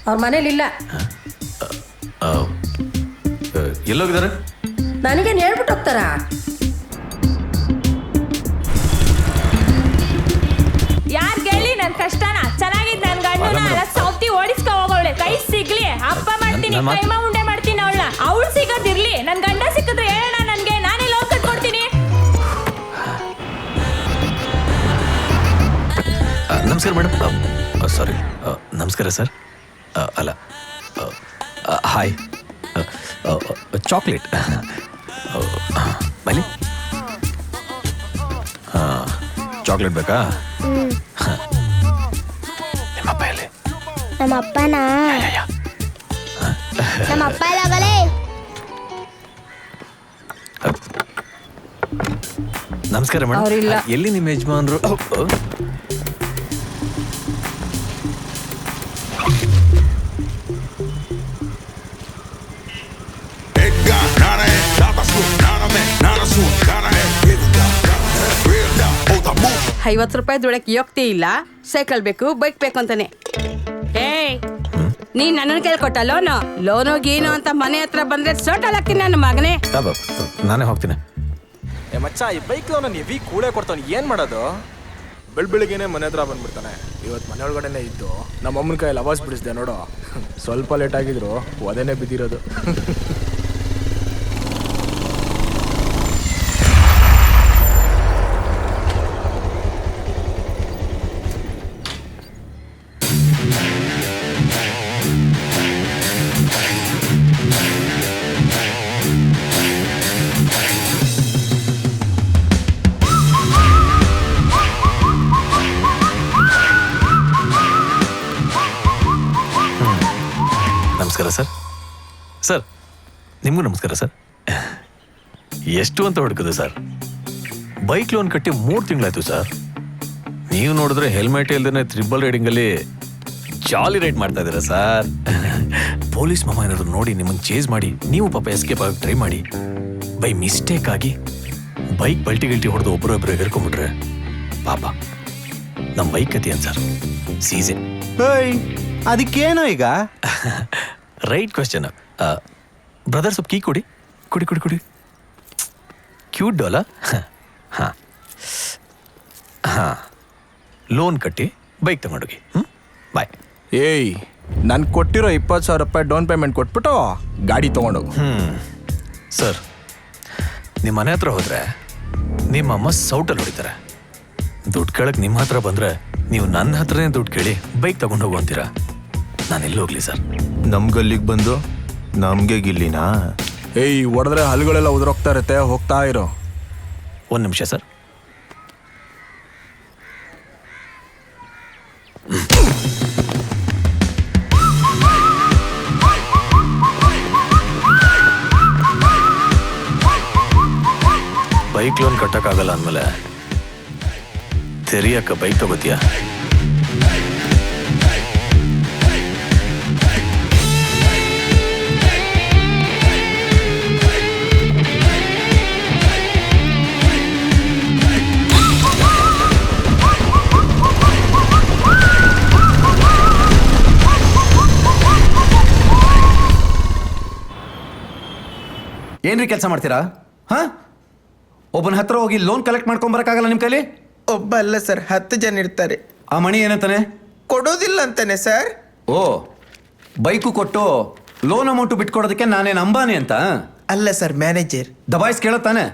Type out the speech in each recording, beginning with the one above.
ಅವ್ರ ಮನೇಲಿಲ್ಲ. ಎಲ್ಲೋಗಿದ್ದಾರೆ? ನನಗೇನು ಹೇಳ್ಬಿಟ್ಟು ಹೋಗ್ತಾರ? ಯಾರ್ ಕೇಳಿ ನನ್ ಕಷ್ಟನ? ಚೆನ್ನಾಗಿದ್ ನನ್ ಗಂಡನ ಸೌತಿ ಓಡಿಸ್ಕೊ ಹೋಗೋಳೆ. ಕೈ ಸಿಗ್ಲಿ ಹಬ್ಬ ಮಾಡ್ತೀನಿ, ಕೈಮ ಉಂಡೆ ಮಾಡ್ತೀನಿ ಅವಳನ್ನ. ಅವಳು ಸಿಗೋದಿರ್ಲಿ, ನನ್ ಗಂಡ ಸಿಕ್ಕಿದ್ರೆ ಹೇಳೋಣ ನನ್ಗೆ, ನಾನೇ ಲೋನ್ ಕಟ್ಕೊಡ್ತೀನಿ. ನಮಸ್ಕಾರ ಮೇಡಮ್. ಸಾರಿ, ನಮಸ್ಕಾರ ಸರ್. ಅಲ್ಲ, ಹಾಯ್. ಚಾಕ್ಲೇಟ್ ಬನ್ನಿ. ಚಾಕ್ಲೇಟ್ ಬೇಕಾ? ನಿಮ್ಮಪ್ಪ ಎಲ್ಲಿ? ನಮ್ಮಪ್ಪನ ನಮ್ಮಪ್ಪ ಎಲ್ಲಾಗಲೇ? ನಮಸ್ಕಾರ ಮೇಡಮ್. ಎಲ್ಲಿ ನಿಮ್ಮ ಯಜಮಾನ್ರು? ₹50 ದುಡಕ್ಕೆ ಯೋಗ್ತಿ ಇಲ್ಲ, ಸೈಕಲ್ ಬೇಕು, ಬೈಕ್ ಬೇಕು ಅಂತಾನೆ. ಏಯ್, ನೀನ್ ನನ್ನ ಕೈಲಿ ಕೊಟ್ಟ ಲೋನು ಗೀನು ಅಂತ ಮನೆ ಹತ್ರ ಬಂದ್ರೆ ಸೋಟಲ್ ಹಾಕ್ತೀನಿ ನನ್ನ ಮಗನೇ. ನಾನೇ ಹೋಗ್ತೀನಿ. ಮಚ್ಚ, ಈ ಬೈಕ್ ಲೋನ್ ನೀವು ಕೂಳೆ ಕೊಡ್ತಾನೆ, ಏನ್ ಮಾಡೋದು? ಬೆಳಿಗ್ಗೆನೆ ಮನೆ ಹತ್ರ ಬಂದ್ಬಿಡ್ತಾನೆ. ಇವತ್ತು ಮನೆ ಒಳಗಡೆನೆ ಇದ್ದು ನಮ್ಮ ಅಮ್ಮನ ಕೈಯಲ್ಲಿ ಅವಾಜ್ ಬಿಡಿಸ್ದೆ ನೋಡು. ಸ್ವಲ್ಪ ಲೇಟ್ ಆಗಿದ್ರು ಒದೇನೆ ಬಿದ್ದಿರೋದು. ನಮಸ್ಕಾರ ಸರ್. ಸರ್, ನಿಮಗೂ ನಮಸ್ಕಾರ ಸರ್. ಎಷ್ಟು ಅಂತ ಹುಡುಕಿದೆ ಸರ್? ಬೈಕ್ ಲೋನ್ ಕಟ್ಟಿ 3 ತಿಂಗಳಾಯ್ತು ಸರ್. ನೀವು ನೋಡಿದ್ರೆ ಹೆಲ್ಮೆಟ್ ಇಲ್ದೇನೆ ಟ್ರಿಬಲ್ ರೈಡಿಂಗಲ್ಲಿ ಜಾಲಿ ರೈಡ್ ಮಾಡ್ತಾ ಇದ್ದೀರಾ ಸರ್. ಪೊಲೀಸ್ ಮಾಮ ಏನಾದ್ರು ನೋಡಿ ನಿಮ್ಮನ್ನು ಚೇಸ್ ಮಾಡಿ ನೀವು ಪಾಪ ಎಸ್ಕೇಪ್ ಆಗಿ ಟ್ರೈ ಮಾಡಿ ಬೈ ಮಿಸ್ಟೇಕ್ ಆಗಿ ಬೈಕ್ ಬಲ್ಟಿ ಹೊಡೆದು ಒಬ್ಬರೊಬ್ಬರು ಎಗರ್ಕೊಂಡ್ಬಿಟ್ರೆ ಪಾಪ ನಮ್ಮ ಬೈಕ್ ಕತಿ ಅಂತ ಸರ್. ಸೀಸೆ ಅದಕ್ಕೇನೋ ಈಗ? Right question. ಬ್ರದರ್, ಸ್ವಲ್ಪ ಕೀ ಕೊಡಿ. ಕುಡಿ ಕುಡಿ ಕುಡಿ. ಕ್ಯೂಟ್ ಡೋಲ. ಹಾಂ ಹಾಂ, ಲೋನ್ ಕಟ್ಟಿ ಬೈಕ್ ತಗೊಂಡೋಗಿ. ಬಾಯ್. ಏಯ್, ನಾನು ಕೊಟ್ಟಿರೋ ₹20,000 ಡೌನ್ ಪೇಮೆಂಟ್ ಕೊಟ್ಬಿಟ್ಟು ಗಾಡಿ ತೊಗೊಂಡೋಗು. ಸರ್, ನಿಮ್ಮ ಮನೆ ಹತ್ರ ಹೋದ್ರೆ ನಿಮ್ಮ ಅಮ್ಮ ಸೌಟಲ್ಲಿ ಹೊಡಿತಾರೆ. ದುಡ್ಡು ಕೇಳಕ್ಕೆ ನಿಮ್ಮ ಹತ್ರ ಬಂದರೆ ನೀವು ನನ್ನ ಹತ್ರನೇ ದುಡ್ಡು ಕೇಳಿ ಬೈಕ್ ತಗೊಂಡು ಹೋಗು ಅಂತೀರಾ? ನಾನು ಎಲ್ಲಿ ಹೋಗ್ಲಿ ಸರ್? ನಮ್ಗಲ್ಲಿಗೆ ಬಂದು ನಮಗೆ ಗಿಲ್ಲಿನಾ? ಏಯ್, ಹೊಡೆದ್ರೆ ಹಲ್ಗಳೆಲ್ಲ ಉದುರೋಗ್ತಾ ಇರುತ್ತೆ, ಹೋಗ್ತಾ ಇರೋ. 1 ನಿಮಿಷ ಸರ್. ಬೈಕ್ ಲೋನ್ ಕಟ್ಟಕ್ಕಾಗಲ್ಲ ಅಂದಮೇಲೆ ತೆರಿಯಕ್ಕ ಬೈಕ್ ತಗೋತೀಯಾ? ಏನ್ರಿ ಕೆಲಸ ಮಾಡ್ತೀರಾ? ಹಾ, ಒಬ್ಬನ ಹತ್ರ ಹೋಗಿ ಲೋನ್ ಕಲೆಕ್ಟ್ ಮಾಡ್ಕೊಂಬರಕ್ಕಾಗಲ್ಲ ನಿಮ್ಮ ಕೈಲಿ? ಒಬ್ಬ ಅಲ್ಲ ಸರ್, 10 ಜನ ಇರ್ತಾರೆ. ಆ ಮಣಿ ಏನಂತಾನೆ? ಕೊಡೋದಿಲ್ಲ ಅಂತಾನೆ ಸರ್. ಓ, ಬೈಕು ಕೊಟ್ಟು ಲೋನ್ ಅಮೌಂಟು ಬಿಟ್ಕೊಡೋದಕ್ಕೆ ನಾನೇನು ಅಂಬಾನಿ ಅಂತ? ಅಲ್ಲ ಸರ್, ಮ್ಯಾನೇಜರ್. ದಬಾಯಿಸಿ ಕೇಳತ್ತಾನೆ?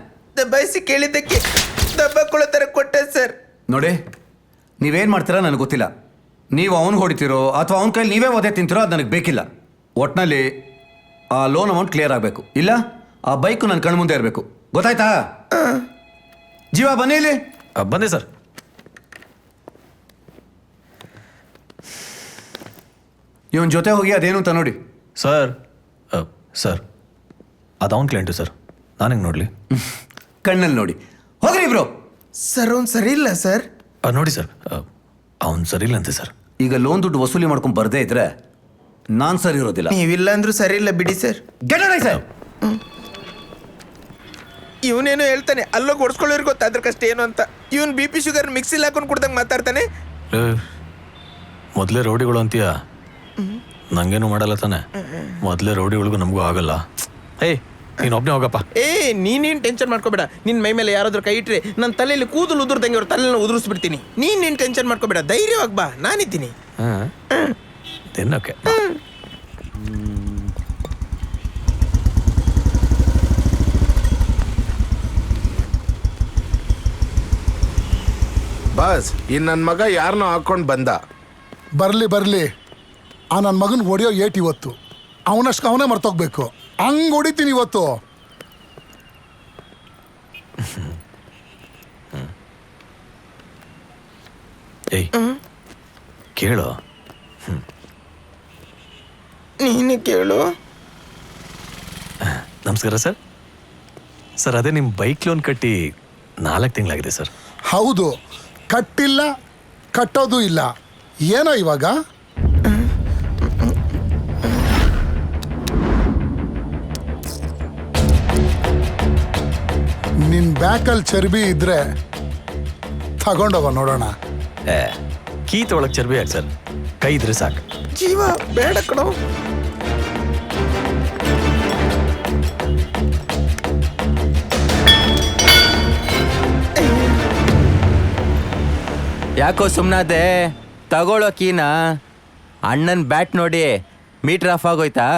ದಬಾಯಿಸಿ ಕೇಳಿದ್ದಕ್ಕೆ ದಬ್ಬಾಕೊಳ್ಳೋ ಥರ ಕೊಟ್ಟೆ ಸರ್. ನೋಡಿ, ನೀವೇನು ಮಾಡ್ತೀರಾ ನನಗೆ ಗೊತ್ತಿಲ್ಲ. ನೀವು ಅವ್ನು ಹೊಡಿತೀರೋ ಅಥವಾ ಅವ್ನ ಕೈಲಿ ನೀವೇ ಒದೆ ತಿಂತೀರೋ ಅದು ನನಗೆ ಬೇಕಿಲ್ಲ. ಒಟ್ಟಿನಲ್ಲಿ ಆ ಲೋನ್ ಅಮೌಂಟ್ ಕ್ಲಿಯರ್ ಆಗಬೇಕು, ಇಲ್ಲ ಆ ಬೈಕು ನನ್ನ ಕಣ್ಣು ಮುಂದೆ ಇರಬೇಕು. ಗೊತ್ತಾಯ್ತಾ? ಜೀವ ಬನ್ನಿ ಇಲ್ಲಿ. ಬಂದೆ ಸರ್. ಇವನ್ ಜೊತೆ ಹೋಗಿ ಅದೇನು ಅಂತ ನೋಡಿ. ಸರ್, ಸರ್, ಅದು ಅವ್ನ ಕ್ಲೈಂಟು ಸರ್. ನಾನು ಹೆಂಗೆ ನೋಡಲಿ? ಕಣ್ಣಲ್ಲಿ ನೋಡಿ. ಹೋಗ್ರಿ ಇಬ್ರು. ಸರ್, ಅವ್ನು ಸರಿ ಇಲ್ಲ ಸರ್. ನೋಡಿ ಸರ್, ಅವ್ನು ಸರಿ ಇಲ್ಲ ಅಂತೆ ಸರ್. ಈಗ ಲೋನ್ ದುಡ್ಡು ವಸೂಲಿ ಮಾಡ್ಕೊಂಡು ಬರದೇ ಇದ್ರೆ ನಾನು ಸರಿ ಇರೋದಿಲ್ಲ. ನೀವಿಲ್ಲ ಅಂದ್ರೂ ಸರಿ ಇಲ್ಲ ಬಿಡಿ ಸರ್. ಸರ್, ಇವನೇನೋ ಹೇಳ್ತಾನೆ, ಅಲ್ಲೋಗಿ ಹೊಡ್ಸ್ಕೊಳ್ಳೋರು ಗೊತ್ತಾ ಅದ್ರ ಕಷ್ಟ ಏನು ಅಂತ. ಇವನ್ BP ಶುಗರ್ ಮಿಕ್ಸಿಲಿ ಹಾಕೊಂಡು ಕುಡ್ದಂಗೆ ಮಾತಾಡ್ತಾನೆ. ಮೊದಲೇ ರೌಡಿಗಳು ಅಂತೀಯ, ನಂಗೇನು ಮಾಡಲ್ಲ ತಾನೆ. ಮೊದಲೇ ರೌಡಿಗಳಿಗೂ ನಮಗೂ ಆಗಲ್ಲ. ಏಯ್ ನೀನು ಒಬ್ಬನೇ ಹೋಗಪ್ಪ. ನೀನೇನ್ ಟೆನ್ಷನ್ ಮಾಡ್ಕೋಬೇಡ. ನಿನ್ ಮೈ ಮೇಲೆ ಯಾರಾದ್ರೂ ಕೈ ಇಟ್ರೆ ನನ್ನ ತಲೆಯಲ್ಲಿ ಕೂದಲು ಉದುರ್ದಂಗೆ ಅವ್ರ ತಲೆನ ಉದುರಿಸ್ಬಿಡ್ತೀನಿ. ನೀನೇನ್ ಟೆನ್ಷನ್ ಮಾಡ್ಕೋಬೇಡ, ಧೈರ್ಯವಾಗಿ ಬಾ, ನಾನಿದ್ದೀನಿ. ತಿನ್ನೋಕೆ ಬಾಸ್, ಇನ್ ನನ್ನ ಮಗ ಯಾರನ್ನೋ ಹಾಕೊಂಡು ಬಂದ. ಬರ್ಲಿ ಆ ನನ್ನ ಮಗನ್ ಹೊಡೆಯೋ ಏಟ್ ಇವತ್ತು ಅವನಷ್ಟು ಅವನೇ ಮರ್ತೋಗ್ಬೇಕು. ಹಂಗ್ ಹೊಡಿತೀನಿ ಇವತ್ತು. ಏಯ್ ಕೇಳು. ನೀನೇ ಕೇಳು. ನಮಸ್ಕಾರ ಸರ್. ಸರ್ ಅದೇ ನಿಮ್ಮ ಬೈಕ್ ಲೋನ್ ಕಟ್ಟಿ 4 ತಿಂಗಳಾಗಿದೆ ಸರ್. ಹೌದು, ಕಟ್ಟಿಲ್ಲ, ಕಟ್ಟೋದು ಇಲ್ಲ. ಏನೋ ಇವಾಗ ನಿನ್ ಬ್ಯಾಕಲ್ಲಿ ಚರ್ಬಿ ಇದ್ರೆ ತಗೊಂಡೋಗ ನೋಡೋಣ. ಕೀ ತೊಗೊಳಕ್ ಚರ್ಬಿ ಯಾಕೆ ಸರ್, ಕೈ ಇದ್ರೆ ಸಾಕು. ಜೀವ ಬೇಡ ಕಣೋ. ಯಾಕೋ ಸುಮ್ಮನಾದೆ? ತಗೊಳ್ಳೋ ಕೀನಾ. ಅಣ್ಣನ ಬ್ಯಾಟ್ ನೋಡಿ ಮೀಟರ್ ಆಫ್ ಆಗೋಯ್ತಾ?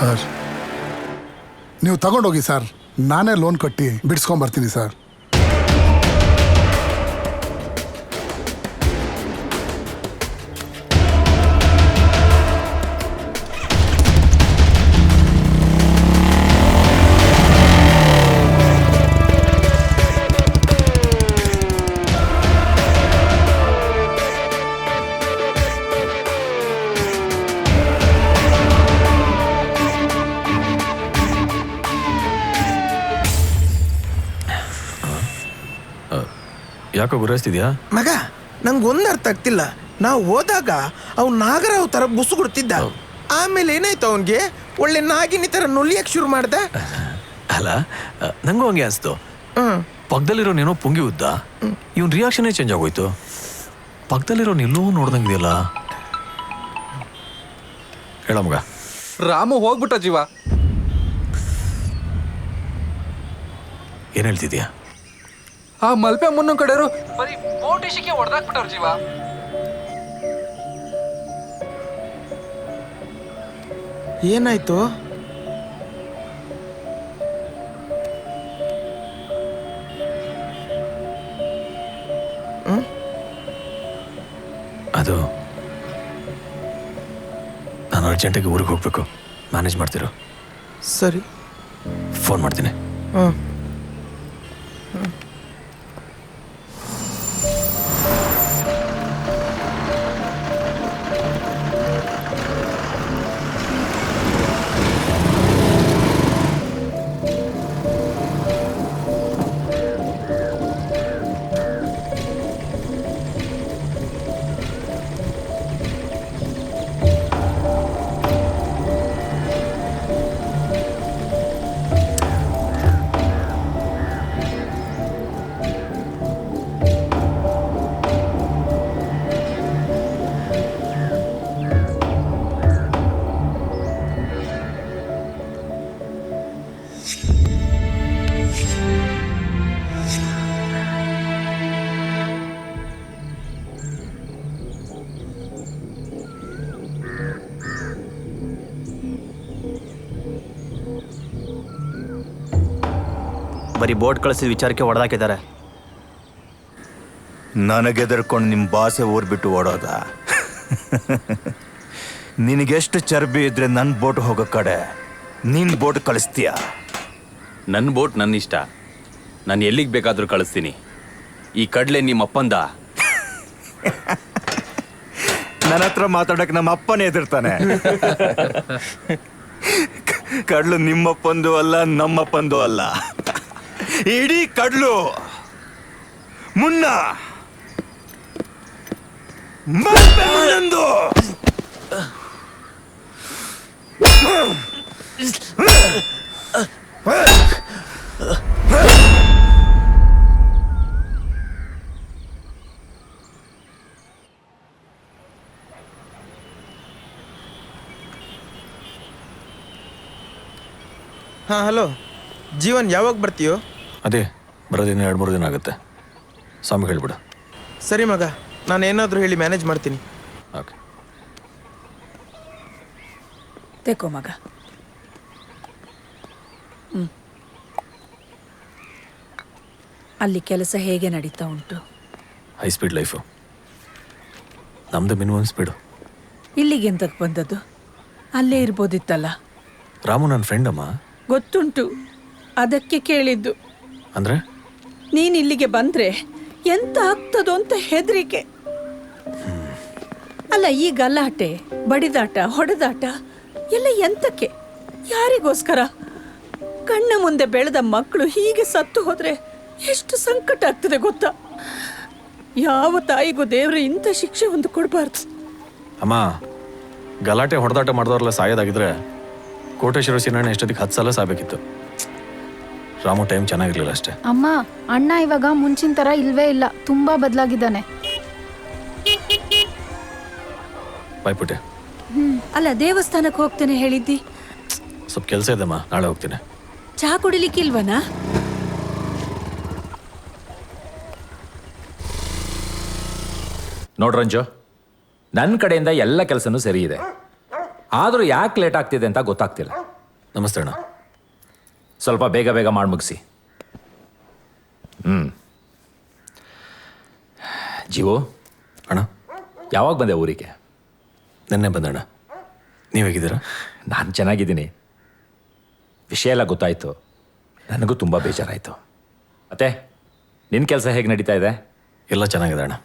ಸರ್ ನೀವು ತಗೊಂಡೋಗಿ ಸರ್, ನಾನೇ ಲೋನ್ ಕಟ್ಟಿ ಬಿಡಿಸ್ಕೊಂಬರ್ತೀನಿ ಸರ್. ಯಾಕೋ ಗುರಾಯಿಸ್ತಿದ್ಯಾ ಮಗ? ನಂಗೆ ಒಂದು ಅರ್ಥ ಆಗ್ತಿಲ್ಲ. ನಾವು ಹೋದಾಗ ಅವ್ನು ನಾಗರಾವ್ ತರ ಬುಸು ಕೊಡ್ತಿದ್ದ. ಆಮೇಲೆ ಏನಾಯ್ತು ಅವನ್ಗೆ? ಒಳ್ಳೆ ನಾಗಿನಿ ತರ ನುಲಿಯಕ್ ಶುರು ಮಾಡ್ದ. ಅಲ್ಲ, ನಂಗೂ ಹಂಗೆ ಅನಿಸ್ತು. ಪಕ್ಕದಲ್ಲಿರೋ ನೀನೋ ಪುಂಗಿ ಉದ್ದ, ಇವನ್ ರಿಯಾಕ್ಷನೇ ಚೇಂಜ್ ಆಗೋಯ್ತು. ಪಕ್ಕದಲ್ಲಿರೋ ನಿಲ್ಲೂ ನೋಡ್ದಂಗಿದೆಯಲ್ಲ. ಹೇಳ ಮಗ. ರಾಮು ಹೋಗ್ಬಿಟ್ಟ ಜೀವ. ಏನ್ ಹೇಳ್ತಿದ್ಯಾ? ಆ ಮಲ್ಪೆ ಮುನ್ನ ಕಡೆಯವರು ಬರೀ ಬೋಟಿಶಿಗೆ ಹೊಡೆದಾಕ್ಬಿಟ್ಟವ್ರ ಜೀವ. ಏನಾಯ್ತು? ಅದು ನಾನು ಅರ್ಜೆಂಟಾಗಿ ಊರಿಗೆ ಹೋಗ್ಬೇಕು. ಮ್ಯಾನೇಜ್ ಮಾಡ್ತಿರೋ? ಸರಿ, ಫೋನ್ ಮಾಡ್ತೀನಿ. ಬರೀ ಬೋಟ್ ಕಳಿಸಿದ ವಿಚಾರಕ್ಕೆ ಹೊಡೆದಾಕಿದ್ದಾರೆ. ನನಗೆದರ್ಕೊಂಡು ನಿಮ್ಮ ಬಾಸೆ ಊರು ಬಿಟ್ಟು ಓಡೋದ? ನಿನಗೆಷ್ಟು ಚರ್ಬಿ ಇದ್ರೆ ನನ್ನ ಬೋಟ್ ಹೋಗೋ ಕಡೆ ನಿನ್ನ ಬೋಟ್ ಕಳಿಸ್ತೀಯ? ನನ್ನ ಬೋಟ್ ನನ್ನ ಇಷ್ಟ, ನಾನು ಎಲ್ಲಿಗೆ ಬೇಕಾದರೂ ಕಳಿಸ್ತೀನಿ. ಈ ಕಡ್ಲೆ ನಿಮ್ಮ ಅಪ್ಪಂದ. ನನ್ನ ಹತ್ರ ಮಾತಾಡಕ್ಕೆ ನಮ್ಮ ಅಪ್ಪನೇ ಎದುರ್ತಾನೆ. ಕಡ್ಲು ನಿಮ್ಮಪ್ಪಂದು ಅಲ್ಲ, ನಮ್ಮಪ್ಪಂದು ಅಲ್ಲ, ಇಡೀ ಕಡ್ಲು ಮುನ್ನ ಮುನ್ನಂದು. ಹಾಂ ಹಲೋ ಜೀವನ್, ಯಾವಾಗ ಬರ್ತೀಯೋ? ಅದೇ ಬರೋದಿನ 2-3 ದಿನ ಆಗುತ್ತೆ. ಸ್ವಾಮಿ ಹೇಳ್ಬಿಡು. ಸರಿ ಮಗ, ನಾನು ಏನಾದರೂ ಹೇಳಿ ಮ್ಯಾನೇಜ್ ಮಾಡ್ತೀನಿ. ಓಕೆ. ತೆಕೋ ಮಗ. ಅಲ್ಲಿ ಕೆಲಸ ಹೇಗೆ ನಡೀತಾ ಉಂಟು? High speed life. ನಮ್ಮದು ಮಿನಿಮಮ್ ಸ್ಪೀಡು. ಇಲ್ಲಿಗೆ ಎಂತಕ್ಕೆ ಬಂದದ್ದು? ಅಲ್ಲೇ ಇರ್ಬೋದಿತ್ತಲ್ಲ. ರಾಮು ನನ್ನ ಫ್ರೆಂಡ್ ಅಮ್ಮ. ಗೊತ್ತುಂಟು, ಅದಕ್ಕೆ ಕೇಳಿದ್ದು. ಅಂದರೆ ನೀನು ಇಲ್ಲಿಗೆ ಬಂದ್ರೆ ಎಂತ ಆಗ್ತದೋ ಅಂತ ಹೆದರಿಕೆ. ಅಲ್ಲ, ಈ ಗಲಾಟೆ, ಬಡಿದಾಟ, ಹೊಡೆದಾಟ ಎಲ್ಲ ಎಂತಕ್ಕೆ? ಯಾರಿಗೋಸ್ಕರ? ಕಣ್ಣ ಮುಂದೆ ಬೆಳೆದ ಮಕ್ಕಳು ಹೀಗೆ ಸತ್ತು ಹೋದ್ರೆ ಎಷ್ಟು ಸಂಕಟ ಆಗ್ತದೆ ಗೊತ್ತಾ? ಯಾವ ತಾಯಿಗೂ ದೇವ್ರು ಇಂಥ ಶಿಕ್ಷೆ ಒಂದು ಕೊಡಬಾರ್ದು. ಅಮ್ಮ, ಗಲಾಟೆ ಹೊಡೆದಾಟ ಮಾಡಿದವ್ರೆಲ್ಲ ಸಾಯೋದಾಗಿದ್ರೆ ಕೋಟೇಶ್ವರ ಸಿನಣ್ಣ ಎಷ್ಟೊತ್ತಿಗೆ 10 ಸಲ ಸಾಯ್ಬೇಕಿತ್ತು. ರಾಮು ಟೈಮ್ ಚೆನ್ನಾಗಿರ್ಲಿಲ್ಲ ಅಷ್ಟೇ. ಅಮ್ಮ, ಅಣ್ಣ ಇವಾಗ ಮುಂಚಿನ ಥರ ಇಲ್ವೇ ಇಲ್ಲ, ತುಂಬಾ ಬದಲಾಗಿದ್ದಾನೆ. ಬಾಯ್ಪುಟ್ಟೆ. ಅಲ್ಲ, ದೇವಸ್ಥಾನಕ್ಕೆ ಹೋಗ್ತೇನೆ ಹೇಳಿದ್ದಿ. ಸ್ವಲ್ಪ ಕೆಲಸ ಇದೆಮ್ಮ, ನಾಳೆ ಹೋಗ್ತೀನಿ. ಚಹಾ ಕುಡಿಲಿಕ್ಕಿಲ್ವನಾ? ನೋಡ್ರಂಜು, ನನ್ನ ಕಡೆಯಿಂದ ಎಲ್ಲ ಕೆಲಸನೂ ಸರಿ ಇದೆ, ಆದರೂ ಯಾಕೆ ಲೇಟ್ ಆಗ್ತಿದೆ ಅಂತ ಗೊತ್ತಾಗ್ತಿಲ್ಲ. ನಮಸ್ತೆ ಅಣ್ಣ. ಸ್ವಲ್ಪ ಬೇಗ ಬೇಗ ಮಾಡಿ ಮುಗಿಸಿ. ಜೀವು ಅಣ್ಣ, ಯಾವಾಗ ಬಂದೆ ಊರಿಗೆ? ನೆನ್ನೆ ಬಂದಣ್ಣ. ನೀವು ಹೇಗಿದ್ದೀರಾ? ನಾನು ಚೆನ್ನಾಗಿದ್ದೀನಿ. ವಿಷಯ ಎಲ್ಲ ಗೊತ್ತಾಯಿತು, ನನಗೂ ತುಂಬ ಬೇಜಾರಾಯಿತು. ಮತ್ತೆ ನಿನ್ನ ಕೆಲಸ ಹೇಗೆ ನಡೀತಾ ಇದೆ? ಎಲ್ಲ ಚೆನ್ನಾಗಿದೆ ಅಣ್ಣ.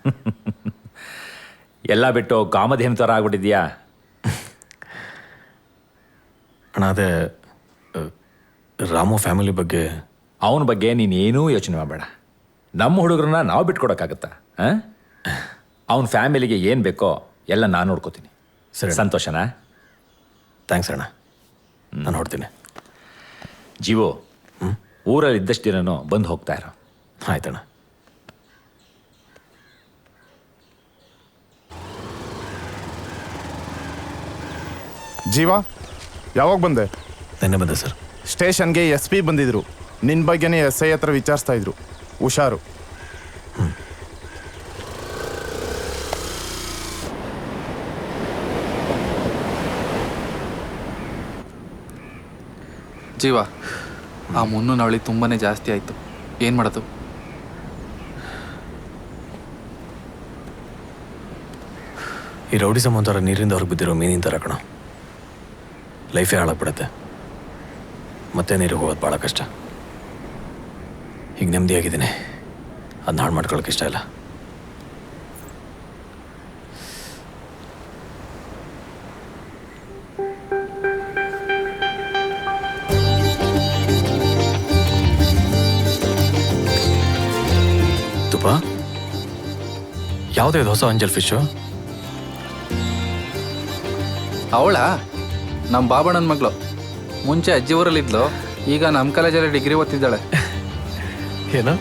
ಎಲ್ಲ ಬಿಟ್ಟು ಕಾಮಧೇನು ಥರ ಆಗ್ಬಿಟ್ಟಿದ್ಯಾ? ಅಣ್ಣ, ಅದೇ ರಾಮು ಫ್ಯಾಮಿಲಿ ಬಗ್ಗೆ. ಅವನ ಬಗ್ಗೆ ನೀನೇನೂ ಯೋಚನೆ ಮಾಡಬೇಡ. ನಮ್ಮ ಹುಡುಗರನ್ನ ನಾವು ಬಿಟ್ಕೊಡೋಕ್ಕಾಗತ್ತಾ? ಅವನ ಫ್ಯಾಮಿಲಿಗೆ ಏನು ಬೇಕೋ ಎಲ್ಲ ನಾನು ನೋಡ್ಕೋತೀನಿ. ಸರಿ, ಸಂತೋಷನಾ? ಥ್ಯಾಂಕ್ಸ್ ಅಣ್ಣ, ನಾನು ಹೊಡ್ತೀನಿ. ಜೀವು, ಊರಲ್ಲಿ ಇದ್ದಷ್ಟು ದಿನನೂ ಬಂದು ಹೋಗ್ತಾ ಇರೋ. ಆಯ್ತಣ್ಣ. ಜೀವ, ಯಾವಾಗ ಬಂದೆ? ನೆನ್ನೆ ಬಂದೆ ಸರ್. ಸ್ಟೇಷನ್ಗೆ SP ಬಂದಿದ್ರು. ನಿನ್ನ ಬಗ್ಗೆನೇ SI ಹತ್ರ ವಿಚಾರಿಸ್ತಾ ಇದ್ರು. ಹುಷಾರು. ಜೀವ, ಆ ಮುನ್ನು ನವಳಿ ತುಂಬಾನೇ ಜಾಸ್ತಿ ಆಯಿತು. ಏನು ಮಾಡೋದು? ಈ ರೌಡಿಸಮ್ ಒಂಥರ ನೀರಿಂದ ಹೊರಗೆ ಬಿದ್ದಿರೋ ಮೀನಿನ ಥರ ಕಣ. ಲೈಫೇ ಹಾಳಾಗ್ಬಿಡತ್ತೆ. ಮತ್ತೆ ನೀರಿಗೆ ಹೋಗೋದು ಭಾಳ ಕಷ್ಟ. ಈಗ ನೆಮ್ಮದಿಯಾಗಿದ್ದೀನಿ, ಅದನ್ನ ಹಾಳು ಮಾಡ್ಕೊಳಕ್ಕೆ ಇಷ್ಟ ಇಲ್ಲ. ತುಪ್ಪ ಯಾವುದೇ ಹೊಸ ಅಂಜಲ್ ಫಿಶು? ಅವಳ ನಮ್ಮ ಬಾಬಣ್ಣನ ಮಗಳು. ಮುಂಚೆ ಅಜ್ಜಿ ಊರಲ್ಲಿದ್ಲು, ಈಗ ನಮ್ಮ ಕಾಲೇಜಲ್ಲಿ ಡಿಗ್ರಿ ಓದ್ತಿದ್ದಾಳೆ. ಏನು,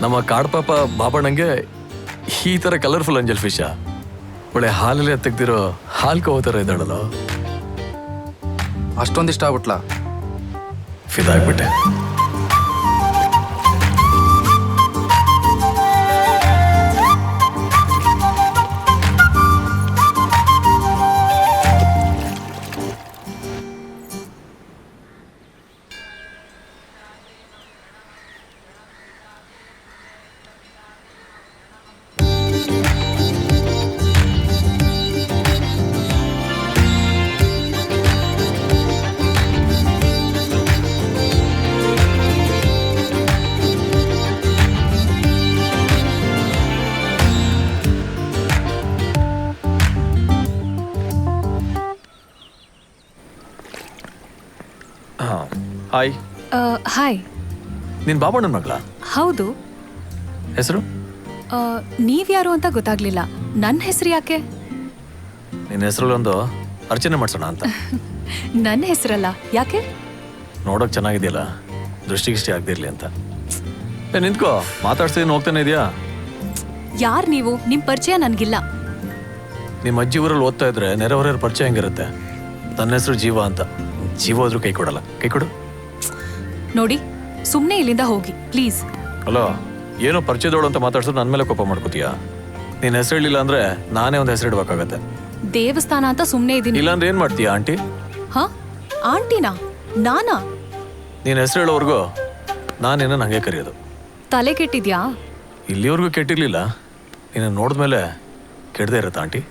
ನಮ್ಮ ಕಾಡ್ಪಾಪ ಬಾಬಣ್ಣಂಗೆ ಈ ಥರ ಕಲರ್ಫುಲ್ ಅಂಜಲ್ ಫಿಶಾ? ಒಳ್ಳೆ ಹಾಲಲ್ಲೇ ತೆಗ್ದಿರೋ ಹಾಲು ಕೋ ಥರ ಇದ್ದಾಳಲ್ಲ. ಅಷ್ಟೊಂದಿಷ್ಟ ಆಗ್ಬಿಟ್ಲಾ? ಫಿದಾಗ್ಬಿಟ್ಟೆ. ಹಾಯ್. ಹಾಯ್. ನಿನ್ ಬಾಬಣ್ಣನ ಮಗಳ? ಹೌದು. ಹೆಸರು? ನೀವ್ಯಾರು ಅಂತ ಗೊತ್ತಾಗ್ಲಿಲ್ಲ. ನನ್ನ ಹೆಸರು ಯಾಕೆ? ನಿನ್ನ ಹೆಸರಲ್ಲೊಂದು ಅರ್ಚನೆ ಮಾಡ್ಸೋಣ ಅಂತ. ನನ್ನ ಹೆಸರಲ್ಲ, ಯಾಕೆ? ನೋಡೋಕೆ ಚೆನ್ನಾಗಿದೆಯಲ್ಲ, ದೃಷ್ಟಿಗಿಷ್ಟಿ ಆಗದಿರ್ಲಿ ಅಂತ. ನಿಂತ್ಕೋ, ಮಾತಾಡ್ಸ್ತೀನಿ, ಹೋಗ್ತಾನೆ ಇದೆಯಾ? ಯಾರು ನೀವು? ನಿಮ್ಮ ಪರಿಚಯ ನನಗಿಲ್ಲ. ನಿಮ್ಮ ಅಜ್ಜಿ ಊರಲ್ಲಿ ಓದ್ತಾ ಇದ್ರೆ ನೆರೆಹೊರೆಯವ್ರ ಪರಿಚಯ ಹೆಂಗಿರುತ್ತೆ? ನನ್ನ ಹೆಸರು ಜೀವ ಅಂತ. ಜೀವ ಹೋದ್ರೂ ಕೈ ಕೊಡಲ್ಲ. ಕೈ ಕೊಡು. ನೋಡಿ, ಸುಮ್ಮನೆ ಇಲ್ಲಿಂದ ಹೋಗಿ ಪ್ಲೀಸ್. ಅಲೋ, ಏನೋ ಪರಿಚಯದೋಳು ಅಂತ ಮಾತಾಡ್ಸೋದು ನನ್ನ ಮೇಲೆ ಕೋಪ ಮಾಡ್ಕೋತೀಯಾ? ನಿನ್ನ ಹೆಸರು ಹೇಳಿಲ್ಲ ಅಂದ್ರೆ ನಾನೇ ಒಂದು ಹೆಸರು ಇಡ್ಬೇಕಾಗತ್ತೆ. ದೇವಸ್ಥಾನ ಅಂತ ಸುಮ್ಮನೆ ಇದೀನಿ. ಇಲ್ಲಾಂದ್ರೆ ಏನ್ ಮಾಡ್ತೀಯಾ ಆಂಟಿ? ಹಾ, ಆಂಟಿನಾ? ನಾನಾ? ನೀನ್ ಹೆಸರು ಹೇಳೋವರೆಗೂ ನಾನೇನ ನಂಗೆ ಕರೆಯೋದು. ತಲೆ ಕೆಟ್ಟಿದ್ಯಾ? ಇಲ್ಲಿವರೆಗೂ ಕೆಟ್ಟಿರ್ಲಿಲ್ಲ, ನಿನ್ನ ನೋಡಿದ್ಮೇಲೆ ಕೆಡದೆ ಇರತ್ತ ಆಂಟಿ.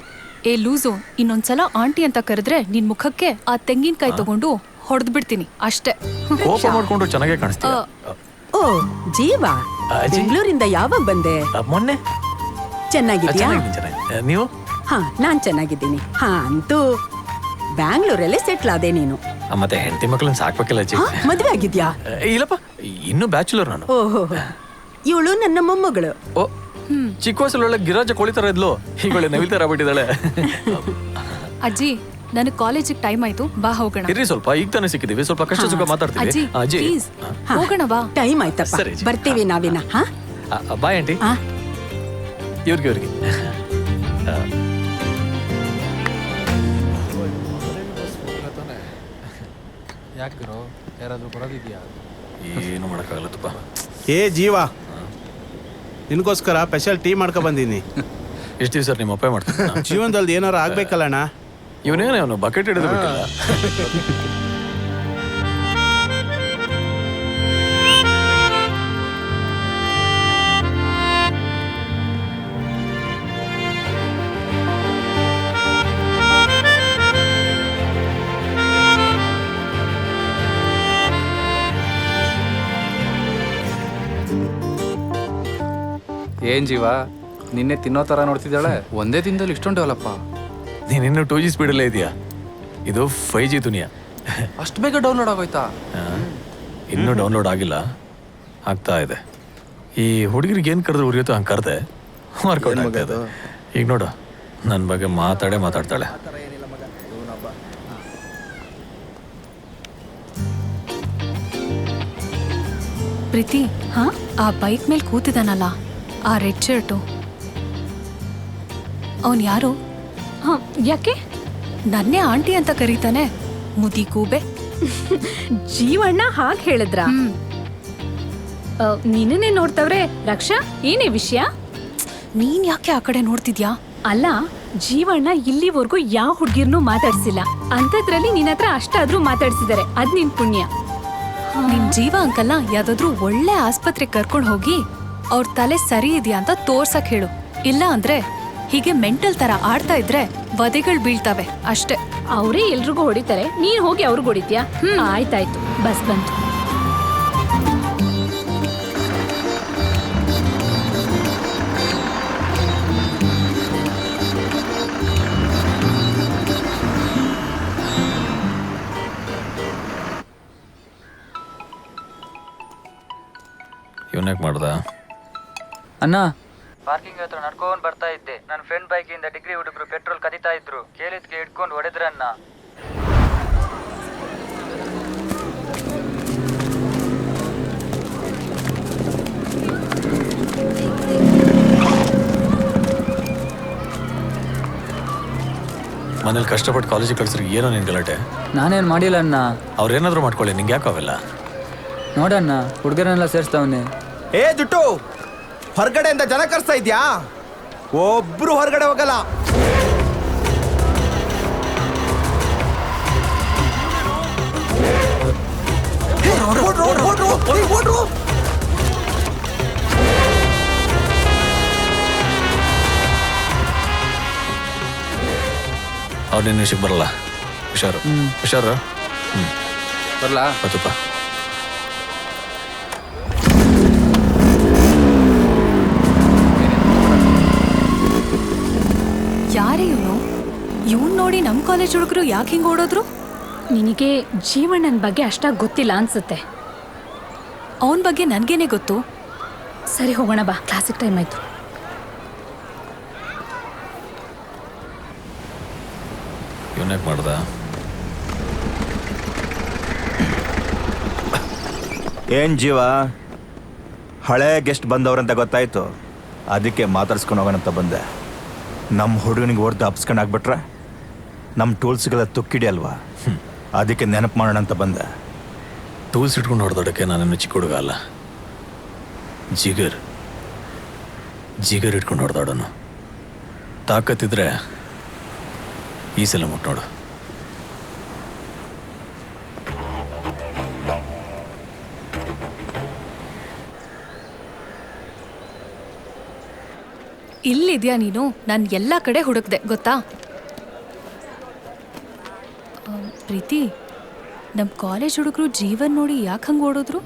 ಏ ಲೂಸು, ಇನ್ನೊಂದ್ಸಲ ಆಂಟಿ ಅಂತ ಕರೆದ್ರೆ ನಿನ್ ಮುಖಕ್ಕೆ ಆ ತೆಂಗಿನಕಾಯಿ ತಗೊಂಡು ಹೊಡೆದ್ ಬಿಡ್ತೀನಿ ಅಷ್ಟೇ. ಕೋಪ ಮಾಡ್ಕೊಂಡು ಚೆನ್ನಾಗೇ ಕಾಣಿಸ್ತೀಯ. ಓ ಜೀವ, ಬೆಂಗಳೂರಿಂದ ಯಾವಾಗ ಬಂದೆ? ಮೊನ್ನೆ. ಚೆನ್ನಾಗಿದ್ಯಾ? ನೀವು? ಹಾ, ನಾನ್ ಚೆನ್ನಾಗಿದ್ದೀನಿ. ಹಾ, ಅಂತೂ ಬ್ಯಾಂಗ್ಳೂರಲ್ಲೇ ಸೆಟ್ಲ್ ಆದೆ ನೀನು. ಮತ್ತೆ ಹೆಂಡತಿ ಮಕ್ಕಳನ್ನ ಸಾಕ್ಬೇಕಲ್ಲ ಅಜ್ಜಿ. ಮದ್ವೆ ಆಗಿದ್ಯಾ? ಇಲ್ಲಪ್ಪ, ಇನ್ನೂ ಬ್ಯಾಚುಲರ್ ನಾನು. ಓಹೋ, ಇವಳು ನನ್ನ ಮೊಮ್ಮಗಳು. ಓ, ಚಿಕ್ಕ ವಯಸ್ಸಲ್ಲೊಳ್ಳೆ ಗಿರಾಜ ಕೋಳಿ ತರ ಇದ್ಲು, ಈಗೊಳ್ಳೆ ನವಿಲ್ ತರ ಬಿಟ್ಟಿದ್ದಾಳೆ. ಅಜ್ಜಿ, ನನಗೆ ಕಾಲೇಜಿಗೆ ಟೈಮ್ ಆಯ್ತು, ಬಾ ಹೋಗೋಣ. ಇರ್ರಿ ಸ್ವಲ್ಪ, ಈಗ ತಾನೇ ಸಿಕ್ಕಿದೀವಿ, ಸ್ವಲ್ಪ ಕಷ್ಟ ಸುಖ ಮಾತಾಡ್ತೀವಿ. ಅಜ್ಜಿ ಪ್ಲೀಸ್ ಹೋಗೋಣ, ಬಾ. ಟೈಮ್ ಆಯ್ತಪ್ಪ, ಬರ್ತೀವಿ ನಾವಿನ. ಹಾ, ಬಾಯ್ ಆಂಟಿ. ಇವ್ರಿಗೆ ಯಾಕಿರೋ ಯಾರಾದ್ರೂ ಬರೋದಿದ್ಯಾ? ಏನು ಮಾಡೋಕ್ಕಾಗಲ್ಲತ್ತಪ್ಪ. ಏ ಜೀವ, ನಿನಗೋಸ್ಕರ ಸ್ಪೆಷಲ್ ಟೀ ಮಾಡ್ಕೊ ಬಂದೀನಿ. ಎಷ್ಟು ದಿವಸ ನಿಮ್ಮ ಅಪ್ಪ ಮಾಡ್ತೀನಿ. ಜೀವನದಲ್ಲಿ ಏನಾರು ಆಗ್ಬೇಕಲ್ಲಣ್ಣ. ಇವನೇನೇ ಅವನು ಬಕೆಟ್ ಹಿಡಿದು ಬಿಟ್ಟಿಲ್ಲ. ಏನ್ ಜೀವ, ನಿನ್ನೆ ತಿನ್ನೋ ತರ ನೋಡ್ತಿದ್ದಾಳೆ, ಒಂದೇ ದಿನದಲ್ಲಿ ಇಷ್ಟೊಂದು ಡೆವಲಪ್ಪ. ನೀನಿನ್ನು 2G ಸ್ಪೀಡಲ್ಲೇ ಇದೆಯಾ? ಇದು 5G ದುನಿಯಾ. ಅಷ್ಟು ಬೇಗ ಡೌನ್ಲೋಡ್ ಆಗೋಯ್ತಾ? ಇನ್ನೂ ಡೌನ್ಲೋಡ್ ಆಗಿಲ್ಲ, ಆಗ್ತಾ ಇದೆ. ಈ ಹುಡುಗರಿಗೆ ಏನು ಕರೆದ್ರೆ ಉರಿಯುತ್ತೋ ಹಂಗೆ ಕರೆದೆ ವರ್ಕೌಟ್ ಆಗ್ತಾ ಇದೆ. ಈಗ ನೋಡು, ನನ್ನ ಬಗ್ಗೆ ಮಾತಾಡ್ತಾಳೆ. ಪ್ರೀತಿ, ಹಾ, ಆ ಬೈಕ್ ಮೇಲೆ ಕೂತಿದಾನಲ್ಲ, ಆ ರೆಡ್ ಶರ್ಟು, ಅವನ್ ಯಾರು? ಯಾಕೆ ನನ್ನೇ ಆಂಟಿ ಅಂತ ಕರೀತಾನೆ? ಮುದಿ ಕೂಬೆ. ಜೀವಣ್ಣ ಹಾಗೆ ಹೇಳಿದ್ರ? ನಿನ್ನೇ ನೋಡ್ತವ್ರೆ. ರಕ್ಷಾ, ಏನೇ ವಿಷಯ? ನೀನ್ ಯಾಕೆ ಆ ಕಡೆ ನೋಡ್ತಿದ್ಯಾ? ಅಲ್ಲ, ಜೀವಣ್ಣ ಇಲ್ಲಿವರೆಗೂ ಯಾವ ಹುಡ್ಗಿರ್ನೂ ಮಾತಾಡ್ಸಿಲ್ಲ, ಅಂತದ್ರಲ್ಲಿ ನಿನ್ನ ಹತ್ರ ಅಷ್ಟಾದ್ರೂ ಮಾತಾಡ್ಸಿದಾರೆ, ಅದ್ ನಿನ್ ಪುಣ್ಯ. ನಿಮ್ ಜೀವ ಅಂಕಲ್ನ ಯಾವ್ದಾದ್ರು ಒಳ್ಳೆ ಆಸ್ಪತ್ರೆಗೆ ಕರ್ಕೊಂಡು ಹೋಗಿ ಅವ್ರ ತಲೆ ಸರಿ ಇದೆಯಾ ಅಂತ ತೋರ್ಸಕ್ ಹೇಳು. ಇಲ್ಲ ಅಂದ್ರೆ ಹೀಗೆ ಮೆಂಟಲ್ ತರ ಆಡ್ತಾ ಇದ್ರೆ ವಧೆಗಳು ಬೀಳ್ತವೆ ಅಷ್ಟೇ. ಅವರೇ ಎಲ್ರಿಗೂ ಹೊಡಿತಾರೆ, ನೀನ್ ಹೋಗಿ ಅವ್ರಿಗೆ ಹೊಡಿತೀಯಾ? ಆಯ್ತಾಯ್ತು, ಬಸ್ ಬಂತು. ಇವನ್ಯಾಕೆ ಮಾಡ್ದ? ಅಣ್ಣ, ಪಾರ್ಕಿಂಗ್ ಹತ್ರ ನಡ್ಕೊಂಡ್ ಬರ್ತಾ ಇದ್ದೆ. ನನ್ನ ಫ್ರೆಂಡ್ ಬೈಕಿಂದ ಡಿಗ್ರಿ ಹುಡುಗರು ಪೆಟ್ರೋಲ್ ಕದೀತಾ ಇದ್ರು. ಕೇಳಿದ್ಕೆ ಹಿಡ್ಕೊಂಡು ಹೊಡೆದ್ರನ್ನ. ಮನೇಲಿ ಕಷ್ಟಪಟ್ಟು ಕಾಲೇಜಿಗೆ ಕಳ್ಸ್ರಿ, ಏನೋ ನಿನ್ ಗಲಾಟೆ? ನಾನೇನ್ ಮಾಡಿಲ್ಲ ಅಣ್ಣ. ಅವ್ರೇನಾದ್ರೂ ಮಾಡ್ಕೊಳ್ಳಿ, ನಿಂಗೆ ಯಾಕೆ ಅವೆಲ್ಲ? ನೋಡಣ್ಣ, ಹುಡುಗರನ್ನೆಲ್ಲ ಸೇರಿಸ್ತಾವನೆ. ಏ ಜುಟ್ಟು, ಹೊರಗಡೆಯಿಂದ ಜನ ಕರ್ಸ್ತಾ ಇದ್ಯಾ? ಒಬ್ರು ಹೊರಗಡೆ ಹೋಗಲ್ಲ. ಅವ್ರು ನಿನ್ನ ವಿಷಯಕ್ಕೆ ಬರಲ್ಲ. ಹುಷಾರು ಹುಷಾರು. ಬರ್ಲಾ? ಗೊತ್ತಪ್ಪ. ಯಾರೇ ಇವನು? ಇವನ್ ನೋಡಿ ನಮ್ ಕಾಲೇಜ್ ಹುಡುಗರು ಯಾಕೆ ಹಿಂಗ್ ಓಡೋದ್ರು? ನಿನಗೆ ಜೀವಣ್ಣನ ಬಗ್ಗೆ ಅಷ್ಟಾಗಿ ಗೊತ್ತಿಲ್ಲ ಅನ್ಸುತ್ತೆ. ಅವನ ಬಗ್ಗೆ ನನಗೇನೆ ಗೊತ್ತು. ಸರಿ ಹೋಗೋಣ ಬಾ, ಕ್ಲಾಸಿಗೆ ಟೈಮ್ ಆಯ್ತು. ಇವನ್ಯಾಕೆ ಮಾಡ್ದ? ಏನ್ ಜೀವ, ಹಳೆ ಗೆಸ್ಟ್ ಬಂದವ್ರಂತ ಗೊತ್ತಾಯ್ತು, ಅದಕ್ಕೆ ಮಾತಾಡ್ಸ್ಕೊಂಡು ಹೋಗೋಣಂತ ಬಂದೆ. ನಮ್ಮ ಹುಡುಗನಿಗೆ ಹೊಡೆದು ಅಪ್ಸ್ಕೊಂಡು ಆಗ್ಬಿಟ್ರೆ ನಮ್ಮ ಟೂಲ್ಸ್ಗೆಲ್ಲ ತುಕ್ಕಿಡಿ ಅಲ್ವಾ, ಅದಕ್ಕೆ ನೆನಪು ಮಾಡೋಣ ಅಂತ ಬಂದೆ. ಟೂಲ್ಸ್ ಇಟ್ಕೊಂಡು ಹೊಡೆದೋಡಕ್ಕೆ ನಾನೇನು ಚಿಕ್ಕ ಹುಡುಗ ಅಲ್ಲ. ಜಿಗರ್ ಇಟ್ಕೊಂಡು ಹೊಡೆದಾಡೋನು. ತಾಕತ್ತಿದ್ರೆ ಈ ಸಲ ಮುಟ್ಟು ನೋಡು. ಇಲ್ಲಿದ್ಯಾ ನೀನು? ನಾನು ಎಲ್ಲ ಕಡೆ ಹುಡುಕ್ದೆ ಗೊತ್ತಾ. ಪ್ರೀತಿ, ನಮ್ಮ ಕಾಲೇಜ್ ಹುಡುಗರು ಜೀವನ್ ನೋಡಿ ಯಾಕೆ ಹಂಗೆ ಓಡೋದ್ರು?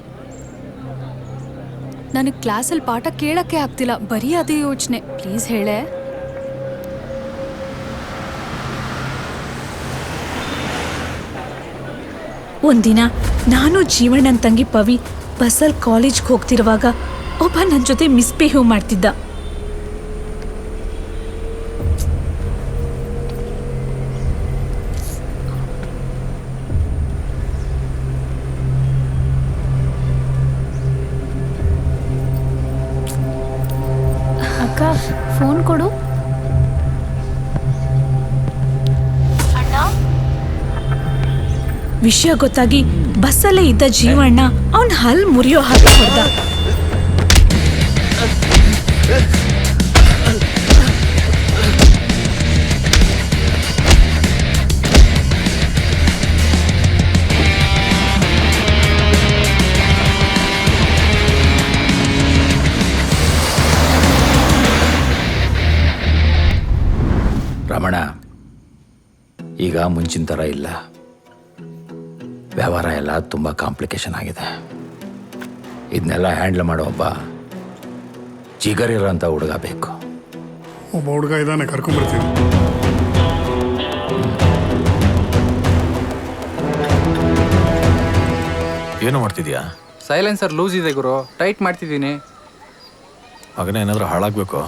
ನನಗೆ ಕ್ಲಾಸಲ್ಲಿ ಪಾಠ ಕೇಳಕ್ಕೆ ಆಗ್ತಿಲ್ಲ, ಬರೀ ಅದೇ ಯೋಚನೆ. ಪ್ಲೀಸ್ ಹೇಳೆ. ಒಂದಿನ ನಾನು ಜೀವಣ್ಣನ ತಂಗಿ ಪವಿ ಬಸ್ಸಲ್ಲಿ ಕಾಲೇಜ್ಗೆ ಹೋಗ್ತಿರುವಾಗ ಒಬ್ಬ ನನ್ನ ಜೊತೆ ಮಿಸ್ಬಿಹೇವ್ ಮಾಡ್ತಿದ್ದ. ಅಕ್ಕ, ಫೋನ್ ಕೊಡು. ವಿಷಯ ಗೊತ್ತಾಗಿ ಬಸ್ಸಲ್ಲೇ ಇದ್ದ ಜೀವಣ್ಣ ಅವನ್ ಹಲ್ ಮುರಿಯೋ ಹಾಕಿ ಹೊಡೆದ. ರಮಣ, ಈಗ ಮುಂಚಿನ ಥರ ಇಲ್ಲ. ವ್ಯವಹಾರ ಎಲ್ಲ ತುಂಬ ಕಾಂಪ್ಲಿಕೇಶನ್ ಆಗಿದೆ. ಇದನ್ನೆಲ್ಲ ಹ್ಯಾಂಡಲ್ ಮಾಡೋ ಒಬ್ಬ ಜಿಗರಿರೋಂಥ ಹುಡುಗ ಬೇಕು. ಒಬ್ಬ ಹುಡುಗ ಇದ್ದಾನೆ, ಕರ್ಕೊಂಡ್ಬರ್ತೀನಿ. ಏನೋ ಮಾಡ್ತಿದ್ಯಾ? ಸೈಲೆನ್ಸರ್ ಲೂಸ್ ಇದೆ ಗುರು, ಟೈಟ್ ಮಾಡ್ತಿದ್ದೀನಿ. ಮಗನ ಏನಾದರೂ ಹಾಳಾಗಬೇಕು,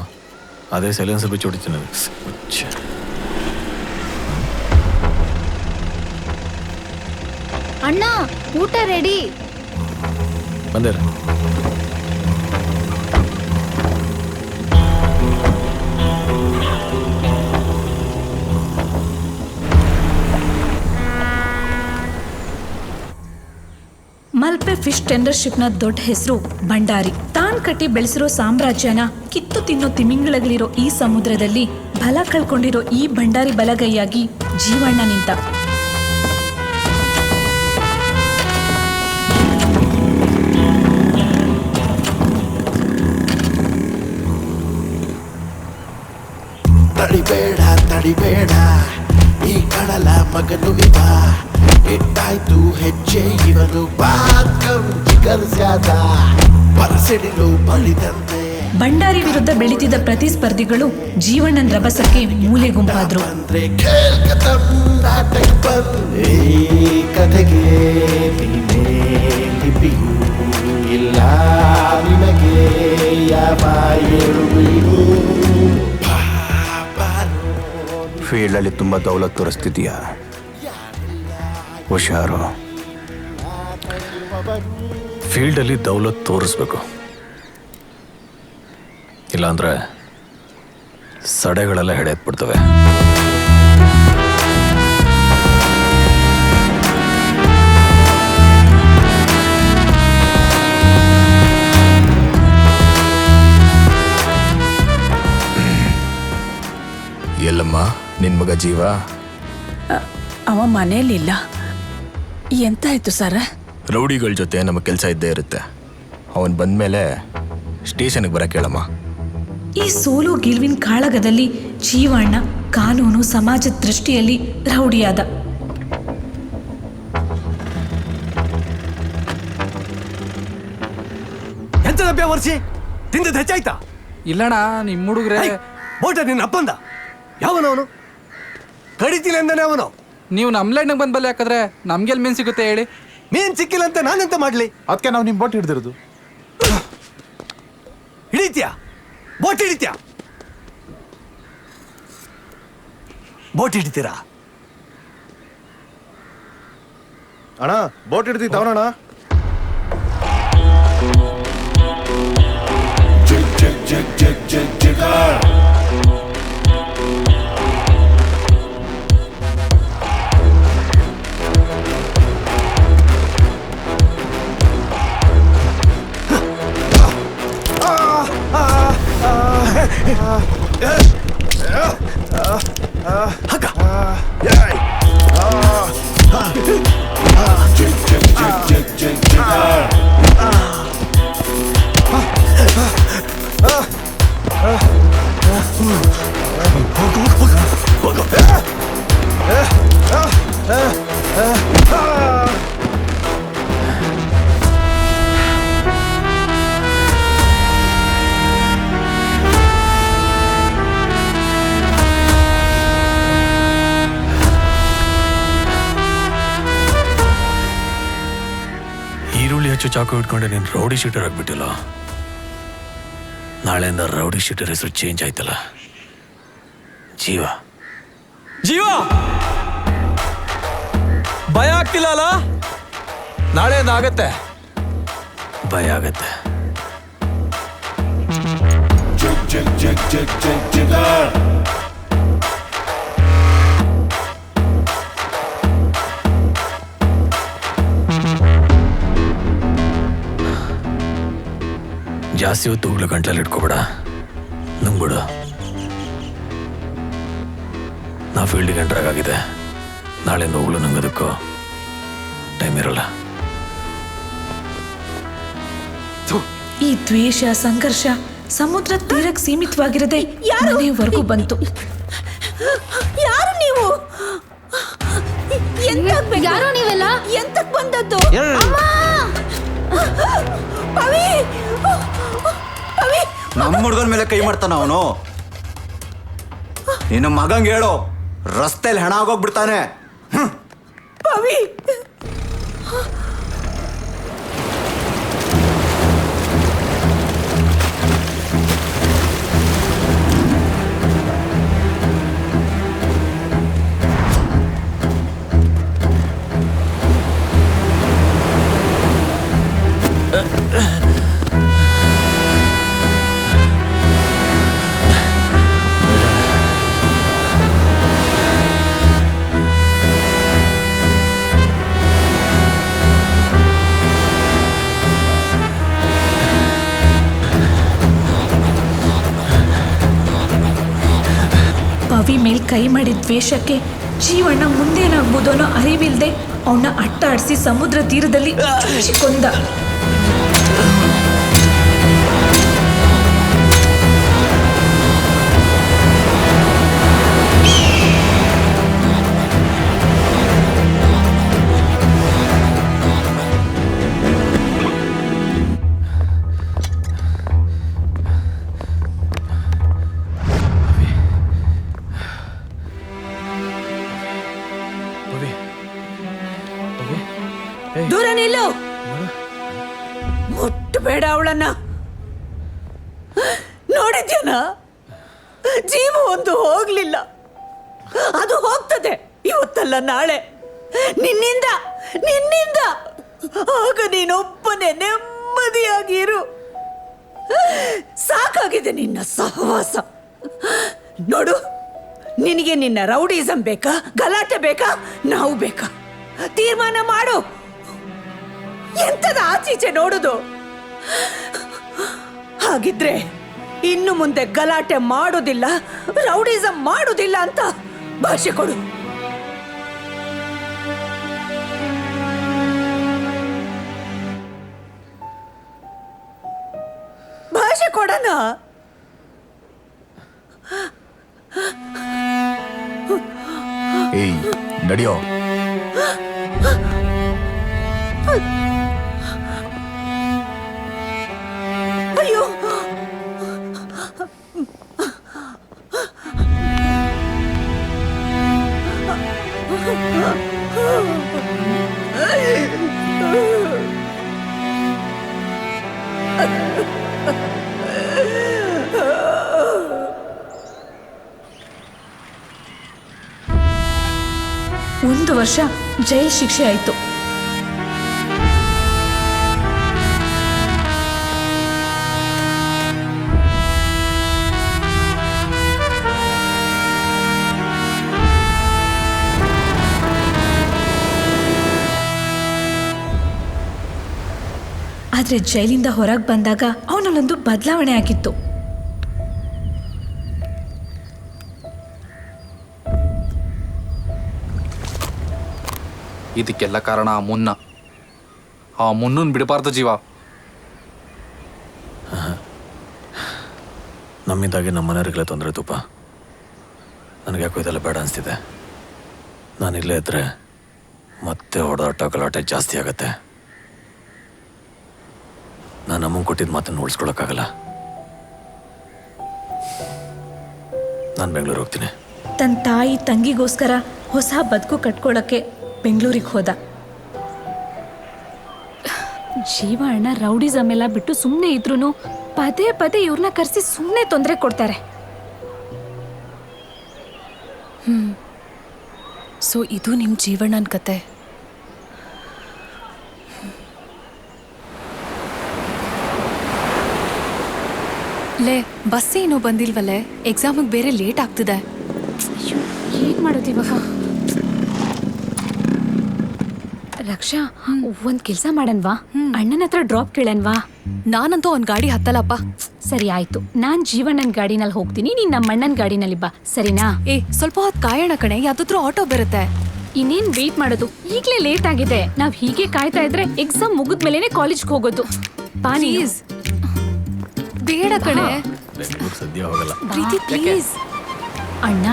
ಅದೇ ಸೈಲೆನ್ಸರ್ ಬಿಚ್ಚಿ ಹೊಡಿತೀನಿ. ಅಣ್ಣ, ಊಟ ರೆಡಿ. ಬಂದೇರ. ಮಲ್ಪೆ ಫಿಶ್ ಟೆಂಡರ್ಶಿಪ್ನ ದೊಡ್ಡ ಹೆಸರು ಭಂಡಾರಿ. ತಾನ್ ಕಟ್ಟಿ ಬೆಳೆಸಿರೋ ಸಾಮ್ರಾಜ್ಯನ ಕಿತ್ತು ತಿನ್ನೋ ತಿಮಿಂಗಳಗಳಿರೋ ಈ ಸಮುದ್ರದಲ್ಲಿ ಬಲ ಕಳ್ಕೊಂಡಿರೋ ಈ ಭಂಡಾರಿ ಬಲಗೈಯಾಗಿ ಜೀವಣ್ಣ ನಿಂತ. ತಡಿಬೇಡ, ಈ ಕಡಲ ಮಗನು ಇವ, ಇಟ್ಟಾಯ್ತು ಹೆಜ್ಜೆ ಇವನು ಜಿಗರ್ಸ್ಯಾದ ಪರಸಿಡಿಲು ಬಳಿದಂತೆ. ಭಂಡಾರಿ ವಿರುದ್ಧ ಬೆಳೀತಿದ್ದ ಪ್ರತಿಸ್ಪರ್ಧಿಗಳು ಜೀವಣ್ಣನ ರಭಸಕ್ಕೆ ಮೂಲೆ ಗುಂಪಾದ್ರು. ಕಥೆಗೆ ಇಲ್ಲ ನಿಮಗೆ ಯಾವ ಫೀಲ್ಡಲ್ಲಿ ತುಂಬ ದೌಲತ್ ತೋರಿಸ್ತಿದೀಯಾ, ಹುಷಾರು. ಫೀಲ್ಡಲ್ಲಿ ದೌಲತ್ ತೋರಿಸ್ಬೇಕು, ಇಲ್ಲಾಂದ್ರೆ ಸಡೆಗಳೆಲ್ಲ ಹೆಡೆತ್ಬಿಡ್ತವೆ. ಎಲ್ಲಮ್ಮ ನಿನ್ ಮಗ ಜೀವ? ಅವ ಮನೇಲಿಲ್ಲ. ಎಂತಾಯ್ತು ಸರ್? ರೌಡಿಗಳ ಜೊತೆ ನಮ್ಮ ಕೆಲಸ ಇದ್ದೇ ಇರುತ್ತೆ. ಅವನ್ ಬಂದ್ಮೇಲೆ ಸ್ಟೇಷನ್ಗೆ ಬರಕ್ಕೆ ಹೇಳಮ್ಮ. ಈ ಸೋಲು ಗೆಲುವಿನ ಕಾಳಗದಲ್ಲಿ ಜೀವಣ್ಣ ಕಾನೂನು ಸಮಾಜದ ದೃಷ್ಟಿಯಲ್ಲಿ ರೌಡಿಯಾದ. ಎಂತದಪ್ಪ ವರ್ಷಿ ತಿಂದದ್ದು ಹೆಚ್ಚಾಯ್ತಾ? ಇಲ್ಲಣ್ಣ, ನಿಮ್ಮ ಹುಡುಗ್ರೆ ಬೋಟ ನಿನ್ನ ಅಪ್ಪಂದ. ಯಾವನವನು? ಕಡಿತೀನಿ ಅಂದಾನೆ ಅವನು. ನೀವು ನಮ್ಮ ಲೈನ್ಗೆ ಬಂದು ಬಲೆ ಹಾಕಿದ್ರೆ ನಮ್ಗೆಲ್ಲಿ ಮೀನು ಸಿಗುತ್ತೆ ಹೇಳಿ? ಮೀನ್ ಸಿಕ್ಕಿಲ್ಲ ಅಂತ ನಾನೆಂತ ಮಾಡ್ಲಿ? ಅದಕ್ಕೆ ನಾವು ನಿಮ್ಮ ಬೋಟ್ ಹಿಡ್ದಿರೋದು. ಹಿಡಿತ್ಯಾ? ಬೋಟ್ ಹಿಡಿತ್ಯಾ? ಬೋಟ್ ಹಿಡಿತೀರಾ? ಅಣ್ಣ ಬೋಟ್ ಹಿಡ್ದಿ ತವನಣ್ಣ. ಈರುಳ್ಳಿ ಹೆಚ್ಚು ಚಾಕು ಇಟ್ಕೊಂಡೆ ನೀನು ರೌಡಿ ಶೀಟರ್ ಆಗ್ಬಿಟ್ಟಿಲ್ಲ. ನಾಳೆಯಿಂದ ರೌಡಿ ಶೀಟರ್ ಹೆಸರು ಚೇಂಜ್ ಆಯ್ತಲ್ಲ. ಜೀವ ಜೀವ ಭಯ ಆಗ್ತಿಲ್ಲ ಅಲ್ಲ? ನಾಳೆಯಿಂದ ಆಗತ್ತೆ. ಭಯ ಆಗತ್ತೆ. ಜಾಸ್ತಿ ಹೊತ್ತು ಉಗ್ಳು ಗಂಟ್ಲಲ್ಲಿ ಇಟ್ಕೋಬೇಡ, ನುಂಗ್ಬಿಡು. ನಾ ಫೀಲ್ಡಿಗೆ ಎಂಟ್ರಾಗ್ ಆಗಿದೆ. ನಾಳೆಯಿಂದ ಉಗ್ಳು ನುಂಗೋದಕ್ಕೂ ಟೈಮ್ ಇರಲ್ಲ. ಈ ದ್ವೇಷ ಸಂಘರ್ಷ ಸಮುದ್ರ ತೀರಕ್ಕೆ ಸೀಮಿತವಾಗಿರದೆ ಮನೆಯವರೆಗೂ ಬಂತು. ಯಾರು ನೀವು? ಯಾರು ನೀವೆಲ್ಲ? ಎಂತಕ್ ಬಂದದ್ದು? ಪವಿ, ಪವಿ, ನಮ್ಮ ಹುಡುಗನ ಮೇಲೆ ಕೈ ಮಾಡ್ತಾನ ಅವನು. ನಿನ್ನ ಮಗಂಗೆ ಹೇಳು, ರಸ್ತೆಯಲ್ಲಿ ಹೆಣ ಆಗೋಗ್ಬಿಡ್ತಾನೆ. ಪವಿ, ಪವಿ ಮೇಲ್ ಕೈ ಮಾಡಿದ ದ್ವೇಷಕ್ಕೆ ಜೀವಣ್ಣ ಮುಂದೇನಾಗ್ಬೋದು ಅನ್ನೋ ಅರಿವಿಲ್ದೆ ಅವನ್ನ ಅಟ್ಟಾಡಿಸಿ ಸಮುದ್ರ ತೀರದಲ್ಲಿ ಕೊಂದ. ದೂರ ನಿಲ್ಲು. ಮುಟ್ಟಬೇಡ ಅವಳನ್ನ. ನೋಡಿದ್ಯಾನ? ಜೀವ ಒಂದು ಹೋಗ್ಲಿಲ್ಲ, ಅದು ಹೋಗ್ತದೆ ಇವತ್ತಲ್ಲ ನಾಳೆ. ನಿನ್ನಿಂದ ನಿನ್ನಿಂದ ಆಗ ನೀನೊಬ್ಬನೇ ನೆಮ್ಮದಿಯಾಗಿರು. ಸಾಕಾಗಿದೆ ನಿನ್ನ ಸಹವಾಸ. ನೋಡು, ನಿನಗೆ ನಿನ್ನ ರೌಡಿಸಂ ಬೇಕಾ, ಗಲಾಟೆ ಬೇಕಾ, ನಾವು ಬೇಕಾ? ತೀರ್ಮಾನ ಮಾಡು. ಎಂತದ ಆಚೀಚೆ ನೋಡುದು? ಹಾಗಿದ್ರೆ ಇನ್ನು ಮುಂದೆ ಗಲಾಟೆ ಮಾಡೋದಿಲ್ಲ, ರೌಡಿಸಂ ಮಾಡೋದಿಲ್ಲ ಅಂತ ಭಾಷೆ ಕೊಡು. ಭಾಷೆ ಕೊಡೋಣ. ಏಯ್ ನಡಿಯೋ. ಅಯ್ಯೋ, ಒಂದು ವರ್ಷ ಜೈಲ್ ಶಿಕ್ಷೆ ಆಯಿತು. ಆದ್ರೆ ಜೈಲಿಂದ ಹೊರಗೆ ಬಂದಾಗ ಅವನಲ್ಲೊಂದು ಬದಲಾವಣೆ ಆಗಿತ್ತು. ಇದಕ್ಕೆಲ್ಲ ಕಾರಣ ಆ ಮುನ್ನನ್ ಬಿಡಬಾರ್ದು ಜೀವ. ನಮ್ಮಿಂದಾಗಿ ನಮ್ಮ ಮನೆಯವರಿಗೆಲ್ಲ ತೊಂದರೆ ತುಪ್ಪ. ನನಗೆ ಯಾಕೋ ಇದೆಲ್ಲ ಬೇಡ ಅನಿಸ್ತಿದೆ. ನಾನಿಲ್ಲೇ ಇದ್ರೆ ಮತ್ತೆ ಹೊಡೆದಾಟ ಗಲಾಟೆ ಜಾಸ್ತಿ ಆಗತ್ತೆ. ನಾನು ಅಮ್ಮಂಗೆ ಕೊಟ್ಟಿದ್ದ ಮಾತನ್ನು ಉಳಿಸ್ಕೊಳಕ್ಕಾಗಲ್ಲ. ನಾನು ಬೆಂಗಳೂರು ಹೋಗ್ತೀನಿ. ತನ್ನ ತಾಯಿ ತಂಗಿಗೋಸ್ಕರ ಹೊಸ ಬದುಕು ಕಟ್ಕೊಳ್ಳೋಕ್ಕೆ ಬೆಂಗಳೂರಿಗೆ ಹೋದ. ಜೀವ ಅಣ್ಣ ರೌಡಿಸಮ್ ಎಲ್ಲ ಬಿಟ್ಟು ಸುಮ್ಮನೆ ಇದ್ರೂ ಪದೇ ಪದೇ ಇವ್ರನ್ನ ಕರೆಸಿ ಸುಮ್ಮನೆ ತೊಂದರೆ ಕೊಡ್ತಾರೆ. ಸೊ ಇದು ನಿಮ್ಮ ಜೀವಣ್ಣನ ಕತೆ. ಲೇ ಬಸ್ ಏನೋ ಬಂದಿಲ್ವಲ್ಲೇ, ಎಕ್ಸಾಮಿಗೆ ಬೇರೆ ಲೇಟ್ ಆಗ್ತಿದೆ. ಏನ್ ಮಾಡೋದು ಇವಾಗ? ರಕ್ಷಾ, ಒಂದ್ ಕೆಲ್ಸ ಮಾಡನ್ವಾ? ಅಣ್ಣನ ಹತ್ರ ಡ್ರಾಪ್ ಕೇಳನ್ವಾ? ನಾನಂತೂ ಅವ್ನ ಗಾಡಿ ಹತ್ತಲ್ಲಪ್ಪ. ಸರಿ ಆಯ್ತು, ನಾನ್ ಜೀವಣ್ಣನ ಗಾಡಿನಲ್ಲಿ ಹೋಗ್ತೀನಿ, ನೀನ್ ನಮ್ಮ ಅಣ್ಣನ ಗಾಡಿನಲ್ಲಿ ಬಾ, ಸರಿನಾ? ಸ್ವಲ್ಪ ಹೊತ್ತು ಕಾಯೋಣ ಕಣೆ, ಯಾವ್ದಾದ್ರೂ ಆಟೋ ಬರುತ್ತೆ. ಇನ್ನೇನ್ ವೇಟ್ ಮಾಡೋದು, ಈಗ್ಲೇ ಲೇಟ್ ಆಗಿದೆ. ನಾವ್ ಹೀಗೆ ಕಾಯ್ತಾ ಇದ್ರೆ ಎಕ್ಸಾಮ್ ಮುಗಿದ್ಮೇಲೆನೆ ಕಾಲೇಜ್ಗೆ ಹೋಗೋದು. ಪ್ಲೀಸ್ ಬೇಡ ಕಣೆ. ಬೆಂಗಳೂರು ಸದ್ಯ ಹೋಗಲ್ಲ. ಪ್ರೀತಿ ಪ್ಲೀಸ್. ಅಣ್ಣ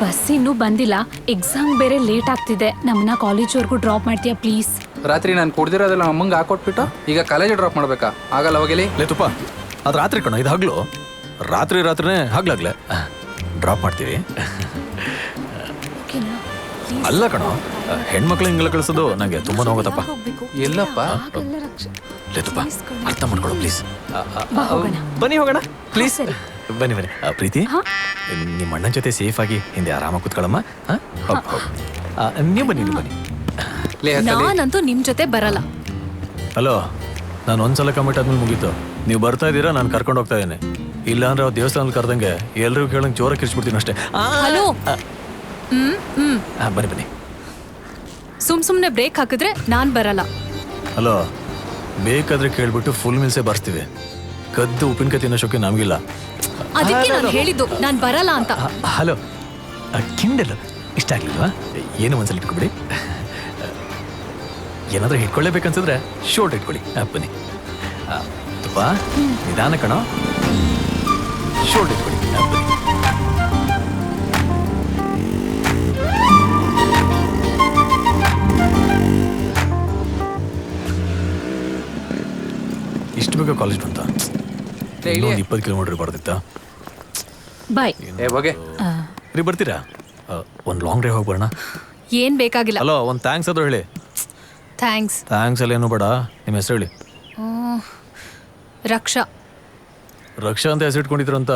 ಬಸ್ ಇನ್ನೂ ಬಂದಿಲ್ಲ, ಎಕ್ಸಾಮ್ ಬೇರೆ ಲೇಟ್ ಆಗ್ತಿದೆ. ನಮ್ಮನ್ನ ಕಾಲೇಜ್ವರೆಗೂ ಡ್ರಾಪ್ ಮಾಡ್ತೀಯಾ ಪ್ಲೀಸ್? ರಾತ್ರಿ ನಾನು ಕುಡ್ದಿರೋದೆಲ್ಲ ಅಮ್ಮಂಗೆ ಹಾಕೊಟ್ಬಿಟ್ಟು ಈಗ ಕಾಲೇಜ್ ಡ್ರಾಪ್ ಮಾಡ್ಬೇಕಾ? ಆಗಲ್ಲ, ಹೋಗಲಿ. ಲೇ ತುಪ್ಪ, ಅದು ರಾತ್ರಿ ಕಣೋ, ಇದು ಹಗ್ಲು. ರಾತ್ರಿನೇ ಹಗ್ಲಾಗ್ಲೆ ಡ್ರಾಪ್ ಮಾಡ್ತೀವಿ. ಅಲ್ಲ ಕಣೋ, ಹೆಣ್ಮಕ್ಳು ಹಿಂಗೆಲ್ಲ ಕಳಿಸೋದು ನಂಗೆ ತುಂಬಾ ನೋವುತ್ತಪ್ಪ. ಎಲ್ಲಪ್ಪ? ಲೇ ತುಪ್ಪ, ಅರ್ಥ ಮಾಡ್ಕೊಡು ಪ್ಲೀಸ್. ಬನ್ನಿ ಹೋಗೋಣ ಪ್ಲೀಸ್. ಬನ್ನಿ ಪ್ರೀತಿ, ನಿಮ್ಮ ಅಣ್ಣನ ಜೊತೆ ಸೇಫ್ ಆಗಿ ಹಿಂದೆ ಆರಾಮಾಗಿ ಕೂತ್ಕೊಳ್ಳಮ್ಮ. ನೀವು ಬನ್ನಿ. ನಾನಂತೂ ನಿಮ್ ಜೊತೆ ಬರಲ್ಲ. ಹಲೋ, ನಾನು ಒಂದ್ಸಲ ಕಮಿಟ್ ಆದ್ಮೇಲೆ ಮುಗೀತು. ನೀವು ಬರ್ತಾ ಇದ್ದೀರಾ, ನಾನು ಕರ್ಕೊಂಡು ಹೋಗ್ತಾ ಇದ್ದೇನೆ. ಇಲ್ಲ ಅಂದ್ರೆ ಅವ್ರು ದೇವಸ್ಥಾನದಲ್ಲಿ ಕರೆದಂಗೆ ಎಲ್ರಿಗೂ ಕೇಳಂಗೆ ಜೋರ ಕಿರ್ಚ್ಬಿಡ್ತೀನಿ ಅಷ್ಟೇ. ಹಲೋ, ಬನ್ನಿ. ಸುಮ್ನೆ ಬ್ರೇಕ್ ಹಾಕಿದ್ರೆ ನಾನ್ ಬರಲ್ಲ. ಹಲೋ, ಬೇಕಾದ್ರೆ ಕೇಳ್ಬಿಟ್ಟು ಫುಲ್ ಮಿಲ್ಸೇ ಬರ್ಸ್ತೀವಿ. ಕದ್ದು ಉಪ್ಪಿನಕಾಯಿ ತಿನ್ನೋ ಶೋಕಿ ನಮಗಿಲ್ಲ. ಅದಕ್ಕೆ ನಾನು ಹೇಳಿದ್ದು ನಾನ್ ಬರಲ್ಲ ಅಂತ. ಹಲೋ, ಕಿಂಡಲ್ ಇಷ್ಟ ಆಗ್ಲಿಲ್ವಾ? ಏನು ಒಂದ್ಸಲ ಇಟ್ಕೊಬಿಡಿ. ಏನಾದ್ರೂ ಇಟ್ಕೊಳ್ಳೇಬೇಕನ್ಸಿದ್ರೆ ಶೋರ್ಟ್ ಇಟ್ಕೊಳ್ಳಿ. ಬನ್ನಿ. ತುಪ್ಪ ನಿಧಾನ ಕಣೋ, ಶೋರ್ಟ್ ಇಟ್ಕೊಳ್ಳಿ. ಬನ್ನಿ. ಇಷ್ಟು ಬೇಗ ಕಾಲೇಜ್ ಬಂತ? 20 ಕಿಲೋಮೀಟರ್ ಬರ್ದಿತ್ತ? ಬಾಯ್. ಬರ್ತೀರಾ? ಒಂದು ಲಾಂಗ್ ಡ್ರೈವ್ ಹೋಗಿ ಬರೋಣ. ಏನ್ ಬೇಕಾಗಿಲ್ಲ. ಹಲೋ, ಒಂದು ಥ್ಯಾಂಕ್ಸ್ ಆದ್ರೂ ಹೇಳಿ. ಥ್ಯಾಂಕ್ಸ್ ಎಲ್ಲ ಏನು ಬೇಡ, ನಿಮ್ಮ ಹೆಸರು ಹೇಳಿ. ರಕ್ಷಾ ಅಂತ ಹೆಸರು ಇಟ್ಕೊಂಡಿದ್ರು ಅಂತ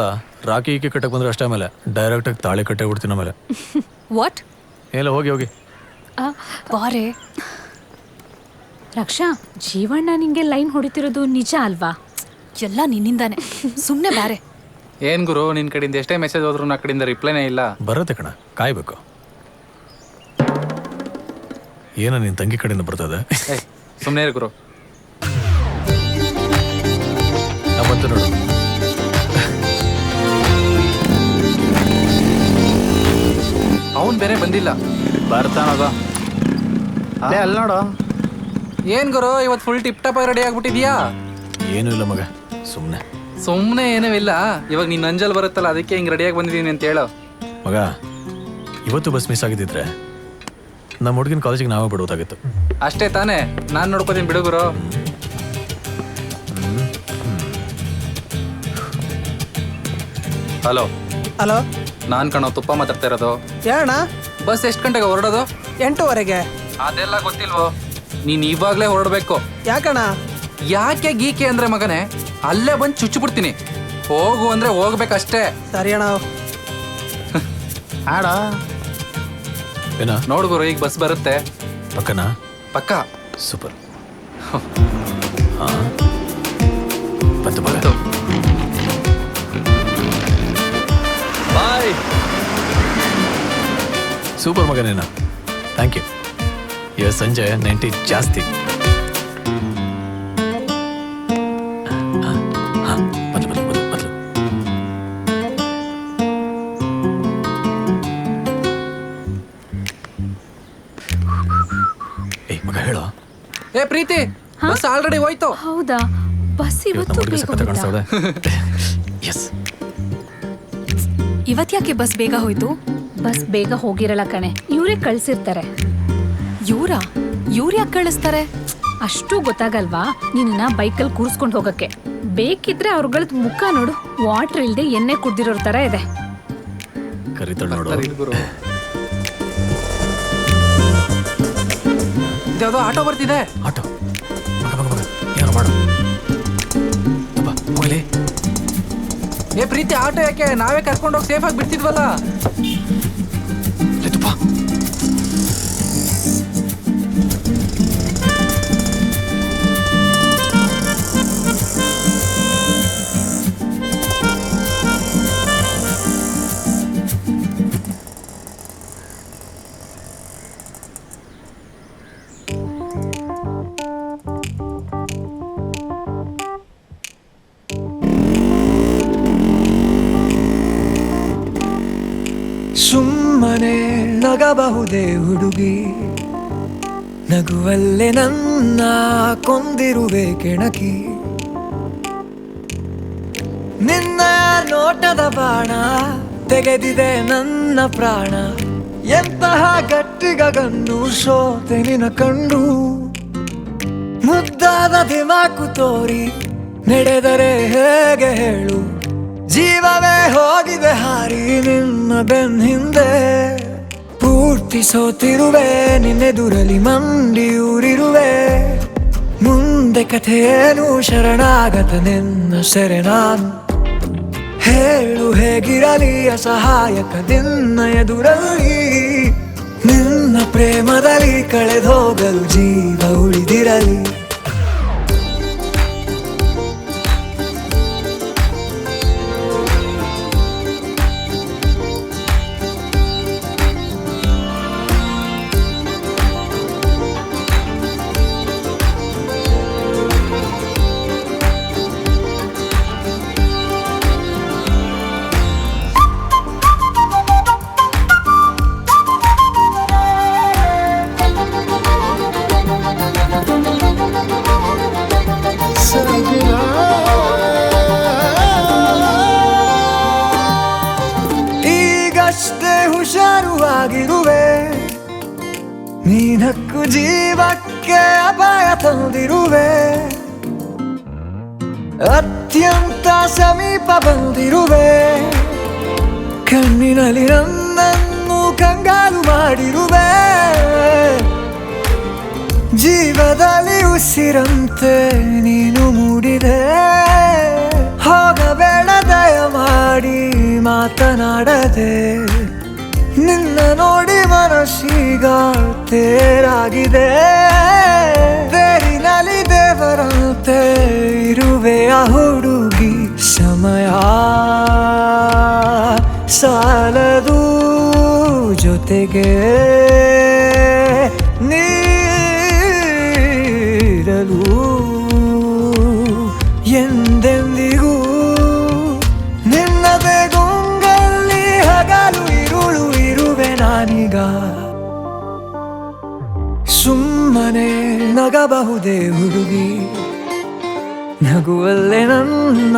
ರಾಕಿ ಈಕೆ ಕಟ್ಟಕ್ಕೆ ಬಂದ್ರೆ ಅಷ್ಟೇ. ಆಮೇಲೆ ಡೈರೆಕ್ಟಾಗಿ ತಾಳಿ ಕಟ್ಟೆ ಬಿಡ್ತೀನಿ. ಆಮೇಲೆ ವಾಟ್? ಎಲ್ಲ ಹೋಗಿ ಬಾರೆ. ರಕ್ಷಾ, ಜೀವಣ್ಣ ನಿಂಗೆ ಲೈನ್ ಹೊಡಿತಿರೋದು ನಿಜ ಅಲ್ವಾ? ಎಲ್ಲ ನಿನ್ನಿಂದಾನೆ, ಸುಮ್ಮನೆ ಬಾರೆ. ಏನ್ ಗುರು, ನಿನ್ ಕಡೆಯಿಂದ ಎಷ್ಟೇ ಮೆಸೇಜ್ ಹೋದ್ರು ನಾ ಕಡೆಯಿಂದ ರಿಪ್ಲೈನೇ ಇಲ್ಲ. ಬರುತ್ತೆ ಕಣ, ಕಾಯ್ಬೇಕು. ಏನ ನಿನ್ ತಂಗಿ ಕಡೆಯಿಂದ ಬರ್ತದೆ? ಸುಮ್ಮನೆ ಗುರು. ಬಂತು ನೋಡು. ಅವನ್ ಬೇರೆ ಬಂದಿಲ್ಲ. ಬರ್ತಾನದ ಅಲ್ಲಿ ನೋಡು. ಏನ್ ಗುರು, ಇವತ್ತು ಫುಲ್ ಟಿಪ್ ಟಾಪ್ ರೆಡಿ ಆಗ್ಬಿಟ್ಟಿದ್ಯಾ? ಏನೂ ಇಲ್ಲ ಮಗ, ಸುಮ್ಮನೆ ಏನೂ ಇಲ್ಲ. ಇವಾಗ ನೀನ್ ಅಂಜಲ್ ಬರುತ್ತಲ್ಲ, ಅದಕ್ಕೆ ಹಿಂಗ್ ರೆಡಿಯಾಗಿ ಬಂದಿದ್ದೀನಿ ಅಂತ ಹೇಳೋ. ಮಗ, ಇವತ್ತು ಬಸ್ ಮಿಸ್ ಆಗಿದ್ದಿದ್ರೆ ನಮ್ಮ ಹುಡುಗಿನ ಕಾಲೇಜಿಗೆ ನಾವೇ ಬಿಡೋದಾಗಿತ್ತು. ಅಷ್ಟೇ ತಾನೇ, ನಾನು ನೋಡ್ಕೋತೀನಿ ಬಿಡು ಗುರು. ಹಲೋ, ಹಲೋ, ನಾನ್ ಕಣೋ ತುಪ್ಪ ಮಾತಾಡ್ತಾ ಇರೋದು. ಯಾರಣ್ಣ? ಬಸ್ ಎಷ್ಟು ಗಂಟೆಗೆ ಹೊರಡೋದು? 8:15. ಅದೆಲ್ಲ ಗೊತ್ತಿಲ್ವೋ? ನೀನ್ ಇವಾಗ್ಲೇ ಹೊರಡ್ಬೇಕು. ಯಾಕಣ? ಯಾಕೆ ಗೀಕೆ ಅಂದ್ರೆ ಮಗನೇ, ಅಲ್ಲೇ ಬಂದು ಚುಚ್ಚಿಬಿಡ್ತೀನಿ. ಹೋಗು ಅಂದ್ರೆ ಹೋಗ್ಬೇಕಷ್ಟೇ. ಸರಿ ಅಣ್ಣ. ಆಡ ಏನಾ ನೋಡ್ಗುರು, ಈಗ ಬಸ್ ಬರುತ್ತೆ. ಪಕ್ಕನಾ? ಪಕ್ಕ. ಸೂಪರ್. ಬಂತು ಬಂತು. ಬಾಯ್. ಸೂಪರ್ ಮಗನೇನ. Thank you. ಇವತ್ತು ಸಂಜೆ ನೆಂಟಿ ಜಾಸ್ತಿ. ಮಗ ಹೇಳೋ. ಏ ಪ್ರೀತಿ, ಬಸ್ ಆಲ್ರೆಡಿ ಹೋಯ್ತು. ಹೌದಾ? ಬಸ್ ಇವತ್ತು ಇವತ್ತ್ಯಾಕೆ ಬಸ್ ಬೇಗ ಹೋಯ್ತು? ಬಸ್ ಬೇಗ ಹೋಗಿರಲ್ಲ ಕಣೆ, ಇವರೇ ಕಳ್ಸಿರ್ತಾರೆ. ಇವ್ರ ಯಾಕೆ ಕಳಿಸ್ತಾರೆ? ಅಷ್ಟು ಗೊತ್ತಾಗಲ್ವಾ ನಿನ್ನ ಬೈಕಲ್ಲಿ ಕೂರ್ಸ್ಕೊಂಡು ಹೋಗಕ್ಕೆ? ಬೇಕಿದ್ರೆ ಅವ್ರಗಳದ್ ಮುಖ ನೋಡು, ವಾಟರ್ ಇಲ್ದೆ ಎಣ್ಣೆ ಕುಡ್ದಿರೋರ್ ತರ ಇದೆ. ಕರಿತಾಳ ನೋಡು. ಇದ್ಯಾವುದೋ ಆಟೋ ಬರ್ತಿದೆ. ಆಟೋ ಏನೋ ಮಾಡು. ಹೋಗ್ಲಿ. ಏ ಪ್ರೀತಿ, ಆಟೋ ಯಾಕೆ? ನಾವೇ ಕರ್ಕೊಂಡೋಗಿ ಸೇಫ್ ಆಗಿ ಬಿಡ್ತಿದ್ವಲ್ಲ. ಸುಮ್ಮನೆ ನಗಬಹುದೇ ಹುಡುಗಿ, ನಗುವಲ್ಲೇ ನನ್ನ ಕೊಂದಿರುವೆ ಕೆಣಕಿ. ನಿನ್ನ ನೋಟದ ಬಾಣ ತೆಗೆದಿದೆ ನನ್ನ ಪ್ರಾಣ. ಎಂತಹ ಗಟ್ಟಿಗನ್ನು ಸೋತೆ ನಿನ ಕಂಡು. ಮುದ್ದಾದ ದಿಮಾಕು ತೋರಿ ನಡೆದರೆ ಹೇಗೆ ಹೇಳು? ಜೀವವೇ ಹೋಗಿದೆ ಹಾರಿ ನಿನ್ನ ಬೆನ್ ಹಿಂದೆ. ಪೂರ್ತಿ ಸೋತಿರುವೆ ನಿನ್ನೆದುರಲಿ ಮಂಡಿಯೂರಿರುವೆ. ಮುಂದೆ ಕಥೆಯೇನು ಶರಣಾಗತ ನಿನ್ನ ಸೆರೆ ನಾನು. ಹೇಳು ಹೇಗಿರಲಿ ಅಸಹಾಯಕ ನಿನ್ನ ಎದುರಲ್ಲಿ. ನಿನ್ನ ಪ್ರೇಮದಲ್ಲಿ ಕಳೆದೋಗಲು ಜೀವ ಉಳಿದಿರಲಿ. ಈಗಷ್ಟೇ ಹುಷಾರುವಾಗಿರುವೆ, ನೀನಕ್ಕು ಜೀವಕ್ಕೆ ಅಪಾಯ ತಂದಿರುವೆ. ಅತ್ಯಂತ ಸಮೀಪ ಬಂದಿರುವೆ, ಕಣ್ಣಿನಲ್ಲಿ ನನ್ನನ್ನು ಕಂಗಾಲು ಮಾಡಿರುವೆ. ಜೀವದಲ್ಲಿ ಉಸಿರಂತೆ ನೀನು ಮೂಡಿದೆ. ಹೋಗಬೇಡ ದಯ ಮಾಡಿ ಮಾತನಾಡದೆ. ನಿನ್ನ ನೋಡಿ ಮನಸ್ಸೀಗ ತೇರಾಗಿದೆ. ತೇರಿನಲ್ಲಿ ದೇವರಂತೆ ಇರುವೆ ಆ ಹುಡುಗಿ. ಸಮಯ ಸಾಲದು ಜೊತೆಗೆ ನೀರಲು ಎಂದೆಂದಿಗೂ. ನಿನ್ನದೇ ಗುಂಗಲ್ಲಿ ಹಗಲು ಇರುಳು ಇರುವೆ ನಾನೀಗ. ಸುಮ್ಮನೆ ನಗಬಹುದೇ ಹುಡುಗಿ, ನಗುವಲ್ಲೇ ನನ್ನ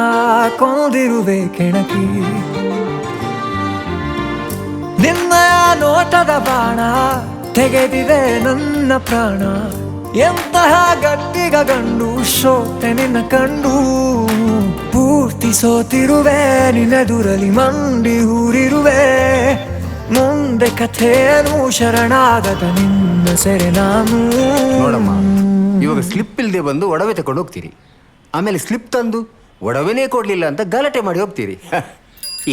ಕೊಂದಿರುವೆ ಕೆಣಕಿ. ನಿನ್ನ ನೋಟದ ಬಾಣ ತೆಗೆದಿದೆ ನನ್ನ ಪ್ರಾಣ. ಎಂತಹ ಗಟ್ಟಿಗ ಗಂಡು ಸೋತೆ ನಿನ್ನ ಕಂಡು. ಪೂರ್ತಿ ಸೋತಿರುವೆ ನಿನ್ನೆದುರಲಿ ಮಂಡಿ ಊರಿರುವೆ. ಮುಂದೆ ಕಥೆಯನು ಶರಣಾಗತ ನಿನ್ನ ಸೆರೆ ನಾನು. ನೋಡಮ್ಮ, ಇವಾಗ ಸ್ಲಿಪ್ ಇಲ್ಲದೆ ಬಂದು ಒಡವೆ ತಗೊಂಡು ಹೋಗ್ತೀರಿ, ಆಮೇಲೆ ಸ್ಲಿಪ್ ತಂದು ಒಡವೆನೇ ಕೊಡಲಿಲ್ಲ ಅಂತ ಗಲಾಟೆ ಮಾಡಿ ಹೋಗ್ತೀರಿ.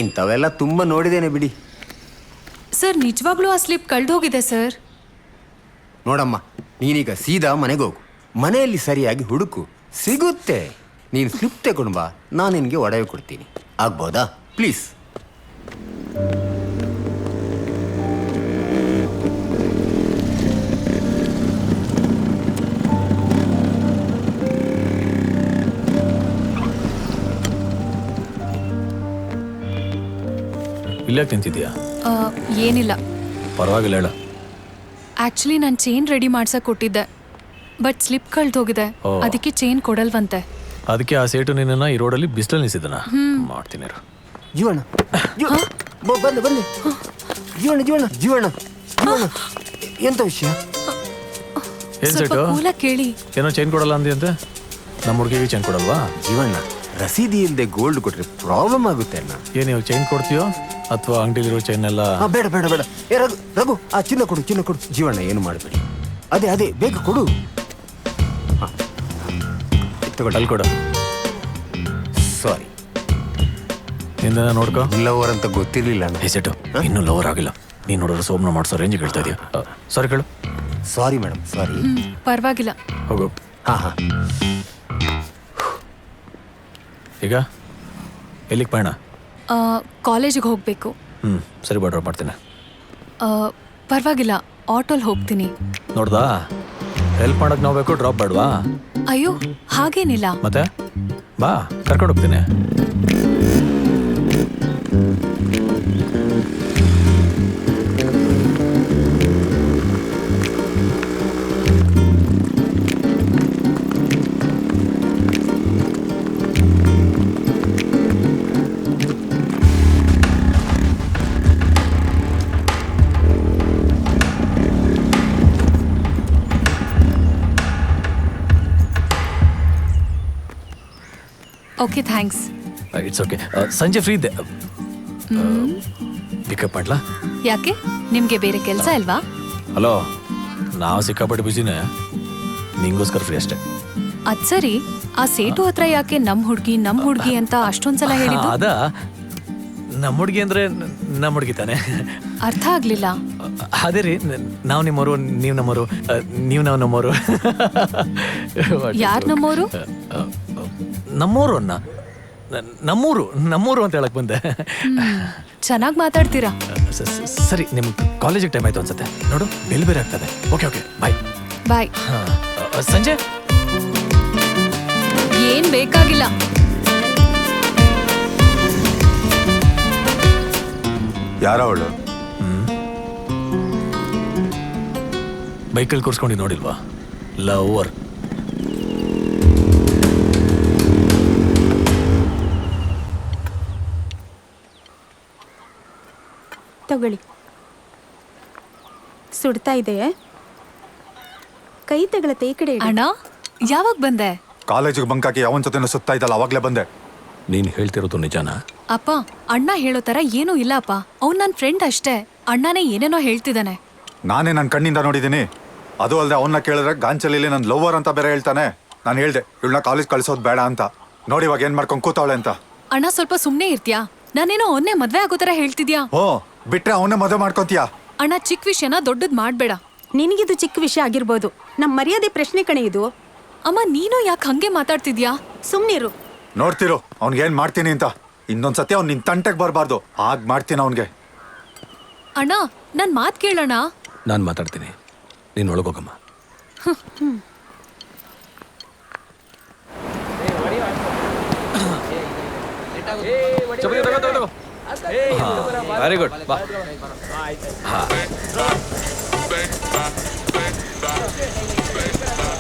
ಇಂಥವೆಲ್ಲ ತುಂಬ ನೋಡಿದ್ದೇನೆ ಬಿಡಿ. ಸರ್ ನಿಜವಾಗ್ಲೂ ಆ ಸ್ಲಿಪ್ ಕಳ್ದೋಗಿದೆ ಸರ್. ನೋಡಮ್ಮ, ನೀನೀಗ ಸೀದಾ ಮನೆಗೆ ಹೋಗು, ಮನೆಯಲ್ಲಿ ಸರಿಯಾಗಿ ಹುಡುಕು, ಸಿಗುತ್ತೆ. ನೀನು ಸ್ಲಿಪ್ ತಗೊಂಡು ಬಾ, ನಾನು ನಿನಗೆ ಒಡವೆ ಕೊಡ್ತೀನಿ. ಆಗ್ಬೋದಾ ಪ್ಲೀಸ್? ಇಲ್ಲಾಕೆ ನಿಂತಿದ್ಯಾ? ಏನಿಲ್ಲ, ಪರವಾಗಿಲ್ಲ ಹೇಳ. ಆಕ್ಚುಲಿ ನಾನು ಚೈನ್ ರೆಡಿ ಮಾಡ್ಸಕ್ ಕೊಟ್ಟಿದ್ದೆ, ಬಟ್ ಸ್ಲಿಪ್ ಕಳ್ದೋಗಿದೆ. ಓ. ಅದಕ್ಕೆ ಚೈನ್ ಕೊಡಲ್ವಂತೆ. ಅದಕ್ಕೆ ಆ ಸೇಟು ನಿನ್ನ ಈ ರೋಡಲ್ಲಿ ಬಿಸಿಲಲ್ಲಿ ನಿಲ್ಸಿದನ. ಮಾಡ್ತೀನಿ ಇರು. ಜೀವಣ್ಣ, ಬಂದೆ ಬಂದೆ. ಜೀವಣ್ಣ ಜೀವಣ್ಣ ಜೀವಣ್ಣ ಜೀವಣ್ಣ, ಎಂತ ವಿಷಯ? ಏನ್ ಸ್ವಲ್ಪ ಸೇಟು? ಕೂಲಾಗಿ ಕೇಳಿ. ಏನೋ ಚೈನ್ ಕೊಡಲ್ಲ ಅಂದಿ ಅಂತೆ. ನಮ್ಮ ಹುಡುಗಿಗೆ ಚೈನ್ ಕೊಡಲ್ವಾ? ಜೀವಣ್ಣ, ರಸೀದಿ ಇಲ್ಲದೆ ಗೋಲ್ಡ್ ಕೊಟ್ರೆ ಪ್ರಾಬ್ಲಮ್ ಆಗುತ್ತೆ ಅಣ್ಣ. ಏನು ಇವಾಗ ಚೈನ್ ಕೊಡ್ತೀಯೋ ಅಥವಾ ಅಂಗಡಿಲಿರೋ ಚೈನ್ ಎಲ್ಲ? ಬೇಡ ಬೇಡ ಬೇಡ. ಏ ರಘು ರಘು, ಆ ಚಿನ್ನ ಕೊಡು, ಚಿನ್ನ ಕೊಡು. ಜೀವಣ್ಣ ಏನು ಮಾಡಬೇಡಿ, ಅದೇ ಅದೇ ಬೇಗ ಕೊಡು. ಅಲ್ಲಿ ಕೊಡು. ಸಾರಿ, ನಿಂದ ನೋಡ್ಕೋ. ಲವರ್ ಅಂತ ಗೊತ್ತಿರ್ಲಿಲ್ಲ. ಹೆಸೆಟು ಇನ್ನೂ ಲವರ್ ಆಗಿಲ್ಲ. ನೀನು ನೋಡಿದ್ರೆ ಸೋಮ್ನ ಮಾಡಿಸೋ ರೇಂಜ್ ಹೇಳ್ತಾ ಇದೀಯ. ಸಾರಿ ಕೇಳು. ಸಾರಿ ಮೇಡಮ್, ಸಾರಿ. ಪರವಾಗಿಲ್ಲ. ಹೋಗು. ಹಾ ಹಾ. ಈಗ ಎಲ್ಲಿಗೆ ಪಯಣ? ಕಾಲೇಜಿಗೆ ಹೋಗ್ಬೇಕು. ಸರಿ ಬಾ, ಡ್ರಾಪ್ ಮಾಡ್ತೇನೆ. ಪರವಾಗಿಲ್ಲ, ಆಟೋಲ್ ಹೋಗ್ತೀನಿ. ನೋಡ್ದಾ, ಹೆಲ್ಪ್ ಮಾಡಕ್ ನಾವು ಬೇಕು, ಡ್ರಾಪ್ ಬೇಡವಾ? ಅಯ್ಯೋ ಹಾಗೇನಿಲ್ಲ. ಮತ್ತೆ ಬಾ, ಕರ್ಕೊಂಡು ಹೋಗ್ತೀನಿ. Okay, thanks. It's okay. ಸಂಜೆ ಫ್ರೀ ಇದ್ದೆ, ಪಿಕಪ್ ಮಾಡ್ಲಾ? ಯಾಕೆ, ನಿಮ್ಗೆ ಬೇರೆ ಕೆಲಸ ಇಲ್ವಾ? ಹಲೋ, ನಾವು ಸಿಕ್ಕಾಪಟ್ಟೆ ಬಿಸಿನೇ, ನಿಂಗೋಸ್ಕರ ಫ್ರೀ ಅಷ್ಟೇ. ಅದ್ ಸರಿ, ಆ ಸೇಟು ಹತ್ರ ಯಾಕೆ ನಮ್ ಹುಡ್ಗಿ ಅಂತ ಅಷ್ಟೊಂದ್ಸಲ ಹೇಳಿದ್ದು? ಅದ ನಮ್ಮ ಹುಡುಗಿ ಅಂದ್ರೆ ನಮ್ಮ ಹುಡುಗಿ ತಾನೆ. ಅರ್ಥ ಆಗ್ಲಿಲ್ಲ. ಅದೇ ರೀ, ನಾವು ನಿಮ್ಮವರು, ನೀವು ನಮ್ಮವರು, ನೀವು ನಾವು ನಮ್ಮವರು. ಯಾರ್ ನಮ್ಮವರು? ನಮ್ಮೂರು ಅನ್ನ, ನಮ್ಮೂರು ಅಂತ ಹೇಳಕ್ ಬಂದೆ. ಚೆನ್ನಾಗಿ ಮಾತಾಡ್ತೀರಾ. ಸರಿ, ನಿಮ್ ಕಾಲೇಜಿಗೆ ಟೈಮ್ ಆಯ್ತು ಅನ್ಸುತ್ತೆ. ನೋಡು, ಬೆಲ್ ಬೇರೆ ಆಗ್ತದೆ. ಓಕೆ ಓಕೆ, ಬಾಯ್ ಬಾಯ್. ಸಂಜೆ ಏನ್ ಬೇಕಾಗಿಲ್ಲ. ಯಾರ ಅವಳು? ಬೈಕಲ್ಲಿ ಕೂರ್ಸ್ಕೊಂಡು ನೋಡಿಲ್ವಾ? ಲವರ್. ತಗೊಳ್ಳಿ. ಸುಡ್ತಾ ಇದೆಯೇ? ಕೈ ತಗಳತ್ತೆ ಈ ಕಡೆ. ಅಣ್ಣ, ಯಾವಾಗ ಬಂದೆ? ಕಾಲೇಜಿಗೆ ಬಂಕಾಕಿ ಯಾವನ್ ಜೊತೆ ಸುತ್ತಾ ಇದ್ದಲ್ಲ, ಅವಾಗ್ಲೇ ಬಂದೆ. ನೀನು ಹೇಳ್ತಿರೋದು ನಿಜಾನಾ? ಅಪ್ಪ, ಅಣ್ಣ ಹೇಳೋ ತರ ಏನೂ ಇಲ್ಲ ಅಪ್ಪ. ಅವ್ನು ನನ್ನ ಫ್ರೆಂಡ್ ಅಷ್ಟೇ. ಅಣ್ಣನೇ ಏನೇನೋ ಹೇಳ್ತಿದ್ದಾನೆ. ನಾನೇ ನನ್ನ ಕಣ್ಣಿಂದ ನೋಡಿದ್ದೀನಿ. ಅದು ಅಲ್ಲದೆ ಅವನ್ನ ಕೇಳಿದ್ರೆ ಗಾಂಚಲಿ ನನ್ನ ಲವರ್ ಅಂತ ಬೇರೆ ಹೇಳ್ತಾನೆ. ನಾನು ಹೇಳ್ದೆ ಇವಳನ್ನ ಕಾಲೇಜ್ ಕಳ್ಸೋದು ಬೇಡ ಅಂತ. ನೋಡಿ ಇವಾಗ ಏನ್ ಮಾಡ್ಕೊಂಡು ಕೂತಾವಳೆ ಅಂತ. ಅಣ್ಣ, ಸ್ವಲ್ಪ ಸುಮ್ಮನೆ ಇರ್ತೀಯಾ? ನಾನೇನೋ ಅವನ್ನೇ ಮದ್ವೆ ಆಗೋ ತರ ಹೇಳ್ತಿದ್ಯಾ? ಓ, ಬಿಟ್ರೆ ಅವನ್ನೇ ಮದುವೆ ಮಾಡ್ಕೊಂತೀಯಾ? ಅಣ್ಣ, ಚಿಕ್ಕ ವಿಷಯನ ದೊಡ್ಡದ್ ಮಾಡ್ಬೇಡ. ನಿನಗಿದು ಚಿಕ್ಕ ವಿಷಯ ಆಗಿರ್ಬೋದು, ನಮ್ಮ ಮರ್ಯಾದೆ ಪ್ರಶ್ನೆ ಕಣೆ ಇದು. ಅಮ್ಮ, ನೀನು ಯಾಕೆ ಹಂಗೆ ಮಾತಾಡ್ತಿದ್ಯಾ? ಸುಮ್ನಿರು. ನೋಡ್ತಿರು ಅವ್ನಿಗೆ ಏನ್ ಮಾಡ್ತೀನಿ ಅಂತ. ಇನ್ನೊಂದ್ಸತಿ ಅವ್ನು ನಿನ್ ತಂಟೆಗೆ ಬರಬಾರ್ದು, ಆಗ ಮಾಡ್ತೀನಿ ಅವನ್ಗೆ. ಅಣ್ಣ, ನನ್ ಮಾತ್ ಕೇಳೋಣ. ನಾನು ಮಾತಾಡ್ತೀನಿ, ನೀನು ಒಳಗೋಗಮ್ಮ. Very good. ಬಾ.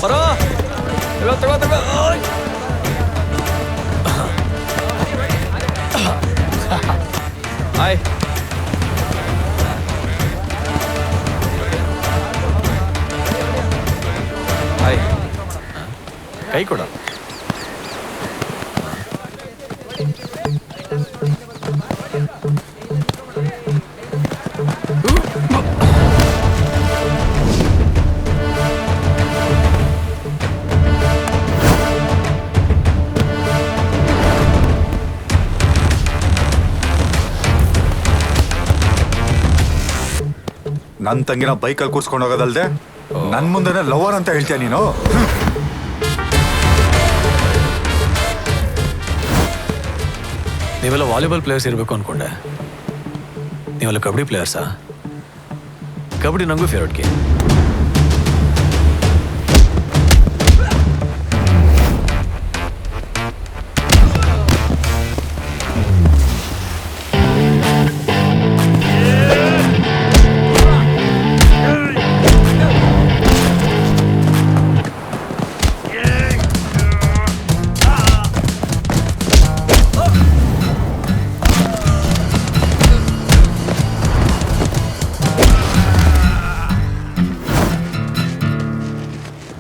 ಬರೋ, ತಗೋ. ಹಾಯ್. ಹಾಯ್. ಕೈ ಕೊಡ. ನನ್ನ ತಂಗಿನ ಬೈಕಲ್ಲಿ ಕೂರ್ಸ್ಕೊಂಡು ಹೋಗೋದಲ್ದೆ ನನ್ನ ಮುಂದೆನೆ ಲವರ್ ಅಂತ ಹೇಳ್ತೀಯ ನೀನು? ನೀವೆಲ್ಲ ವಾಲಿಬಾಲ್ ಪ್ಲೇಯರ್ಸ್ ಇರಬೇಕು ಅನ್ಕೊಂಡೆ. ನೀವೆಲ್ಲ ಕಬಡ್ಡಿ ಪ್ಲೇಯರ್ಸಾ? ಕಬಡ್ಡಿ ನನಗೂ favourite game.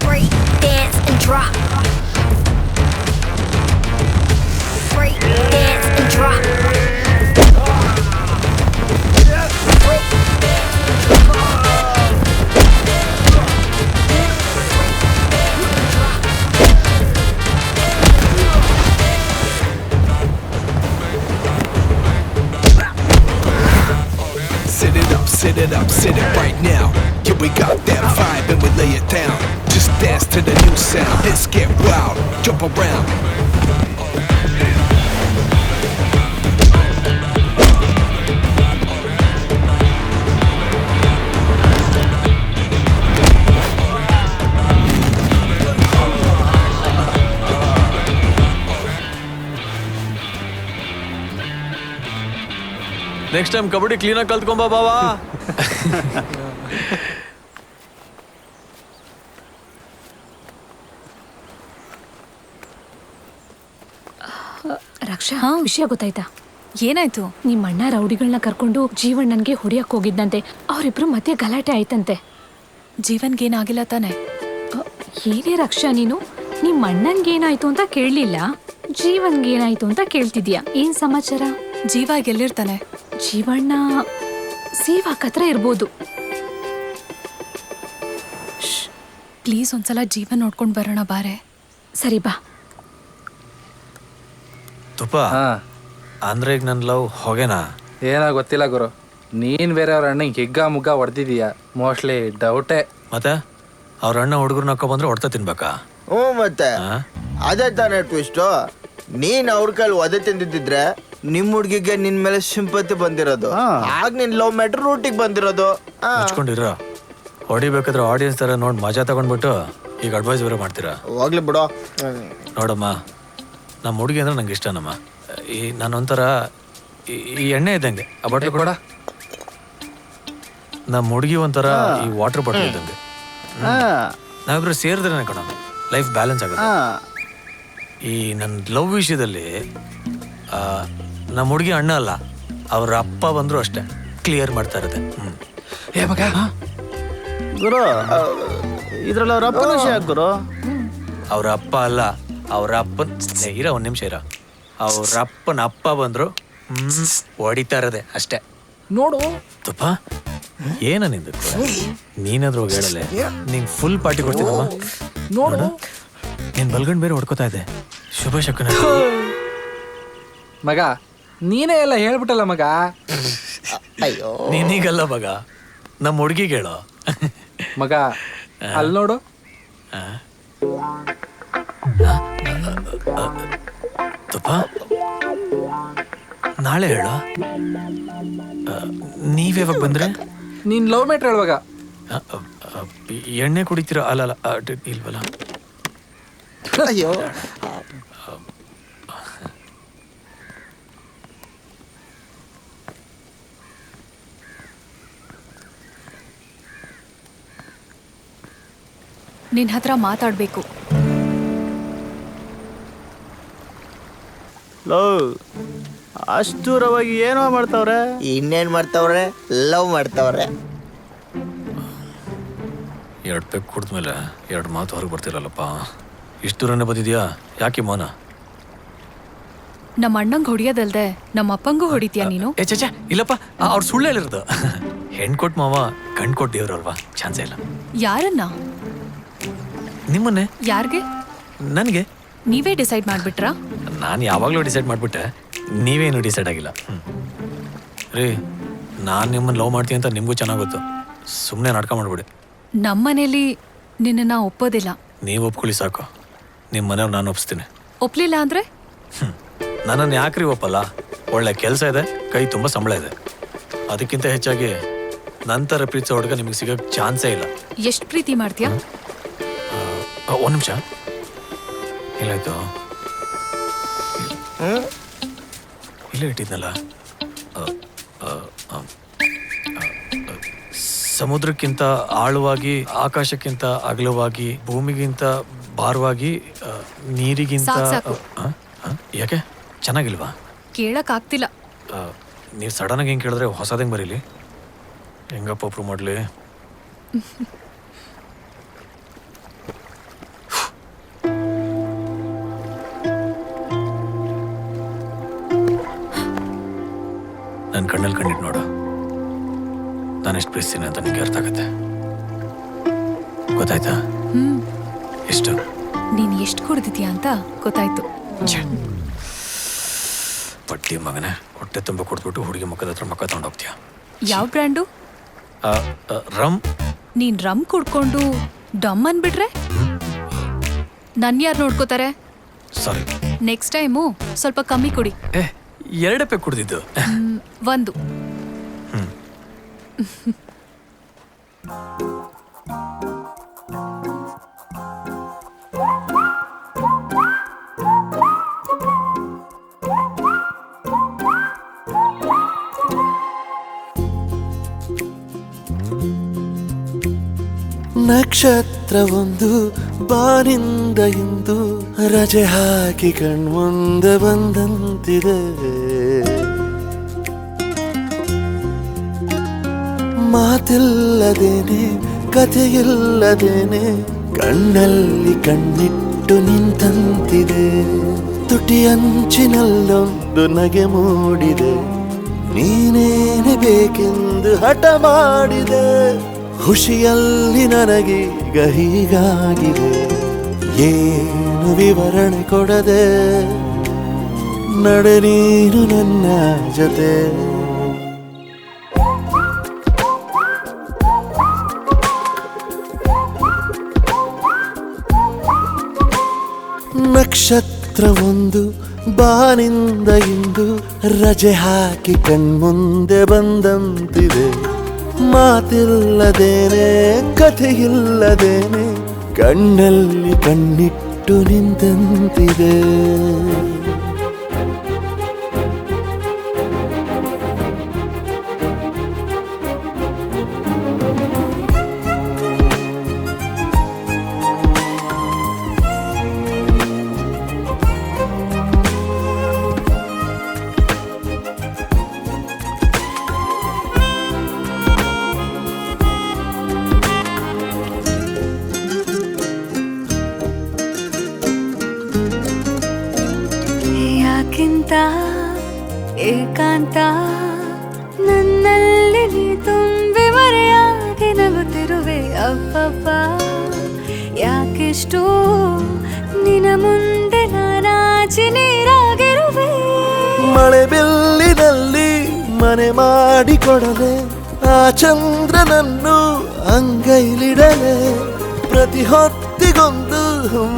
Break, dance, and drop. Break, dance, and drop. Sit it up, sit it right now. Yeah, we got that vibe and we lay it down. Just dance to the new sound. Let's get wild, jump around. Next time kabaddi ಕ್ಲೀನಾಗಿ ಕಲ್ತ್ಕೊಂಬ ಬಾವಾ. ರಕ್ಷಾ, ವಿಷಯ ಗೊತ್ತಾಯ್ತಾ? ಏನಾಯ್ತು? ನಿಮ್ಮ ಅಣ್ಣ ರೌಡಿಗಳನ್ನ ಕರ್ಕೊಂಡು ಜೀವಣ್ಣನ್ಗೆ ಹೊಡಿಯಕ್ ಹೋಗಿದ್ದಂತೆ. ಅವರಿಬ್ರು ಮಧ್ಯೆ ಗಲಾಟೆ ಆಯ್ತಂತೆ. ಜೀವನ್ಗೇನಾಗಿಲ್ಲ ತಾನೆ? ಏನೇ ರಕ್ಷಾ ನೀನು, ನಿಮ್ಮ ಅಣ್ಣನ್ಗೇನಾಯ್ತು ಅಂತ ಕೇಳಲಿಲ್ಲ, ಜೀವನ್ಗೇನಾಯ್ತು ಅಂತ ಕೇಳ್ತಿದ್ಯಾ. ಏನ್ ಸಮಾಚಾರ? ಜೀವ ಎಲ್ಲಿರ್ತಾನೆ? ಜೀವಣ್ಣ ಸೇವಾಕ್ ಹತ್ರ ಇರ್ಬೋದು. ಪ್ಲೀಸ್ ಒಂದ್ಸಲ ಜೀವನ್ ನೋಡ್ಕೊಂಡು ಬರೋಣ ಬಾರೆ. ಸರಿ ಬಾ. ತುಪ್ಪ ಅಂದ್ರೆ ಈಗ ನನ್ನ ಲವ್ ಹೋಗೇನಾ? ಏನೋ ಗೊತ್ತಿಲ್ಲ ಗುರು, ನೀನ್ ಬೇರೆ ಅವ್ರ ಅಣ್ಣಂಗೆ ಹಿಗ್ಗ ಮುಗ್ಗ ಹೊಡೆದಿದೀಯ. ಮೋಸ್ಟ್ಲಿ ಡೌಟೇ. ಮತ್ತೆ ಅವ್ರ ಅಣ್ಣ ಹುಡುಗರು ನಕ್ಕೊ ಬಂದ್ರೆ ಹೊಡ್ತಾ ತಿನ್ಬೇಕಾ? ಹ್ಞೂ ಮತ್ತೆ ಅದೇ ತಾನೇ ಟ್ವಿಸ್ಟು. ನೀನ್ ಅವ್ರ ಕೈಲಿ ಒದೆ ತಿಂದಿದ್ರೆ ನಿಮ್ ಹುಡ್ಗಿಗೆ ನಿನ್ ಮೇಲೆ ಸಿಂಪತಿ ಬಂದಿರೋದು. ಆಗ ನಿನ್ ಲವ್ ಮ್ಯಾಟ್ರ್ ರೂಟಿಗೆ ಬಂದಿರೋದು. ಮುಚ್ಕೊಂಡಿರೋ ಹೊಡಿಬೇಕಾದ್ರೆ ಆಡಿಯನ್ಸ್ ತರ ನೋಡಿ ಮಜಾ ತಗೊಂಡ್ಬಿಟ್ಟು ಈಗ ಅಡ್ವೈಸ್ ಬೇರೆ ಮಾಡ್ತೀರಾ? ಹೋಗ್ಲಿ ಬಿಡೋ. ನೋಡಮ್ಮ, ನಮ್ಮ ಹುಡುಗಿ ಅಂದ್ರೆ ನಂಗೆ ಇಷ್ಟನಮ್ಮ. ಈ ನಾನೊಂಥರ ಈ ಎಣ್ಣೆ ಇದ್ದಂಗೆ. ಆ ಬಟ್ಲು ಕೊಡ. ನಮ್ಮ ಹುಡುಗಿ ಒಂಥರ ಈ ವಾಟರ್ ಬಾಟಲ್ ಇದ್ದಂಗೆ. ನಾವಿಬ್ರು ಸೇರಿದ್ರೆ ಕಣ ಲೈಫ್ ಬ್ಯಾಲೆನ್ಸ್ ಆಗುತ್ತೆ. ಈ ನನ್ನ ಲವ್ ವಿಷಯದಲ್ಲಿ ನಮ್ಮ ಹುಡುಗಿ ಅಣ್ಣ ಅಲ್ಲ, ಅವ್ರ ಅಪ್ಪ ಬಂದ್ರು ಅಷ್ಟೇ ಕ್ಲಿಯರ್ ಮಾಡ್ತಾ ಇರುತ್ತೆ. ಏ ಮಗ ಗುರು, ಇದ್ರಲ್ಲಿ ಅವ್ರ ಅಪ್ಪನ ವಿಷಯ ಗುರು. ಅವ್ರ ಅಪ್ಪ ಅಲ್ಲ, ಅವ್ರ ಅಪ್ಪನ ಇರ ಒಂದ್ ನಿಮಿಷ ಇರ. ಅವ್ರ ಅಪ್ಪನ ಅಪ್ಪ ಬಂದ್ರು ಹೊಡಿತಾ ಇರೋದೆ ಅಷ್ಟೇ. ನೋಡು ತುಪ್ಪ, ಏನ ನಿಂದು? ನೀನಾದ್ರೂ ಹೋಗಿ ಹೇಳಲೆ, ನಿಂಗೆ ಫುಲ್ ಪಾರ್ಟಿ ಕೊಡ್ತೀನಮ್ಮ. ನೋಡು ನೀನ್ ಬಲ್ಗಂಡ್ ಬೇರೆ ಹೊಡ್ಕೋತಾ ಇದೆ. ಶುಭ ಶಕುನ ಮಗ, ನೀನೇ ಎಲ್ಲ ಹೇಳ್ಬಿಟ್ಟಲ್ಲ ಮಗ. ಅಯ್ಯೋ, ನೀನೀಗಲ್ಲ ಮಗ, ನಮ್ಮ ಹುಡುಗಿಗೆ ಹೇಳೋ ಮಗ. ಅಲ್ಲಿ ನೋಡು. ತುಪ್ಪ, ನಾಳೆ ಹೇಳೋ. ನೀವ್ಯಾವಾಗ ಬಂದ್ರೆ? ನೀನ್ ಲವ್ ಮ್ಯಾಟ್ರ್ ಹೇಳುವಾಗ. ಎಣ್ಣೆ ಕುಡಿತೀರ? ಅಲ್ಲ ಇಲ್ವಲ್ಲ. ಅಯ್ಯೋ, ನಿನ್ ಹತ್ರ ಮಾತಾಡ್ಬೇಕು. ಅಷ್ಟು ದೂರವಾಗಿ ಏನೋ ಮಾಡ್ತಾವ್ರೆ. ಇನ್ನೇನ್ ಮಾಡ್ತಾವ್ರೆ? ಲವ್ ಮಾಡ್ತಾವ್ರೆ. ಎರಡು ಪೆಗ್ ಕುಡಿದ್ಮೇಲೆ ಎರಡು ಮಾತು ಹೊರಗೆ ಬರ್ತಿರಲ್ಲಪ್ಪ. ಇಷ್ಟು ದೂರನೇ ಬಂದಿದ್ಯಾ? ಯಾಕೆ ಮೌನ? ನಮ್ಮ ಅಣ್ಣಂಗೆ ಹೊಡಿಯೋದಲ್ದೆ ನಮ್ಮ ಅಪ್ಪಂಗೂ ಹೊಡಿತೀಯ ನೀನು? ಇಲ್ಲಪ್ಪ, ಅವ್ರು ಸುಳ್ಳು ಹೇಳಿರೋದು. ಹೆಣ್ ಕೊಟ್ಟು ಮಾವ ಕಣ್ ಕೊಟ್ಟು ದೇವ್ರು ಅಲ್ವಾ, ಚಾನ್ಸೇ ಇಲ್ಲ. ಯಾರನ್ನ? ನಿಮ್ಮನ್ನೇ. ಯಾರಿಗೆ? ನನಗೆ. ನೀವೇ ಡಿಸೈಡ್ ಮಾಡ್ಬಿಟ್ರಾ? ನಾನು ಯಾವಾಗಲೂ ಡಿಸೈಡ್ ಮಾಡಿಬಿಟ್ಟೆ, ನೀವೇನು ಡಿಸೈಡ್ ಆಗಿಲ್ಲ. ರೀ, ನಾನು ನಿಮ್ಮನ್ನು ಲವ್ ಮಾಡ್ತೀನಿ ಅಂತ ನಿಮಗೂ ಚೆನ್ನಾಗಿ ಗೊತ್ತು. ಸುಮ್ಮನೆ ನಾಟಕ ಮಾಡ್ಬಿಡಿ. ನಮ್ಮನೇಲಿ ನಿನ್ನ ಒಪ್ಪೋದಿಲ್ಲ. ನೀವು ಒಪ್ಕೊಳ್ಳಿ ಸಾಕು. ನಿಮ್ಮ ಮನೆಯವ್ರು ನಾನು ಒಪ್ಪಿಸ್ತೀನಿ. ಒಪ್ಲಿಲ್ಲ ಅಂದ್ರೆ? ನನ್ನನ್ನು ಯಾಕ್ರಿ ಒಪ್ಪಲ್ಲ? ಒಳ್ಳೆ ಕೆಲಸ ಇದೆ, ಕೈ ತುಂಬ ಸಂಬಳ ಇದೆ. ಅದಕ್ಕಿಂತ ಹೆಚ್ಚಾಗಿ ನಂತರ ಪ್ರೀತಿಸೋ ಹುಡುಗ ನಿಮಗೆ ಸಿಗೋಕ್ಕೆ ಚಾನ್ಸೇ ಇಲ್ಲ. ಎಷ್ಟು ಪ್ರೀತಿ ಮಾಡ್ತೀಯಾ? ಒಂದು ನಿಮಿಷ. ಇಲ್ಲಾಯ್ತು, ಇಲ್ಲೇ ಇಟ್ಟಿದ್ನಲ್ಲ. ಸಮುದ್ರಕ್ಕಿಂತ ಆಳವಾಗಿ, ಆಕಾಶಕ್ಕಿಂತ ಅಗಲವಾಗಿ, ಭೂಮಿಗಿಂತ ಭಾರವಾಗಿ, ನೀರಿಗಿಂತ. ಯಾಕೆ ಚೆನ್ನಾಗಿಲ್ವಾ? ಕೇಳಕ್ ಆಗ್ತಿಲ್ಲ. ನೀವು ಸಡನ್ ಆಗಿ ಹೆಂಗೆ ಕೇಳಿದ್ರೆ ಹೊಸದಂಗೆ ಬರೀಲಿ. ಹೆಂಗಪ್ಪ ಪ್ರೂವ್ ಮಾಡಲಿ? ನನ್ನ ಕಣ್ಣಲ್ಲಿ ಕಣ್ಣಿಟ್ಟು ನೋಡು. ನಾನು ಎಷ್ಟು ಪ್ರೀತಿಸ್ತೀನಿ ಅಂತ ನಿಮಗೆ ಅರ್ಥ ಆಗತ್ತೆ. ಗೊತ್ತಾಯ್ತಾ? ಎಷ್ಟು? ನೀನ್ ಎಷ್ಟು ಕುಡ್ದಿದ್ಯಾ ಅಂತ ಗೊತ್ತಾಯ್ತು. ಪಟ್ಟಿ ಮಗನೇ, ಹೊಟ್ಟೆ ತುಂಬ ಕೊಡ್ಬಿಟ್ಟು ಹುಡುಗಿ ಮುಖದ ಹತ್ರ ಮುಖ ತಗೊಂಡೋಗ್ತೀಯ. ಯಾವ ಬ್ರ್ಯಾಂಡು? ರಮ್. ನೀನ್ ರಮ್ ಕುಡ್ಕೊಂಡು ಡಮ್ ಅನ್ಬಿಟ್ರೆ ನನ್ ಯಾರು ನೋಡ್ಕೋತಾರೆ? ಸಾರಿ. ನೆಕ್ಸ್ಟ್ ಟೈಮು ಸ್ವಲ್ಪ ಕಮ್ಮಿ ಕುಡಿ. 2 ಪೆ ಕುಡ್ದಿದ್ದು. 1. ನಕ್ಷತ್ರವೊಂದು ಬಾನಿಂದ ಇಂದು ರಜೆ ಹಾಕಿ ಕಣ್ಮುಂದೆ ಬಂದಂತಿದೆ. ಮಾತಿಲ್ಲದೇನೆ ಕಥೆಯಿಲ್ಲದೇನೆ ಕಣ್ಣಲ್ಲಿ ಕಣ್ಣಿಟ್ಟು ನಿಂತಂತಿದೆ. ತುಟಿಯಂಚಿನಲ್ಲೊಂದು ನಗೆ ಮೂಡಿದೆ. ನೀನೇನೆ ಬೇಕೆಂದು ಹಠ ಮಾಡಿದೆ. ಖುಷಿಯಲ್ಲಿ ನನಗೀಗ ಹೀಗಾಗಿದೆ. ಏನು ವಿವರಣೆ ಕೊಡದೆ ನಡೆ ನೀನು ನನ್ನ ಜೊತೆ. ನಕ್ಷತ್ರವೊಂದು ಬಾನಿಂದ ಇಂದು ರಜೆ ಹಾಕಿ ಕಣ್ಮುಂದೆ ಬಂದಂತಿದೆ. ಮಾತಿಲ್ಲದೇನೆ ಕಥೆಯಿಲ್ಲದೇನೆ ಕಣ್ಣಲ್ಲಿ ಕಣ್ಣಿಟ್ಟು ನಿಂತಂತಿದೆ. ಯಾಕಿಂತ ಏಕಾಂತ ನನ್ನಲ್ಲಿ ನೀ ತುಂಬಿ ಮರೆಯಾಗಿ ನಗುತ್ತಿರುವೆ. ಅಪ್ಪಪ್ಪ ಯಾಕೆಷ್ಟು ನಿನ ಮುಂದೆ ನಾನಾಚಿ ನೀರಾಗಿರುವೆ. ಮಳೆ ಬಿಲ್ಲಿನಲ್ಲಿ ಮನೆ ಮಾಡಿಕೊಡಲೆ ಆ ಚಂದ್ರನನ್ನು ಅಂಗೈಲಿಡಲೆ. ಪ್ರತಿ ಹೊತ್ತಿಗೊಂದು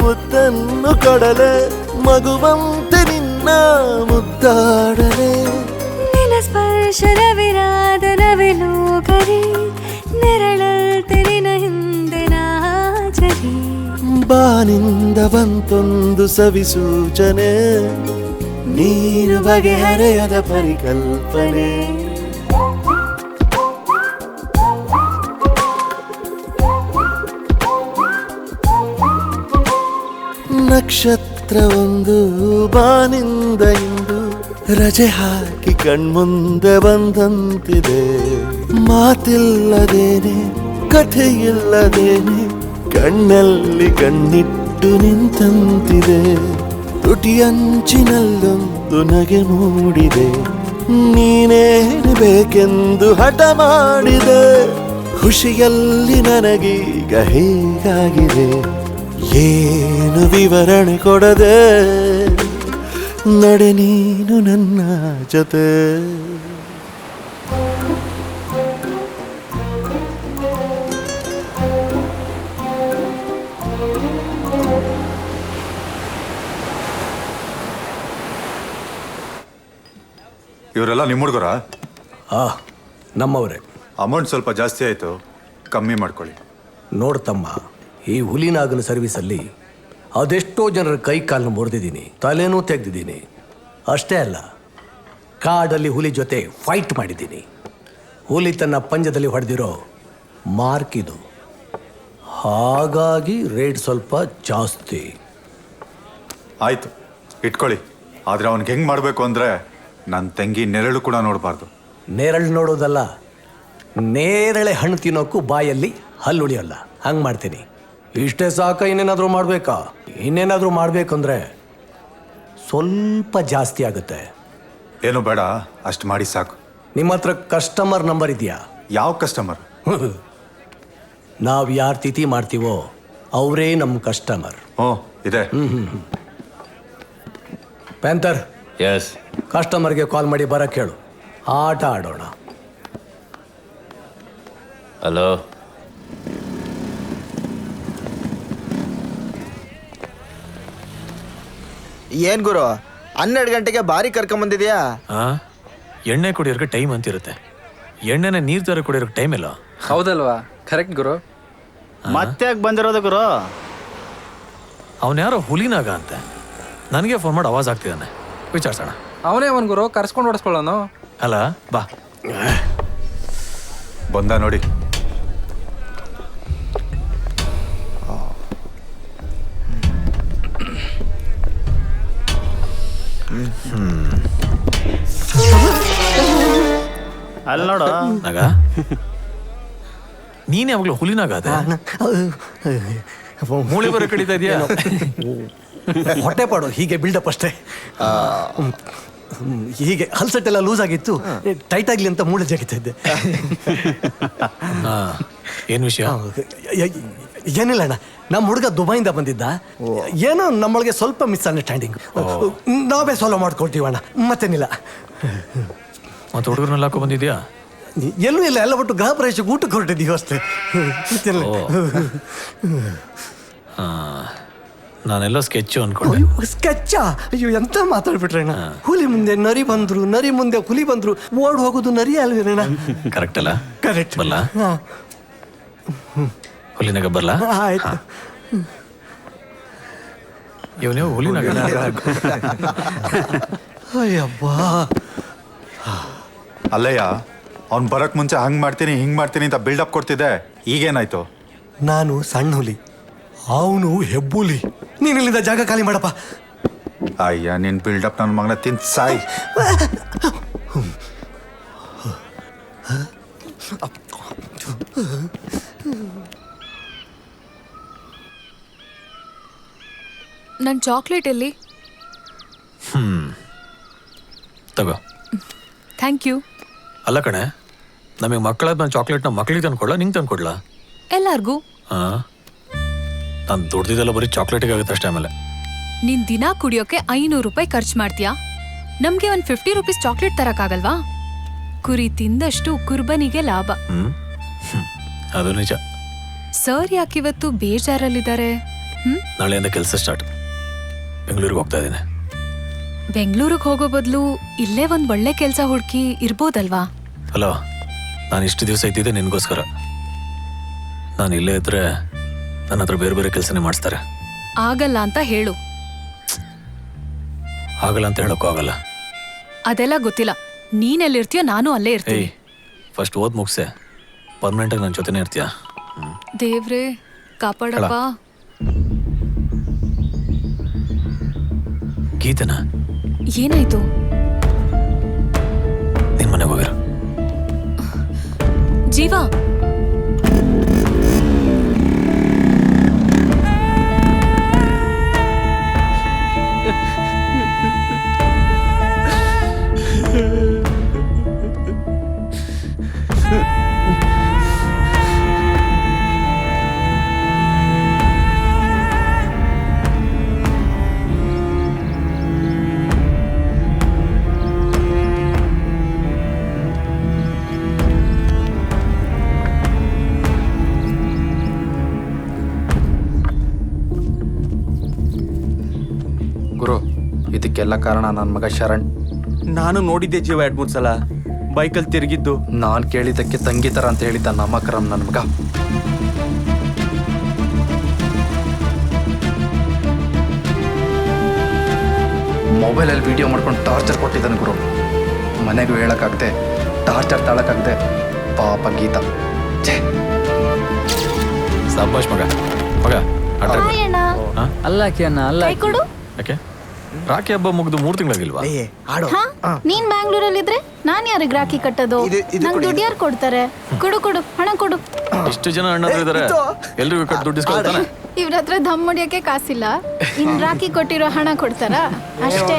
ಮುತ್ತನ್ನು ಕೊಡಲೆ. ಮಗುವಂತೆ ನಿನ್ನ ಮುದ್ದಾಡಲೆ. ನಿನ್ನ ಸ್ಪರ್ಶನವಿರಾದ ನವಿಲೋಗರಿ ನೆರಳಲ್ತೆ ನಿನ ಹಿಂದೆ ನಾಜರಿ. ಬಾನಿಂದ ಬಂತೊಂದು ಸವಿಸೂಚನೆ. ನೀನು ಬಗೆಹರೆಯದ ಪರಿಕಲ್ಪನೆ. ನಕ್ಷತ್ರವೊಂದು ಬಾನಿಂದ ಇಂದು ರಜೆ ಹಾಕಿ ಕಣ್ಮುಂದೆ ಬಂದಂತಿದೆ. ಮಾತಿಲ್ಲದೇನೆ ಕಥೆಯಿಲ್ಲದೇನೆ ಕಣ್ಣಲ್ಲಿ ಕಣ್ಣಿಟ್ಟು ನಿಂತಂತಿದೆ. ತುಟಿಯಂಚಿನಲ್ಲೊಂದು ನಗೆ ಮೂಡಿದೆ. ನೀನೇನು ಬೇಕೆಂದು ಹಠ ಮಾಡಿದೆ. ಖುಷಿಯಲ್ಲಿ ನನಗೀಗ ಹೀಗಾಗಿದೆ. ಏನು ವಿವರಣೆ ಕೊಡದೆ ನಡೆ ನೀನು ನನ್ನ ಜೊತೆ. ಇವರೆಲ್ಲ ನಿಮ್ಮ ಹುಡುಗರ? ನಮ್ಮವರೇ. ಅಮೌಂಟ್ ಸ್ವಲ್ಪ ಜಾಸ್ತಿ ಆಯಿತು, ಕಮ್ಮಿ ಮಾಡ್ಕೊಳ್ಳಿ. ನೋಡ್ತಮ್ಮ, ಈ ಹುಲಿನಾಗನ ಸರ್ವಿಸಲ್ಲಿ ಅದೆಷ್ಟೋ ಜನರ ಕೈ ಕಾಲನ್ನು ಮುರಿದಿದ್ದೀನಿ, ತಲೆನೂ ತೆಗೆದಿದ್ದೀನಿ. ಅಷ್ಟೇ ಅಲ್ಲ, ಕಾಡಲ್ಲಿ ಹುಲಿ ಜೊತೆ ಫೈಟ್ ಮಾಡಿದ್ದೀನಿ. ಹುಲಿ ತನ್ನ ಪಂಜದಲ್ಲಿ ಹೊಡೆದಿರೋ ಮಾರ್ಕ್ ಇದು. ಹಾಗಾಗಿ ರೇಟ್ ಸ್ವಲ್ಪ ಜಾಸ್ತಿ. ಆಯಿತು, ಇಟ್ಕೊಳ್ಳಿ. ಆದರೆ ಅವ್ನಿಗೆ ಹೆಂಗೆ ಮಾಡಬೇಕು ಅಂದರೆ ನನ್ನ ತಂಗಿ ನೆರಳು ಕೂಡ ನೋಡಬಾರ್ದು. ನೇರಳು ನೋಡೋದಲ್ಲ, ನೇರಳೆ ಹಣ್ಣು ತಿನ್ನೋಕ್ಕೂ ಬಾಯಲ್ಲಿ ಹಲ್ಲುಳಿಯೋಲ್ಲ. ಹಂಗೆ ಮಾಡ್ತೀನಿ. ಇಷ್ಟೇ ಸಾಕ? ಇನ್ನೇನಾದರೂ ಮಾಡಬೇಕಾ? ಇನ್ನೇನಾದರೂ ಮಾಡಬೇಕಂದ್ರೆ ಸ್ವಲ್ಪ ಜಾಸ್ತಿ ಆಗುತ್ತೆ. ಏನು ಬೇಡ, ಅಷ್ಟು ಮಾಡಿ ಸಾಕು. ನಿಮ್ಮ ಹತ್ರ ಕಸ್ಟಮರ್ ನಂಬರ್ ಇದೆಯಾ? ಯಾವ ಕಸ್ಟಮರ್? ನಾವು ಯಾರು ತಿಥಿ ಮಾಡ್ತೀವೋ ಅವರೇ ನಮ್ಮ ಕಸ್ಟಮರ್. ಇದೆ. ಪ್ಯಾಂಥರ್, ಎಸ್, ಕಸ್ಟಮರ್ಗೆ ಕಾಲ್ ಮಾಡಿ ಬರಕ್ಕೆ ಹೇಳು, ಆಟ ಆಡೋಣ. ಹಲೋ, ಏನ್ ಗುರು 12 ಗಂಟೆಗೆ ಬಾರಿ ಕರ್ಕೊಂಬಂದಿದ್ಯಾ? ಎಣ್ಣೆ ಕುಡಿಯೋರ್ಗೆ ಟೈಮ್ ಅಂತಿರುತ್ತೆ, ಎಣ್ಣೆನ ನೀರು ತರ ಕುಡಿಯೋರ್ಗೆ ಟೈಮ್ ಇಲ್ಲ. ಹೌದಲ್ವಾ? ಕರೆಕ್ಟ್ ಗುರು. ಮತ್ತೆ ಯಾಕೆ ಬಂದಿರೋದು ಗುರು? ಅವನ್ಯಾರೋ ಹುಲಿನಾಗ ಅಂತ ನನಗೆ ಫೋನ್ ಮಾಡಿ ಆವಾಜ್ ಆಗ್ತಿದ್ದಾನೆ, ವಿಚಾರಿಸೋಣ. ಅವನೇ ಅವನ್ ಗುರು, ಕರ್ಸ್ಕೊಂಡು ಓಡಿಸ್ಕೊಳ್ಳೋನು. ಅಲ್ಲ, ಬಾ. ಬಂದ ನೋಡಿ. ಅಲ್ಲಿ ನೋಡು ನಾಗ, ನೀನ್ ಯಾವಾಗಲೂ ಹುಲಿನಾಗ ಅದೇ ಮೂಳೆ ಬರೋ ಕಡಿತಾ ಇದೆಯಾ? ಹೊಟ್ಟೆ ಪಾಡು, ಹೀಗೆ ಬಿಲ್ಡಪ್ ಅಷ್ಟೇ. ಹೀಗೆ ಹಲ್ಸಟ್ಟೆಲ್ಲ ಲೂಸ್ ಆಗಿತ್ತು, ಟೈಟ್ ಆಗಲಿ ಅಂತ ಮೂಳೆ ಜಗಿತಾ ಇದ್ದೆ. ಏನು ವಿಷಯ? ಏನಿಲ್ಲ ಅಣ್ಣ, ನಮ್ಮ ಹುಡುಗ ದುಬೈಯಿಂದ ಬಂದಿದ್ದ. ಏನೋ ನಮ್ಮೊಳಗೆ ಸ್ವಲ್ಪ ಮಿಸ್ಅಂಡರ್ಸ್ಟ್ಯಾಂಡಿಂಗ್, ನಾವೇ ಸಾಲ್ವ್ ಮಾಡ್ಕೊಳ್ತೀವಿ ಅಣ್ಣ, ಮತ್ತೇನಿಲ್ಲ. ಮತ್ತೆ ಹುಡುಗರನ್ನೆಲ್ಲ ಹಾಕೋ ಬಂದಿದ್ಯಾ? ಎಲ್ಲೂ ಇಲ್ಲ, ಎಲ್ಲ ಬಿಟ್ಟು ಗೃಹ ಪ್ರವೇಶಕ್ಕೆ ಊಟಕ್ಕೆ ಹೊರಟಿದ್ದೀವಿ ಅಷ್ಟೇ. ನಾನೆಲ್ಲ ಸ್ಕೆಚ್ ಅನ್ಕೊಂಡೆ. ಸ್ಕೆಚ್ಚಾ? ಅಯ್ಯೋ, ಎಂತ ಮಾತಾಡ್ಬಿಟ್ರೆ ಅಣ್ಣ. ಹುಲಿ ಮುಂದೆ ನರಿ ಬಂದ್ರು, ನರಿ ಮುಂದೆ ಹುಲಿ ಬಂದ್ರು, ಓಡ್ ಹೋಗೋದು ನರಿ ಅಲ್ವೇನಣ್ಣ? ಕರೆಕ್ಟ್ ಅಲ್ಲ? ಕರೆಕ್ಟ್. ಬಲ್ಲ, ಹುಲಿನಾಗ ಬರಲ್ಲ. ಆಯ್ತು. ಇವನೇ ಹುಲಿನಾಗ. ಅಯ್ಯಬ್ಬಾ. ಅಲ್ಲಯ್ಯ, ಅವ್ನು ಬರಕ್ ಮುಂಚೆ ಹಂಗೆ ಮಾಡ್ತೀನಿ ಹಿಂಗೆ ಮಾಡ್ತೀನಿ ಅಂತ ಬಿಲ್ಡಪ್ ಕೊಡ್ತಿದ್ದೆ, ಈಗೇನಾಯ್ತು? ನಾನು ಸಣ್ಣ ಹುಲಿ, ಅವನು ಹೆಬ್ಬುಲಿ. ನೀನು ಇಲ್ಲಿಂದ ಜಾಗ ಖಾಲಿ ಮಾಡಪ್ಪ. ಅಯ್ಯ, ನಿನ್ ಬಿಲ್ಡಪ್ ನನ್ನ ಮಗನ ತಿಂದು ಸಾಯ್. ನನ್ನ ಚಾಕ್ಲೇಟ್ ಎಲ್ಲಿ? ತಗೋ. Thank you. ಅಲ್ಲ ಕಣೆ, ನಮಗೆ ಮಕ್ಕಳಾದ ನಾನು ಚಾಕ್ಲೇಟ್ನ ಮಕ್ಕಳಿಗೆ ತಂದ್ಕೊಡ್ಲಾ, ನಿಂಗೆ ತಂದ್ಕೊಡ್ಲಾ? ಎಲ್ಲಾರ್ಗೂ. ನಾನು ದುಡ್ದಿದ್ದೆಲ್ಲ ಬರೀ ಚಾಕ್ಲೇಟಿಗೆ ಆಗುತ್ತೆ ಅಷ್ಟೇ. ಆಮೇಲೆ ನೀನ್ ದಿನ ಕುಡಿಯೋಕೆ 500 ರೂಪಾಯಿ ಖರ್ಚು ಮಾಡ್ತೀಯಾ? ನಮ್ಗೆ ಒಂದು 50 ರೂಪೀಸ್ ಚಾಕ್ಲೇಟ್ ತರಕ್ಕಾಗಲ್ವಾ? ಕುರಿ ತಿಂದಷ್ಟು ಕುರ್ಬನಿಗೆ ಲಾಭ. ಅದು ನಿಜ. ಸರ್ ಯಾಕಿವತ್ತು ಬೇಜಾರಲ್ಲಿದ್ದಾರೆ? ನಾಳೆಯಿಂದ ಕೆಲಸ ಸ್ಟಾರ್ಟ್. ಬೆಂಗಳೂರಿಗೆ ಹೋಗ್ತಾ ಇದ್ದೀನಿ. ಬೆಂಗಳೂರಿಗೆ ಹೋಗೋ ಬದಲು ಇಲ್ಲೇ ಒಂದ್ ಒಳ್ಳೆ ಕೆಲಸ ಹುಡುಕಿ ಇರ್ಬೋದಲ್ವಾ? ಅಲ್ಲ, ನಾನು ಇಷ್ಟು ದಿವಸ ಇದ್ದಿದ್ದೆ ನಿನ್ಗೋಸ್ಕರ. ನಾನು ಇಲ್ಲೇ ಇದ್ರೆ ನನ್ನ ಹತ್ರ ಬೇರೆ ಬೇರೆ ಕೆಲಸನೇ ಮಾಡಿಸ್ತಾರೆ. ಆಗಲ್ಲ ಅಂತ ಹೇಳು. ಆಗಲ್ಲ ಅಂತ ಹೇಳೋಕ್ಕೂ ಆಗಲ್ಲ. ಅದೆಲ್ಲ ಗೊತ್ತಿಲ್ಲ. ನೀನೆಲ್ಲಿರ್ತೀಯೋ ನಾನು ಅಲ್ಲೇ ಇರ್ತೀನಿ. ಫಸ್ಟ್ ಓದ್ ಮುಗ್ಸೆ, ಪರ್ಮನೆಂಟ್ ಆಗಿ ನನ್ನ ಜೊತೆನೇ ಇರ್ತೀಯ. ದೇವ್ರೇ ಕಾಪಾಡಪ್ಪ. ಗೀತನಾ? ಏನಾಯ್ತು? ನಿನ್ ಮನೆಗೆ ಹೋಗಿರ. ಜೀವ, ಗುರು, ಇದಕ್ಕೆಲ್ಲ ಕಾರಣ ನನ್ನ ಮಗ ಶರಣ್. ನಾನು ನೋಡಿದ್ದೆ ಜೀವ 2-3 ಸಲ ಬೈಕಲ್ಲಿ ತಿರುಗಿದ್ದು. ನಾನು ಕೇಳಿದ್ದಕ್ಕೆ ತಂಗಿ ಥರ ಅಂತ ಹೇಳಿದ್ದ ನಮ್ಮ ಅಕ್ರಮ್ ನನ್ನ ಮಗ. ಮೊಬೈಲಲ್ಲಿ ವಿಡಿಯೋ ಮಾಡ್ಕೊಂಡು ಟಾರ್ಚರ್ ಕೊಟ್ಟಿದ್ದಾನೆ ಗುರು. ಮನೆಗೂ ಹೇಳೋಕ್ಕಾಗದೆ ಟಾರ್ಚರ್ ತಾಳಕ್ಕಾಗದೆ ಪಾಪ ಗೀತಾ. ಸಾಬಾಷ್ ಮಗ ಮಗ ಅಲ್ಲ ಅಲ್ಲ ಕೊಡು. ಯಾಕೆ ರಾಖಿ ಹಬ್ಬ ಮುಗಿದು 3 ತಿಂಗಳಾಗಿಲ್ವಾ? ನೀನ್ ಬ್ಯಾಂಗ್ಳೂರಲ್ಲಿದ್ರೆ ನಾನ್ ಯಾರಿಗೆ ರಾಖಿ ಕಟ್ಟೋದು? ನಂಗೆ ದುಡ್ಡು ಯಾರು ಕೊಡ್ತಾರೆ? ಕೊಡು ಕೊಡು, ಹಣ ಕೊಡು. ಇಷ್ಟು ಜನ ಅಣ್ಣಂದ್ರು ಇದಾರೆ, ಎಲ್ರಿಗೂ ಕಟ್ಟು ದುಡ್ಡು ಇಸ್ಕೊಳ್ತಾನೆ. ಇವ್ರ ಹತ್ರ ದಮ್ ಹೊಡಿಯಕ್ಕೆ ಕಾಸಿಲ್ಲ, ಇನ್ ರಾಖಿ ಕೊಟ್ಟಿರೋ ಹಣ ಕೊಡ್ತಾರ ಅಷ್ಟೇ.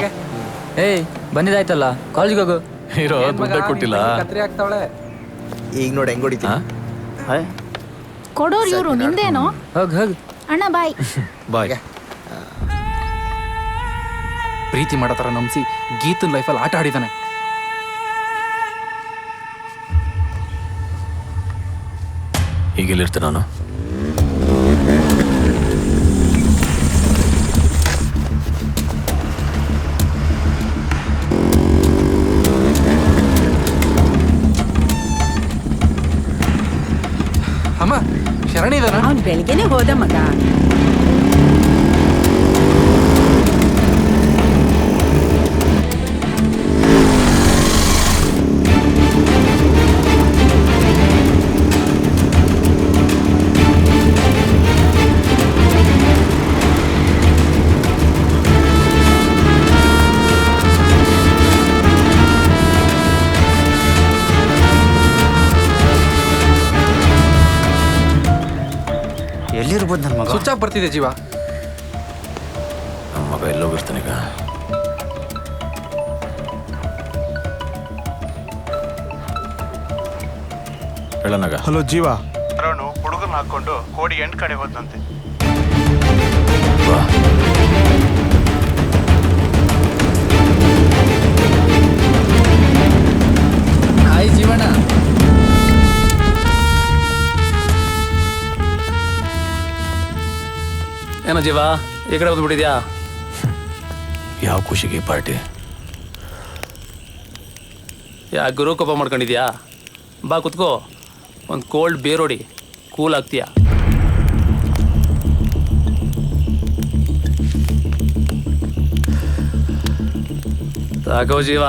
ಏಯ್ ಬಂದಿದಾಯ್ತಲ್ಲ, ಕಾಲೇಜ್ಗೆ ಹೋಗು. ಹೀರೋ ದುಡ್ಡೇ ಕೊಟ್ಟಿಲ್ಲ. ಈಗ ನೋಡಿ ಹೆಂಗ್ ಹೊಡಿತೀನಿ. ಕೊಡೋರು ಇವ್ರು, ನಿಂದೇನೋ. ಹೋಗ್ ಹೋಗ್ ಅಣ್ಣ ಬಾಯ್. ಬಾಯ್. ಪ್ರೀತಿ ಮಾಡೋ ಥರ ನಂಬಿಸಿ ಗೀತನ್ ಲೈಫಲ್ಲಿ ಆಟ ಆಡಿದ್ದಾನೆ. ಈಗೆಲ್ಲಿರ್ತೆ ನಾನು? ಅಮ್ಮ ಶರಣಿ ಇದಾನ? ಅವ್ನು ಬೆಳಿಗ್ಗೆನೆ ಹೋದ ಮಗ. ಎಲ್ಲಿರ್ಬೋದು ನನ್ನ ಮಗ? ಸ್ವಿಚ್ ಆಫ್ ಬರ್ತಿದೆ ಜೀವ. ನಮ್ಮ ಮಗ ಎಲ್ಲೋಗಿರ್ತಾನೀಗ? ಹೇಳನಾಗ. ಹಲೋ ಜೀವ. ಹುಡುಗನ ಹಾಕೊಂಡು ಕೋಡಿ 8 ಕಡೆ ಹೋದಂತೆ. ಹಾಯ್ ಜೀವಣ್ಣ. ಏನೋ ಜೀವ ಈ ಕಡೆ ಬಂದ್ಬಿಟ್ಟಿದ್ಯಾ? ಯಾವ ಖುಷಿಗೆ ಪಾರ್ಟಿ? ಯಾ ಗುರು ಕೋಪ ಮಾಡ್ಕೊಂಡಿದ್ಯಾ? ಬಾ ಕುತ್ಕೋ, ಒಂದು ಕೋಲ್ಡ್ ಬೇರೋಡಿ, ಕೂಲ್ ಆಗ್ತೀಯಾ. ಸಾಕೋ ಜೀವ.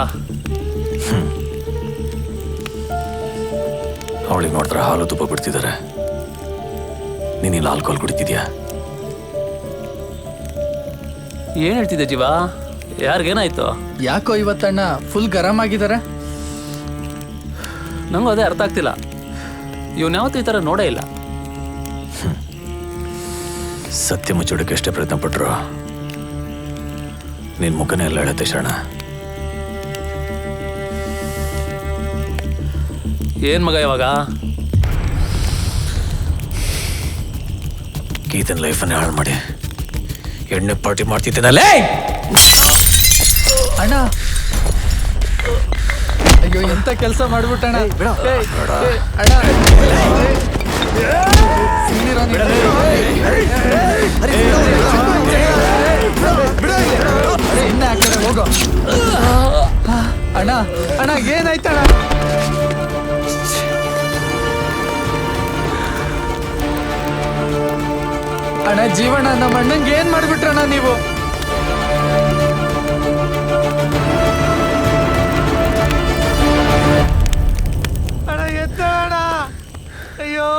ಅವಳಿಗೆ ನೋಡಿದ್ರೆ ಹಾಲು ತುಪ್ಪ ಬಿಡ್ತಿದ್ದಾರೆ, ನೀನಿಲ್ಲ ಆಲ್ಕೋಹಾಲ್ ಕುಡಿತಿದ್ಯಾ? ಏನು ಹೇಳ್ತಿದ್ದೆ ಜೀವ? ಯಾರಿಗೇನಾಯ್ತು? ಯಾಕೋ ಇವತ್ತಣ್ಣ ಫುಲ್ ಗರಂ ಆಗಿದ್ದಾರೆ? ನಂಗೂ ಅದೇ ಅರ್ಥ ಆಗ್ತಿಲ್ಲ. ಇವನ್ ಯಾವತ್ತೂ ಈ ಥರ ನೋಡೇ ಇಲ್ಲ. ಸತ್ಯ ಮುಚ್ಚೋಡಕ್ಕೆ ಎಷ್ಟೇ ಪ್ರಯತ್ನ ಪಟ್ರು ನಿನ್ ಮುಖನೇ ಎಲ್ಲ ಹೇಳುತ್ತೆ ಶರಣ. ಏನ್ ಮಗ ಇವಾಗ? ಗೀತನ ಲೈಫನ್ನೇ ಹಾಳು ಮಾಡಿ ಎಣ್ಣೆ ಪಾರ್ಟಿ ಮಾಡ್ತಿದ್ದೇನಲ್ಲೇ. ಅಣ್ಣ ಅಯ್ಯೋ ಎಂತ ಕೆಲಸ ಮಾಡ್ಬಿಟ್ಟಣ್ಣ. ಹೋಗೋ ಅಣ್ಣ. ಅಣ್ಣ ಏನಾಯ್ತಣ್ಣ? ಅಣ್ಣ ಜೀವಣ್ಣ ನಮ್ಮ ಅಣ್ಣಂಗೆ ಏನ್ ಮಾಡ್ಬಿಟ್ರಣ್ಣ ನೀವು? ಅಣ್ಣ ಎತ್ತಣ. ಅಯ್ಯೋ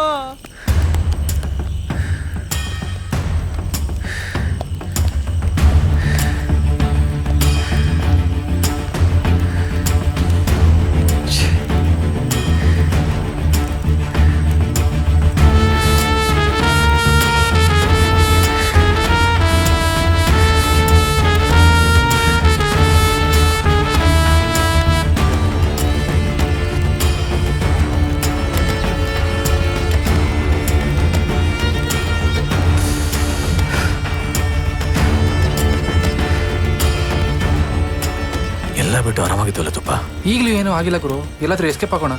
ಎಲ್ಲ ಬಿಟ್ಟು ಆರಾಮಾಗಿತ್ತಲ್ಲ ತುಪ್ಪ. ಈಗಲೂ ಏನೂ ಆಗಿಲ್ಲ ಗುರು, ಎಲ್ಲಾದ್ರೂ ಎಸ್ಕೇಪ್ ಆಗೋಣ.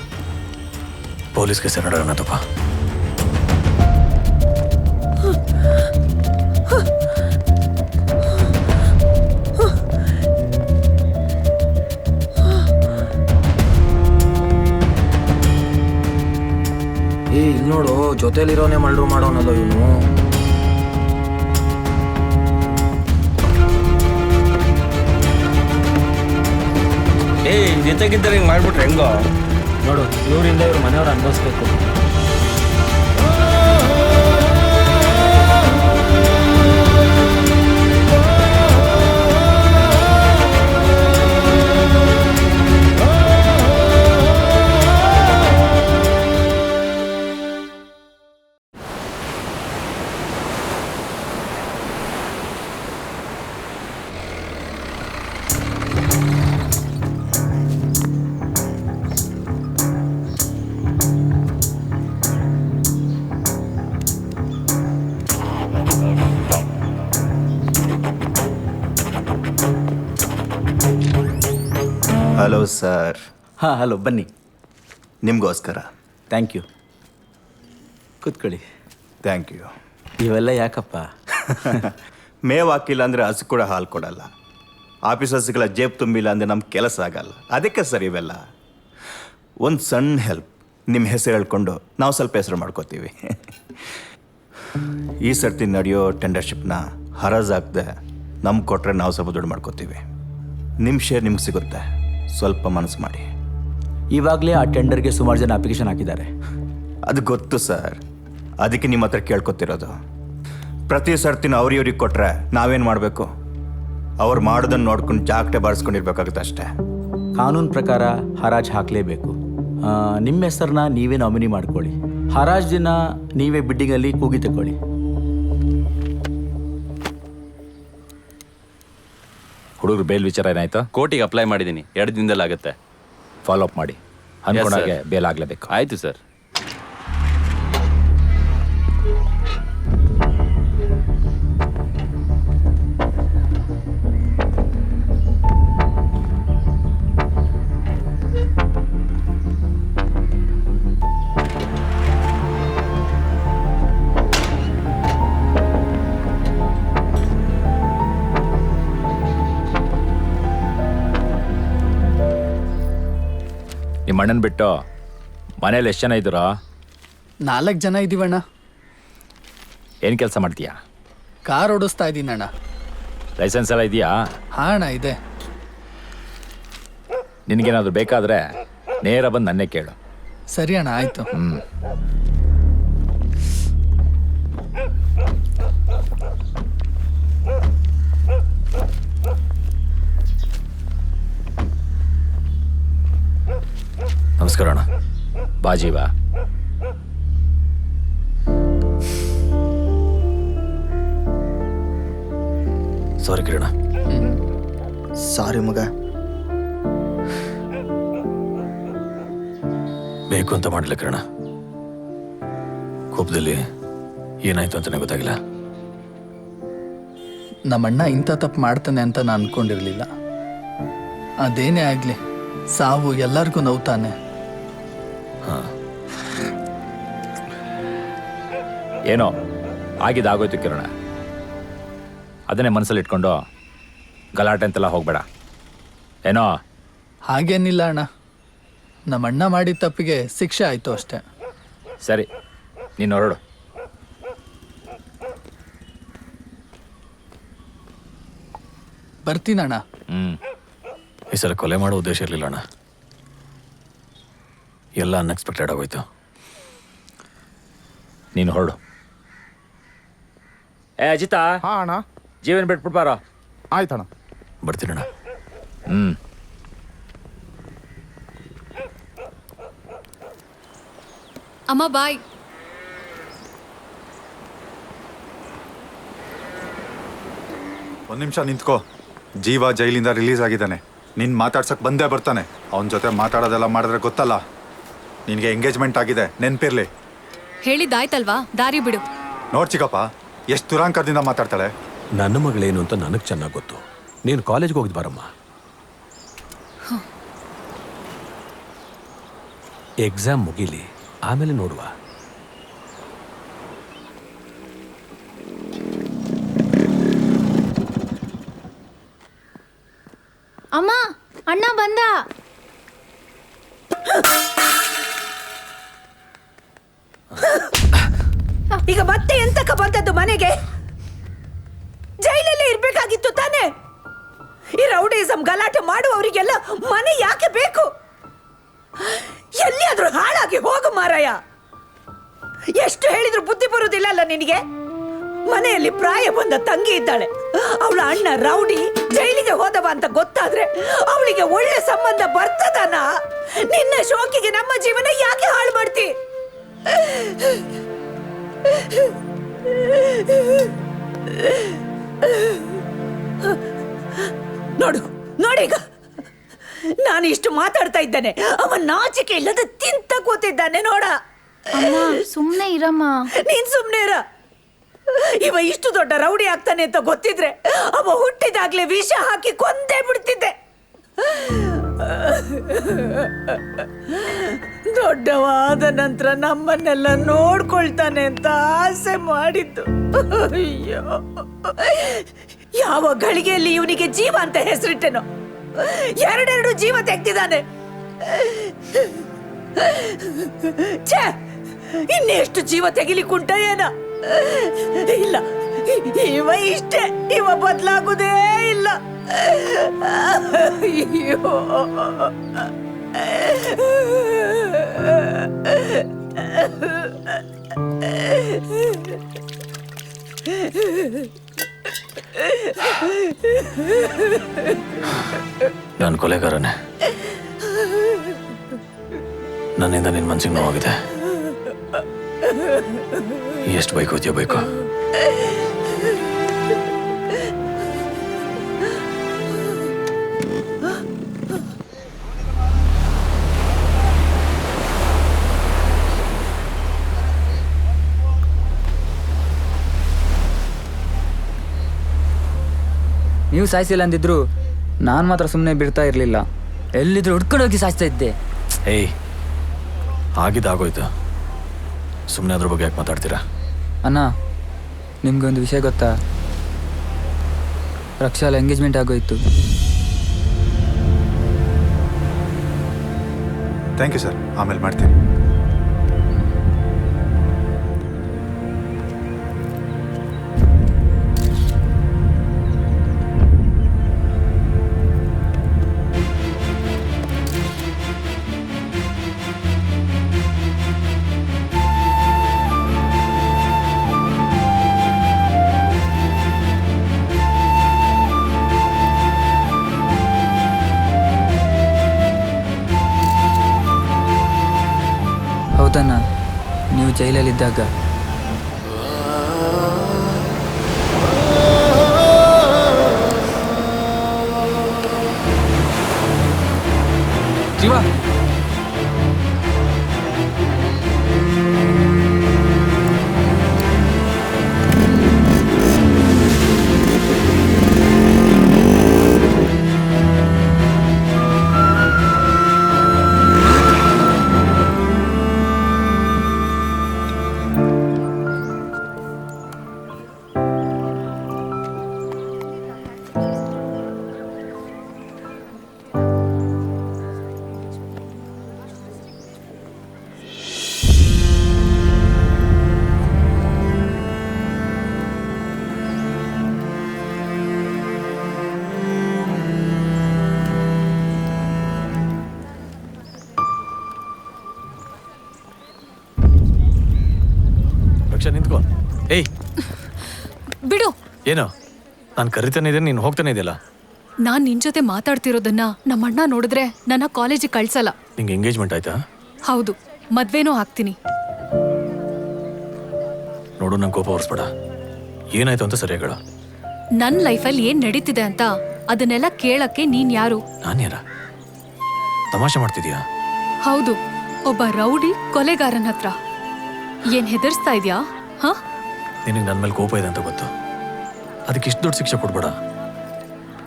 ಪೊಲೀಸ್ಗೆ ಸೇರೋಣ ತುಪ್ಪ. ಜೊತೆಲಿರೋನೇ ಮಲ್ಡ್ರು ಮಾಡೋನಲ್ಲ ಇವನು. ಜೊತೆಗಿದ್ದರೆ ಹಿಂಗೆ ಮಾಡ್ಬಿಟ್ರೆ ಹೆಂಗೋ ನೋಡು, ಇವರಿಂದ ಇವ್ರ ಮನೆಯವ್ರು ಅನುಭವಿಸ್ಬೇಕು. Hello sir. ಹಾಂ ಹಲೋ, ಬನ್ನಿ. ನಿಮಗೋಸ್ಕರ. Thank you. ಕೂತ್ಕೊಳ್ಳಿ. Thank you. ಇವೆಲ್ಲ ಯಾಕಪ್ಪ? ಮೇವು ಹಾಕಿಲ್ಲ ಅಂದರೆ ಹಸು ಕೂಡ ಹಾಲು ಕೊಡಲ್ಲ. ಆಫೀಸರ್ಸ್ಗಳ ಜೇಬ್ ತುಂಬಿಲ್ಲ ಅಂದರೆ ನಮ್ಮ ಕೆಲಸ ಆಗಲ್ಲ. ಅದಕ್ಕೆ ಸರ್ ಇವೆಲ್ಲ. ಒಂದು ಸಣ್ಣ ಹೆಲ್ಪ್, ನಿಮ್ಮ ಹೆಸರು ಹೇಳ್ಕೊಂಡು ನಾವು ಸ್ವಲ್ಪ ಹೆಸರು ಮಾಡ್ಕೋತೀವಿ. ಈ ಸರ್ತಿ ನಡೆಯೋ ಟೆಂಡರ್ಶಿಪ್ನ ಹರಾಜಾಗದೆ ನಮ್ಗೆ ಕೊಟ್ಟರೆ ನಾವು ಸ್ವಲ್ಪ ದುಡ್ಡು ಮಾಡ್ಕೋತೀವಿ. ನಿಮ್ಮ ಶೇರ್ ನಿಮ್ಗೆ ಸಿಗುತ್ತೆ. ಸ್ವಲ್ಪ ಮನಸ್ಸು ಮಾಡಿ. ಇವಾಗಲೇ ಆ ಟೆಂಡರ್ಗೆ ಸುಮಾರು ಜನ ಅಪ್ಲಿಕೇಶನ್ ಹಾಕಿದ್ದಾರೆ. ಅದು ಗೊತ್ತು ಸರ್, ಅದಕ್ಕೆ ನಿಮ್ಮ ಹತ್ರ ಕೇಳ್ಕೊತಿರೋದು. ಪ್ರತಿ ಸರ್ತಿನ ಅವ್ರಿಗೆ ಕೊಟ್ಟರೆ ನಾವೇನು ಮಾಡಬೇಕು? ಅವ್ರು ಮಾಡೋದನ್ನು ನೋಡ್ಕೊಂಡು ಜಾಗ್ಟೆ ಬಾರಿಸ್ಕೊಂಡಿರ್ಬೇಕಾಗುತ್ತೆ ಅಷ್ಟೇ. ಕಾನೂನು ಪ್ರಕಾರ ಹರಾಜು ಹಾಕಲೇಬೇಕು. ನಿಮ್ಮ ಹೆಸರನ್ನ ನೀವೇ ನಾಮಿನಿ ಮಾಡ್ಕೊಳ್ಳಿ. ಹರಾಜು ದಿನ ನೀವೇ ಬಿಡ್ಡಿಂಗಲ್ಲಿ ಕೂಗಿ ತಗೊಳ್ಳಿ. ಹುಡುಗರು ಬೇಲ್ ವಿಚಾರ ಏನಾಯ್ತು? ಕೋರ್ಟಿಗೆ ಅಪ್ಲೈ ಮಾಡಿದ್ದೀನಿ, 2 ದಿನದಲ್ಲಿ ಆಗುತ್ತೆ. ಫಾಲೋ ಅಪ್ ಮಾಡಿ. ಅನ್ಕೊಂಡಾಗೆ ಬೇಲ್ ಆಗಲೇಬೇಕು. ಆಯಿತು ಸರ್. ನಿಮ್ಮ ಅಣ್ಣನ ಬಿಟ್ಟು ಮನೇಲಿ ಎಷ್ಟು ಜನ ಇದ್ದೀರಾ? 4 ಜನ ಇದ್ದೀವಣ್ಣ. ಏನು ಕೆಲಸ ಮಾಡ್ತೀಯಾ? ಕಾರ್ ಓಡಿಸ್ತಾ ಇದ್ದೀನಣ್ಣ. ಲೈಸೆನ್ಸ್ ಎಲ್ಲ ಇದೆಯಾ? ಹಾಂ ಅಣ್ಣ, ಇದೆ. ನಿನಗೇನಾದರೂ ಬೇಕಾದರೆ ನೇರ ಬಂದು ನನ್ನೇ ಕೇಳು. ಸರಿ ಅಣ್ಣ, ಆಯಿತು. ನಮಸ್ಕಾರ ಅಣ್ಣ. ಬಾಜೀವಾ? ಸಾರಿ ಕಿರಣ. ಸಾರಿ ಮಗ. ಬೇಕು ಅಂತ ಮಾಡಲಿಲ್ಲ ಕಿರಣ. ಕೋಪದಲ್ಲಿ ಏನಾಯ್ತು ಅಂತಾನೆ ಗೊತ್ತಾಗಿಲ್ಲ. ನಮ್ಮಣ್ಣ ಇಂಥ ತಪ್ಪು ಮಾಡ್ತಾನೆ ಅಂತ ನಾನು ಅಂದ್ಕೊಂಡಿರಲಿಲ್ಲ. ಅದೇನೇ ಆಗಲಿ, ಸಾವು ಎಲ್ಲರಿಗೂ ನೋವ್ತಾನೆ. ಏನೋ ಆಗಿದ್ದಾಗೋಯ್ತು ಕಿರಣ. ಅದನ್ನೇ ಮನಸ್ಸಲ್ಲಿ ಇಟ್ಕೊಂಡು ಗಲಾಟೆ ಅಂತೆಲ್ಲ ಹೋಗ್ಬೇಡ. ಏನೋ ಹಾಗೇನಿಲ್ಲ ಅಣ್ಣ, ನಮ್ಮಣ್ಣ ಮಾಡಿದ ತಪ್ಪಿಗೆ ಶಿಕ್ಷೆ ಆಯಿತು ಅಷ್ಟೆ. ಸರಿ, ನೀನು ಹೊರಡು. ಬರ್ತೀನಣ್ಣ. ಈ ಸಲ ಕೊಲೆ ಮಾಡೋ ಉದ್ದೇಶ ಇರಲಿಲ್ಲ ಅಣ್ಣ. ಎಲ್ಲ ಅನ್ಎಕ್ಸ್ಪೆಕ್ಟೆಡ್ ಆಗೋಯ್ತು. ನೀನು ಹೊರಡು. ಅಜಿತಾ. ಹಾಂ ಅಣ್ಣ. ಜೀವನ ಬಿಟ್ಬಿಡ್ಬಾರ. ಆಯ್ತಣ್ಣ. ಬರ್ತೀನಣ್ಣ. ಅಮ್ಮ ಬಾಯ್. ಒಂದು ನಿಮಿಷ ನಿಂತ್ಕೋ. ಜೀವ ಜೈಲಿಂದ ರಿಲೀಸ್ ಆಗಿದ್ದಾನೆ. ನಿನ್ನ ಮಾತಾಡ್ಸಕ್ಕೆ ಬಂದೇ ಬರ್ತಾನೆ. ಅವನ ಜೊತೆ ಮಾತಾಡೋದೆಲ್ಲ ಮಾಡಿದ್ರೆ ಗೊತ್ತಲ್ಲ, ನಿನಗೆ ಎಂಗೇಜ್ಮೆಂಟ್ ಆಗಿದೆ, ನೆನಪಿರ್ಲಿ. ಹೇಳಿದ್ದಾಯ್ತಲ್ವಾ, ದಾರಿ ಬಿಡು. ನೋಡ್ ಚಿಕ್ಕಪ್ಪ, ಎಷ್ಟು ದುರಾಂಕರದಿಂದ ಮಾತಾಡ್ತಾಳೆ. ನನ್ನ ಮಗಳೇನು ಅಂತ ನನಗೆ ಚೆನ್ನಾಗಿ ಗೊತ್ತು. ನೀನು ಕಾಲೇಜ್ಗೆ ಹೋಗಿದ್ ಬಾರಮ್ಮ. ಎಕ್ಸಾಮ್ ಮುಗೀಲಿ, ಆಮೇಲೆ ನೋಡುವ. ಅಮ್ಮ, ಅಣ್ಣ ಬಂದ. ಈಗ ಮತ್ತೆ ಎಂತಕ ಬಂದದ್ದು ಮನೆಗೆ? ಜೈಲಲ್ಲೇ ಇರ್ಬೇಕಾಗಿತ್ತು ತಾನೇ? ಈ ರೌಡಿಸಂ ಗಲಾಟೆ ಮಾಡುವವರಿಗೆಲ್ಲ ಮನೆ ಯಾಕೆ ಬೇಕು? ಎಲ್ಲಿಯಾದ್ರೂ ಹಾಳಾಗಿ ಹೋಗು ಮಾರಾಯ. ಎಷ್ಟು ಹೇಳಿದ್ರು ಬುದ್ಧಿ ಬರುವುದಿಲ್ಲ ಅಲ್ಲ ನಿನಗೆ? ಮನೆಯಲ್ಲಿ ಪ್ರಾಯ ಬಂದ ತಂಗಿ ಇದ್ದಾಳೆ. ಅವಳ ಅಣ್ಣ ರೌಡಿ ಜೈಲಿಗೆ ಹೋದವ ಅಂತ ಗೊತ್ತಾದ್ರೆ ಅವಳಿಗೆ ಒಳ್ಳೆ ಸಂಬಂಧ ಬರ್ತದನ? ನಿನ್ನ ಶೋಕಿಗೆ ನಮ್ಮ ಜೀವನ ಯಾಕೆ ಹಾಳು ಮಾಡ್ತಿ? ನೋಡು ನೋಡೀಗ, ನಾನು ಇಷ್ಟು ಮಾತಾಡ್ತಾ ಇದ್ದೇನೆ, ಅವ ನಾಚಿಕೆ ಇಲ್ಲದ ತಿಂತ ಕೂತಿದ್ದಾನೆ ನೋಡ. ಸುಮ್ನೆ ಇರಮ್ಮ. ನೀನ್ ಸುಮ್ನೆ ಇರ. ಇವ ಇಷ್ಟು ದೊಡ್ಡ ರೌಡಿ ಆಗ್ತಾನೆ ಅಂತ ಗೊತ್ತಿದ್ರೆ ಅವ ಹುಟ್ಟಿದಾಗ್ಲೇ ವಿಷ ಹಾಕಿ ಕೊಂದೇ ಬಿಡ್ತಿದ್ದೆ. ದೊಡ್ಡವಾದ ನಂತರ ನಮ್ಮನ್ನೆಲ್ಲ ನೋಡ್ಕೊಳ್ತಾನೆ ಅಂತ ಆಸೆ ಮಾಡಿದ್ದು. ಅಯ್ಯೋ, ಯಾವ ಗಳಿಗೆಯಲ್ಲಿ ಇವನಿಗೆ ಜೀವ ಅಂತ ಹೆಸರಿಟ್ಟೆನೋ, ಎರಡೆರಡು ಜೀವ ತೆಗ್ದಿದ್ದಾನೆ. ಛೇ, ಇನ್ನೆಷ್ಟು ಜೀವ ತೆಗಿಲಿಕ್ಕುಂಟ ಏನ? ಇಲ್ಲ, ಇವ ಇಷ್ಟೇ, ಇವ ಬದಲಾಗುವುದೇ ಇಲ್ಲ. ಅಯ್ಯೋ, ನಾನು ಕೊಲೆಗಾರನೇ. ನನ್ನಿಂದ ನಿನ್ನ ಮನ್ಸಿಗೆ ನೋವಾಗಿದೆ. ಎಷ್ಟು ಬೈಕೋತೀಯ ಬೈಕೋ. ನೀವು ಸಾಯಿಸಿಲ್ಲ ಅಂದಿದ್ರು ನಾನು ಮಾತ್ರ ಸುಮ್ಮನೆ ಬಿಡ್ತಾ ಇರಲಿಲ್ಲ. ಎಲ್ಲಿದ್ರು ಹುಡ್ಕೊಂಡೋಗಿ ಸಾಯಿಸ್ತಾ ಇದ್ದೆ. ಏಯ್, ಆಗಿದ್ದಾಗೋಯ್ತು. ಸುಮ್ಮನೆ ಅದ್ರ ಬಗ್ಗೆ ಯಾಕೆ ಮಾತಾಡ್ತೀರಾ? ಅಣ್ಣ, ನಿಮ್ಗೊಂದು ವಿಷಯ ಗೊತ್ತಾ? ರಕ್ಷಾಲ ಎಂಗೇಜ್ಮೆಂಟ್ ಆಗೋಯ್ತು. ಥ್ಯಾಂಕ್ ಯು ಸರ್, ಆಮೇಲೆ ಮಾಡ್ತೀನಿ. ಹೌದಣ್ಣ, ನೀವು ಜೈಲಲ್ಲಿದ್ದಾಗ ಜೀವ ನಿಂತ್ಕೊ. ಏಯ್ ಬಿಡು. ಏನೋ, ನಾನು ಕರಿತಾನೆ ಇದ್ದೇನೆ, ನೀನು ಹೋಗ್ತಾನೆ ಇದೆಯಲ್ಲ. ನಾನ್ ನಿನ್ ಜೊತೆ ಮಾತಾಡ್ತಿರೋದನ್ನ ನಮ್ಮ ಅಣ್ಣ ನೋಡಿದ್ರೆ ನನ್ನ ಕಾಲೇಜಿಗೆ ಕಳ್ಸಲ್ಲ. ನಿಂಗೆ ಎಂಗೇಜ್ಮೆಂಟ್ ಆಯ್ತಾ? ಹೌದು, ಮದ್ವೆನೂ ಆಗ್ತೀನಿ. ನೋಡು, ನಂಗೆ ಕೋಪ ಹೊರಿಸ್ಬೇಡ. ಏನಾಯ್ತು ಅಂತ ಸರಿಯಾಗಿ ಹೇಳು. ನನ್ ಲೈಫಲ್ಲಿ ಏನ್ ನಡೀತಿದೆ ಅಂತ ಅದನ್ನೆಲ್ಲ ಕೇಳಕ್ಕೆ ನೀನ್ ಯಾರು? ನಾನ್ಯಾರ? ತಮಾಷೆ ಮಾಡ್ತಿದ್ಯಾ? ಹೌದು, ಒಬ್ಬ ರೌಡಿ ಕೊಲೆಗಾರನ ಹತ್ರ. ಏನ್ ಹೆದರ್ಸ್ತಾ ಇದ್ಯಾ? ಹ, ನಿನಗೆ ನನ್ನ ಮೇಲೆ ಕೋಪ ಇದೆ ಅಂತ ಗೊತ್ತು. ಅದಕ್ಕೆ ಇಷ್ಟು ದೊಡ್ಡ ಶಿಕ್ಷೆ ಕೊಡ್ಬೇಡ.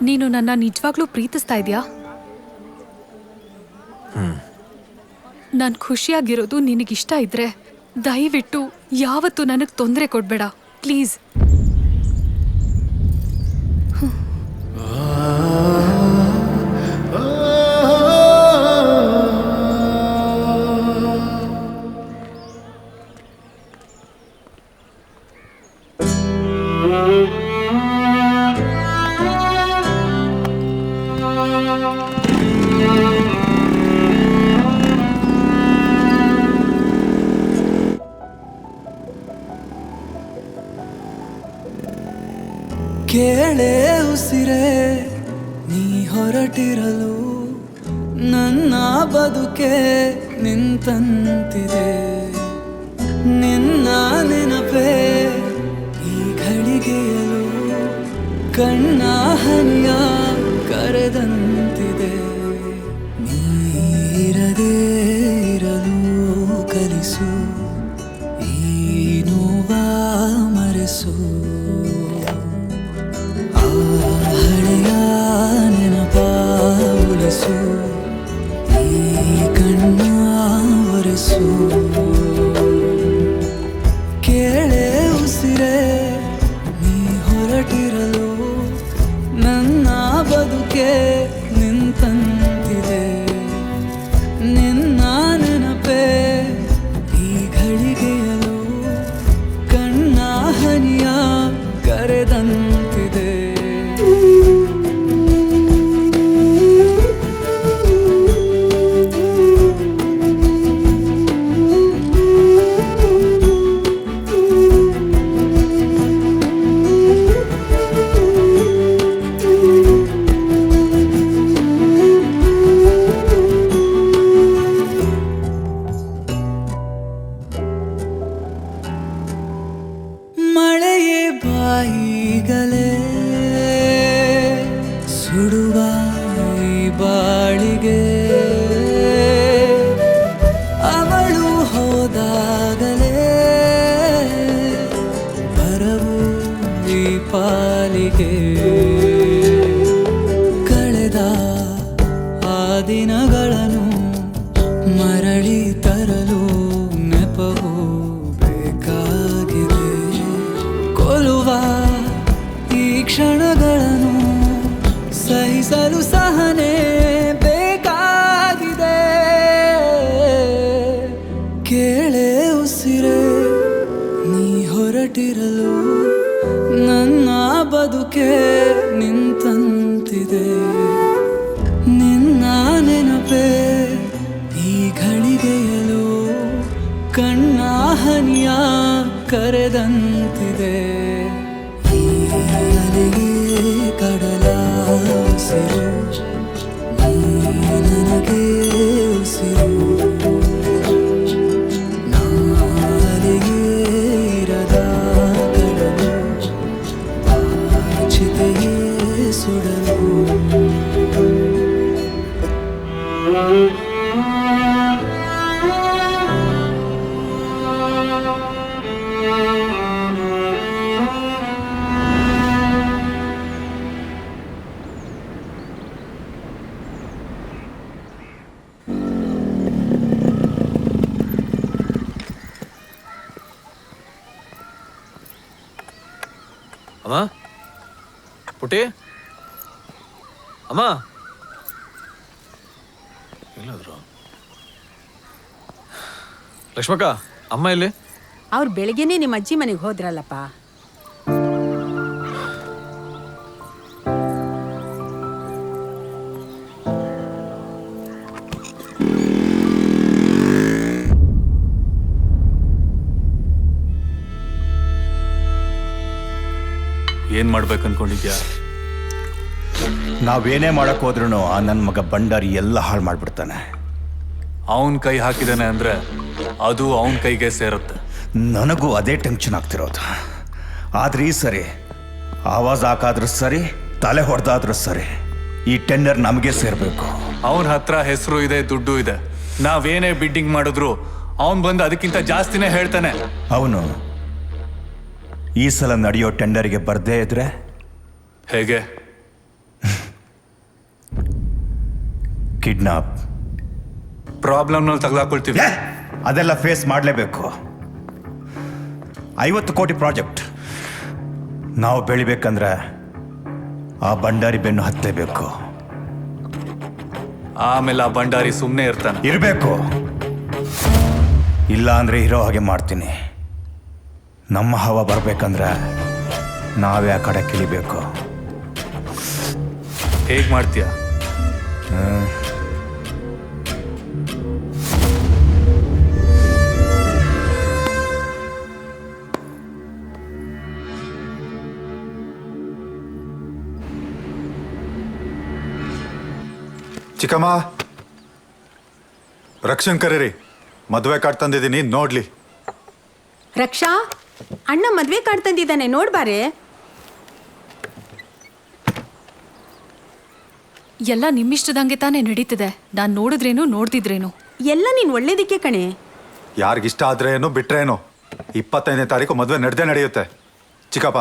ನೀನು ನನ್ನ ನಿಜವಾಗ್ಲೂ ಪ್ರೀತಿಸ್ತಾ ಇದ್ಯಾ? ನಾನ್ ಖುಷಿಯಾಗಿರೋದು ನಿನಗಿಷ್ಟ ಇದ್ರೆ ದಯವಿಟ್ಟು ಯಾವತ್ತೂ ನನಗ್ ತೊಂದರೆ ಕೊಡ್ಬೇಡ ಪ್ಲೀಸ್. ಕೇಳೆ ಉಸಿರೇ ನೀ ಹೊರಟಿರಲು ನನ್ನ ಬದುಕೆ ನಿಂತಂತಿದೆ ನಿನ್ನ ನೆನಪೇ ಈ ಘಳಿಗೆಯಲು ಕಣ್ಣ ಹನಿಯ ಕರೆದಂತಿದೆ ನೀರದೇ ಇರಲು ಕಲಿಸು ಈ ನೋವ ಮರೆಸು ಆ ಹಳೆಯ ನೆನಪ ಉಳಿಸು ಈ ಕಣ್ಣ ಒರೆಸು ಕೇಳೆ ಉಸಿರೇ ನೀ ಹೊರಟಿರಲು ನನ್ನ ಬದುಕೆ ನಿಂತಂತಿದೆ ನಿನ್ನ ನೆನಪೇ ಈ ಘಳಿಗೆಯಲು ಕಣ್ಣ ಹನಿಯ ಕರೆದಂತಿದೆ ಮಳೆಯೇ ಬಾಯಿಗಲೇ ಸುಡುವ ಈ ಬಾಳಿಗೆ ಅವಳು ಹೋದಾಗಲೇ ಬರವು ಈ ಪಾಲಿಗೆ ಕಳೆದ ಆ ದಿನಗಳನ್ನು ಮರಳಿ ತರಲು ನೆಪವು ಬೇಕಾಗಿದೆ ಕೊಲುವ ಈ ಕ್ಷಣಗಳನ್ನು ಸಹಿಸಲು ಸಹನೆ ಬೇಕಾಗಿದೆ ಕೇಳೆ ಉಸಿರೇ ನೀ ಹೊರಟಿರಲು ನನ್ನ ಬದುಕೆ ನಿಂತಂತಿದೆ ನಿನ್ನ ನೆನಪೇ ಈ ಘಳಿಗೆಯಲು ಕಣ್ಣ ಹನಿಯ ಕರೆದಂತಿದೆ ಈ ಅಲೆಗೆ ಕಡಲ ಉಸಿರು ನೀ ನನಗೆ ಉಸಿರು ನಾಲಿಗೆ ಇರದ ಕಡಲು ಚಿತೆಯೇ ಸುಡಲು ಅಮ್ಮ ಪುಟಿ ಅಮ್ಮ ಎಲ್ಲಾದ್ರು ಲಕ್ಷ್ಮಕ್ಕ ಅಮ್ಮ ಇಲ್ಲಿ ಅವ್ರು ಬೆಳಿಗ್ಗೆನೆ ನಿಮ್ಮ ಅಜ್ಜಿ ಮನೆಗೆ ಹೋದ್ರಲ್ಲಪ್ಪ. ಏನ್ ಮಾಡ್ಬೇಕು ಅನ್ಕೊಂಡಿದ್ಯಾ? ನಾವೇನೇ ಮಾಡಕ್ ಹೋದ್ರೂ ಆ ನನ್ನ ಮಗ ಭಂಡಾರಿ ಎಲ್ಲ ಹಾಳು ಮಾಡ್ಬಿಡ್ತಾನೆ. ಅವನ್ ಕೈ ಹಾಕಿದಾನೆ ಅಂದ್ರೆ ಅದು ಅವನ್ ಕೈಗೆ ಸೇರುತ್ತೆ. ನನಗೂ ಅದೇ ಟೆನ್ಷನ್ ಆಗ್ತಿರೋದು. ಆದ್ರೆ ಈ ಸರಿ ಆವಾಜ್ ಹಾಕಾದ್ರೂ ಸರಿ, ತಲೆ ಹೊಡೆದಾದ್ರೂ ಸರಿ, ಈ ಟೆಂಡರ್ ನಮಗೆ ಸೇರ್ಬೇಕು. ಅವನ ಹತ್ರ ಹೆಸರು ಇದೆ, ದುಡ್ಡು ಇದೆ. ನಾವೇನೇ ಬಿಡ್ಡಿಂಗ್ ಮಾಡಿದ್ರು ಅವನ್ ಬಂದು ಅದಕ್ಕಿಂತ ಜಾಸ್ತಿನೇ ಹೇಳ್ತಾನೆ. ಅವನು ಈ ಸಲ ನಡೆಯೋ ಟೆಂಡರ್ಗೆ ಬರ್ದೇ ಇದ್ರೆ ಹೇಗೆ? ಕಿಡ್ನಾಪ್ ಪ್ರಾಬ್ಲಮ್ನಲ್ಲಿ ತಗಲಾಕೊಳ್ತೀವಿ. ಅದೆಲ್ಲ ಫೇಸ್ ಮಾಡಲೇಬೇಕು. 50 ಕೋಟಿ ಪ್ರಾಜೆಕ್ಟ್ ನಾವು ಬೆಳಿಬೇಕಂದ್ರೆ ಆ ಭಂಡಾರಿ ಬೆನ್ನು ಹತ್ತಲೇಬೇಕು. ಆಮೇಲೆ ಆ ಭಂಡಾರಿ ಸುಮ್ಮನೆ ಇರಬೇಕು. ಇಲ್ಲ ಅಂದ್ರೆ ಇರೋ ಹಾಗೆ ಮಾಡ್ತೀನಿ. ನಮ್ಮ ಹವ ಬರ್ಬೇಕಂದ್ರೆ ನಾವೇ ಆ ಕಡೆ ಕಿಳಿಬೇಕು. ಹೇಗೆ ಮಾಡ್ತೀಯ? ಚಿಕ್ಕಮ್ಮ, ರಕ್ಷಣ್ ಕರೀರಿ, ಮದುವೆ ಕಾರ್ಡ್ ತಂದಿದ್ದೀನಿ, ನೋಡ್ಲಿ. ರಕ್ಷಾ, ಅಣ್ಣ ಮದ್ವೆ ಕಾರ್ಡ್ ತಂದಿದ್ದಾನೆ, ನೋಡ್ಬಾರೆ. ಎಲ್ಲ ನಿಮ್ಮಿಷ್ಟದಂಗೆ ತಾನೇ ನಡೀತಿದೆ. ನಾನು ನೋಡಿದ್ರೇನು ನೋಡ್ತಿದ್ರೇನು ಎಲ್ಲ ನೀನ್ ಒಳ್ಳೇದಕ್ಕೆ ಕಣೆ. ಯಾರಿಗಿಷ್ಟ ಆದ್ರೇನು ಬಿಟ್ರೇನು, 25ನೇ ತಾರೀಕು ಮದುವೆ ನಡೆದೇ ನಡೆಯುತ್ತೆ. ಚಿಕ್ಕಪ್ಪ,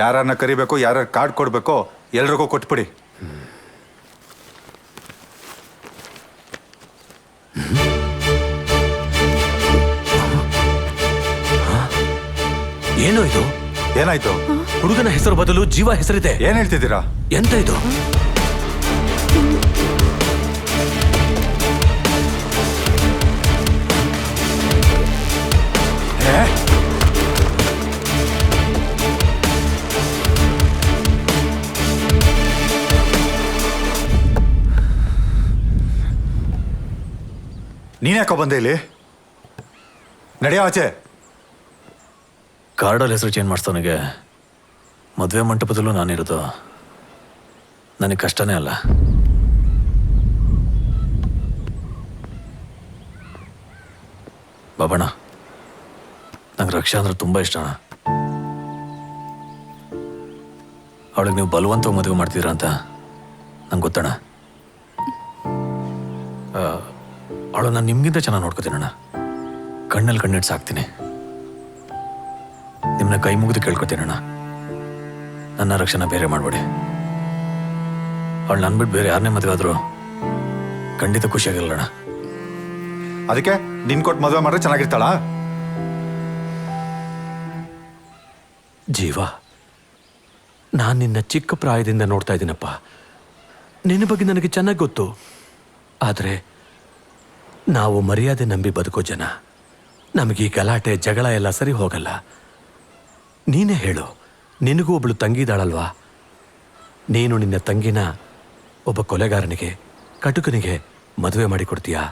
ಯಾರನ್ನ ಕರಿಬೇಕು, ಯಾರ್ಯಾರು ಕಾರ್ಡ್ ಕೊಡ್ಬೇಕೋ ಎಲ್ರಿಗೂ ಕೊಟ್ಬಿಡಿ. ಏನೋ ಇದು? ಏನಾಯ್ತು? ಹುಡುಗನ ಹೆಸರು ಬದಲು ಜೀವ ಹೆಸರಿದೆ. ಏನ್ ಹೇಳ್ತಿದ್ದೀರಾ? ಎಂತ ಇದು? ನೀನ್ಯಾಕೋ ಬಂದೆ ಇಲ್ಲಿ? ನಡೆಯೋ ಆಚೆ. ಕಾರ್ಡಲ್ಲಿ ಹೆಸರು ಚೇಂಜ್ ಮಾಡಿಸ್ತವನಿಗೆ ಮದುವೆ ಮಂಟಪದಲ್ಲೂ ನಾನಿರೋದು ನನಗೆ ಕಷ್ಟನೇ ಅಲ್ಲ. ಬಾಬಣ್ಣ, ನಂಗೆ ರಕ್ಷಾ ಅಂದ್ರೆ ತುಂಬ ಇಷ್ಟ ಅಣ್ಣ. ಅವಳಿಗೆ ನೀವು ಬಲವಂತವಾಗಿ ಮದುವೆ ಮಾಡ್ತೀರಾ ಅಂತ ನಂಗೆ ಗೊತ್ತಣ್ಣ. ಅವಳು ನಾನು ನಿಮ್ಗಿಂತ ಚೆನ್ನಾಗಿ ನೋಡ್ಕೋತೀನಣ್ಣ. ಕಣ್ಣಲ್ಲಿ ಕಣ್ಣಿಟ್ಟು ಸಾಕ್ತೀನಿ. ನಿಮ್ಮನ್ನ ಕೈ ಮುಗಿದು ಕೇಳ್ಕೊತೀನಣ್ಣ, ನನ್ನ ರಕ್ಷಣೆ ಬೇರೆ ಮಾಡಬೇಡಿ. ಅವಳು ನನ್ನ ಬಿಟ್ಟು ಬೇರೆ ಯಾರನ್ನೇ ಮದುವೆ ಆದರೂ ಖಂಡಿತ ಖುಷಿಯಾಗಿರಲ್ಲಣ್ಣ. ಅದಕ್ಕೆ ನಿನ್ ಕೊಟ್ಟು ಮದುವೆ ಮಾಡ್ರೆ ಚೆನ್ನಾಗಿರ್ತಾಳ? ಜೀವ, ನಾನು ನಿನ್ನ ಚಿಕ್ಕ ಪ್ರಾಯದಿಂದ ನೋಡ್ತಾ ಇದ್ದೀನಪ್ಪ. ನಿನ್ನ ಬಗ್ಗೆ ನನಗೆ ಚೆನ್ನಾಗಿ ಗೊತ್ತು. ಆದರೆ ನಾವು ಮರ್ಯಾದೆ ನಂಬಿ ಬದುಕೋ ಜನ. ನಮಗೆ ಈ ಗಲಾಟೆ ಜಗಳ ಎಲ್ಲ ಸರಿ ಹೋಗಲ್ಲ. ನೀನೇ ಹೇಳು, ನಿನಗೂ ಒಬ್ಳು ತಂಗಿದಾಳಲ್ವಾ? ನೀನು ನಿನ್ನ ತಂಗಿನ ಒಬ್ಬ ಕೊಲೆಗಾರನಿಗೆ, ಕಟುಕನಿಗೆ ಮದುವೆ ಮಾಡಿಕೊಡ್ತೀಯಾ?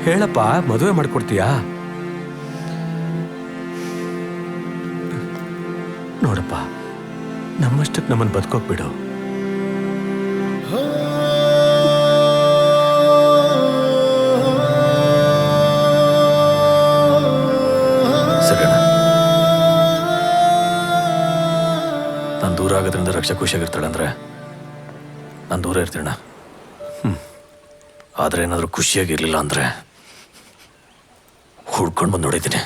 ಹೇಳಪ್ಪ, ಮದುವೆ ಮಾಡಿಕೊಡ್ತೀಯಾ? ನೋಡಪ್ಪ, ನಮ್ಮಷ್ಟಕ್ಕೆ ನಮ್ಮನ್ನು ಬದುಕೋಗ್ಬಿಡು. ಸರಿಯಣ್ಣ, ನಾನು ದೂರ ಆಗೋದ್ರಿಂದ ರಕ್ಷಾ ಖುಷಿಯಾಗಿರ್ತಾಳೆ ಅಂದರೆ ನಾನು ದೂರ ಇರ್ತೀಣ. ಆದರೆ ಏನಾದರೂ ಖುಷಿಯಾಗಿರ್ಲಿಲ್ಲ ಅಂದರೆ ಹುಡ್ಕೊಂಡು ಬಂದು ನೋಡಿದ್ದೀನಿ.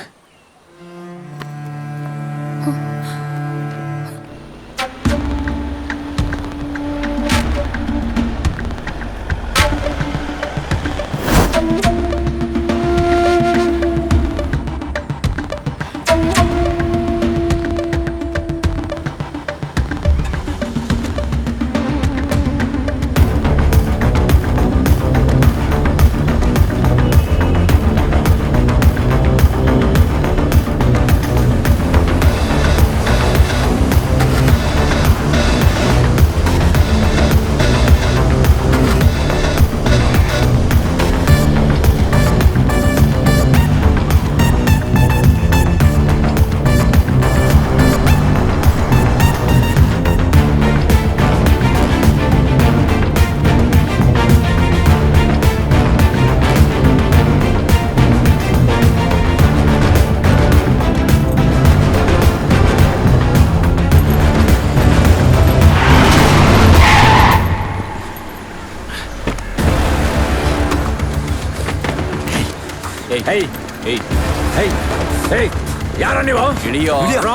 ಯಾರ ನೀವು? ಹಿಡಿಯೋ ಹೇಳ.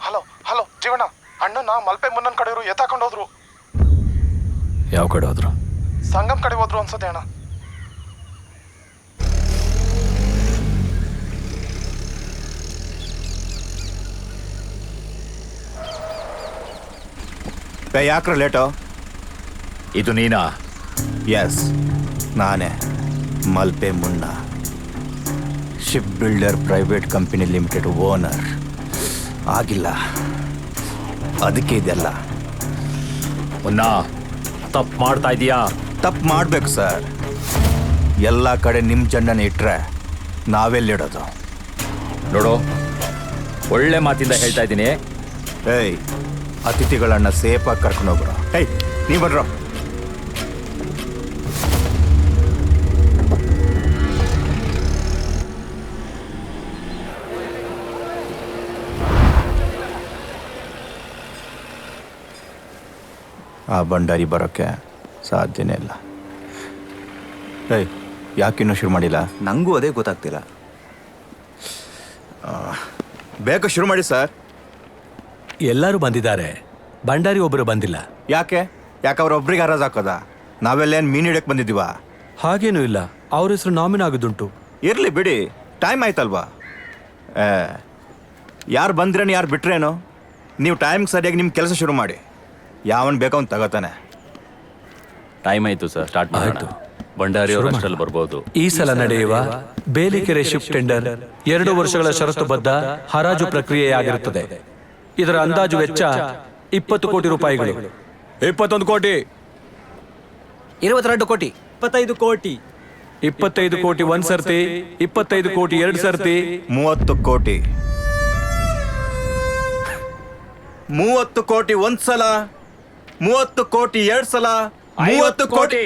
ಹಲೋ ಹಲೋ ಜೀವಣ್ಣ, ಅಣ್ಣನ ಮಲ್ಪೆ ಮುನ್ನನ್ ಕಡೆಯವರು ಎತ್ತಾಕೊಂಡೋದ್ರು. ಯಾವ ಕಡೆ ಹೋದ್ರು? ಸಂಗಮ್ ಕಡೆ ಹೋದ್ರು ಅನ್ಸುತ್ತೆ ಅಣ್ಣ. ಯಾಕ್ರ ಲೇಟು? ಇದು ನೀನಾ? ಎಸ್, ನಾನೇ. ಮಲ್ಪೆ ಮುನ್ನ, ship builder private company limited owner. ಆಗಿಲ್ಲ, ಅದಕ್ಕೆ ಇದೆಲ್ಲ. ಮುನ್ನ ತಪ್ಪು ಮಾಡ್ತಾ ಇದೀಯಾ? ತಪ್ಪು ಮಾಡಬೇಕು ಸರ್. ಎಲ್ಲ ಕಡೆ ನಿಮ್ಮ ಜಂಡನ ಇಟ್ಟರೆ ನಾವೆಲ್ಲಿಡೋದು? ನೋಡು, ಒಳ್ಳೆ ಮಾತಿಂದ ಹೇಳ್ತಾ ಇದ್ದೀನಿ. ಏಯ್, ಅತಿಥಿಗಳನ್ನ ಸೇಫಾಗಿ ಕರ್ಕೊಂಡು ಹೋಗ್ರು. ಏಯ್, ನೀವು ಬರ್ರೋ. ಆ ಭಂಡಾರಿ ಬರೋಕ್ಕೆ ಸಾಧ್ಯನೇ ಇಲ್ಲ. ಏಯ್, ಯಾಕಿನ್ನೂ ಶುರು ಮಾಡಿಲ್ಲ? ನನಗೂ ಅದೇ ಗೊತ್ತಾಗ್ತಿಲ್ಲ. ಬೇಗ ಶುರು ಮಾಡಿ ಸರ್. ಎಲ್ಲರೂ ಬಂದಿದ್ದಾರೆ, ಭಂಡಾರಿ ಒಬ್ಬರು ಬಂದಿಲ್ಲ. ಯಾಕೆ ಅವ್ರೊಬ್ರಿಗೆ ಹರಾಜ್ ಹಾಕೋದ? ನಾವೆಲ್ಲೇನು ಮೀನು ಹಿಡಿಯಕ್ಕೆ ಬಂದಿದ್ದೀವ? ಹಾಗೇನೂ ಇಲ್ಲ, ಅವ್ರ ಹೆಸರು ನಾಮಿನ್ ಆಗೋದುಂಟು. ಇರಲಿ ಬಿಡಿ, ಟೈಮ್ ಆಯ್ತಲ್ವಾ? ಯಾರು ಬಂದ್ರೇನು ಯಾರು ಬಿಟ್ರೇನು? ನೀವು ಟೈಮ್ಗೆ ಸರಿಯಾಗಿ ನಿಮ್ಮ ಕೆಲಸ ಶುರು ಮಾಡಿ. ಯಾವನ್ ಬೇಕೋ ಅವ್ನು ತಗೋತಾನೆ. ಟೈಮ್ ಆಯ್ತು ಸರ್, ಸ್ಟಾರ್ಟ್ ಮಾಡೋಣ. ಭಂಡಾರಿ ಅವರು ಅಷ್ಟರಲ್ಲಿ ಬರ್ಬೋದು. ಈ ಸಲ ನಡೆಯುವ ಬೇಲಿಕೆರೆ ಶಿಫ್ಟ್ ಟೆಂಡರ್ 2 ವರ್ಷಗಳ ಷರತ್ತುಬದ್ಧ ಹರಾಜು ಪ್ರಕ್ರಿಯೆಯಾಗಿರುತ್ತದೆ. ಇದರ ಅಂದಾಜು ವೆಚ್ಚ 20 ಕೋಟಿ ರೂಪಾಯಿಗಳು. 21 ಕೋಟಿ, 22 ಕೋಟಿ, 25 ಕೋಟಿ, 25 ಕೋಟಿ ಒಂದ್ ಸರ್ತಿ, 25 ಕೋಟಿ 2 ಸರ್ತಿ, 30 ಕೋಟಿ. 30 ಕೋಟಿ ಒಂದ್ ಸಲ, 30 ಕೋಟಿ 2 ಸಲ, 30 ಕೋಟಿ.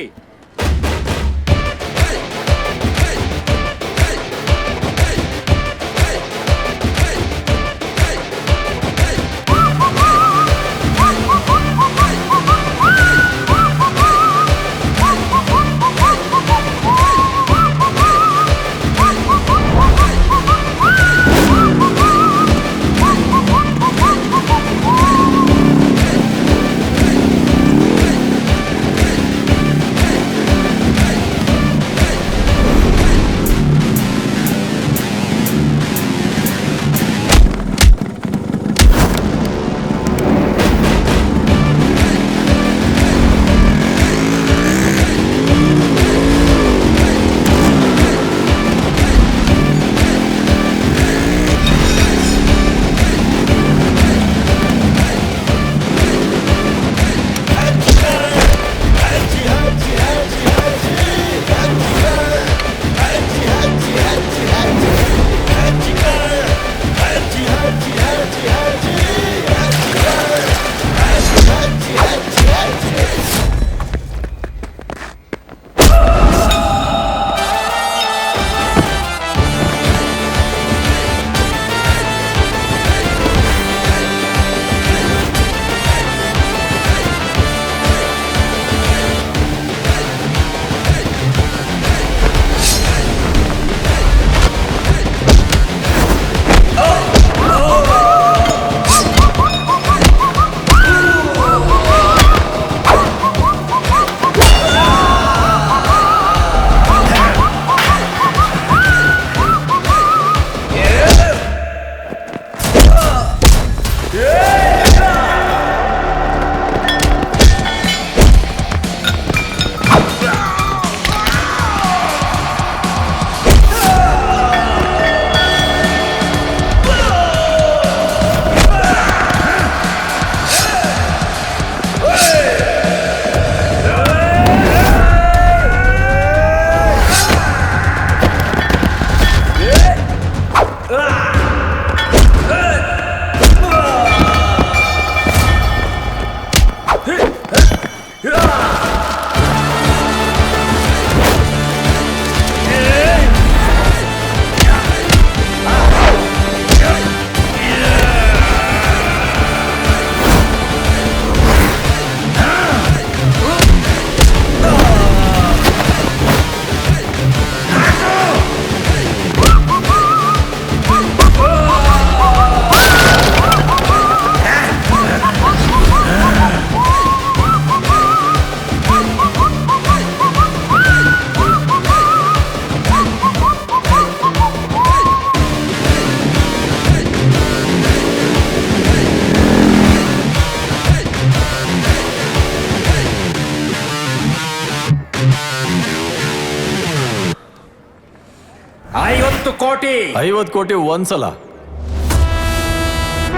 ಕೋಟಿ 50 ಕೋಟಿ ಒಂದ್ಸಲ,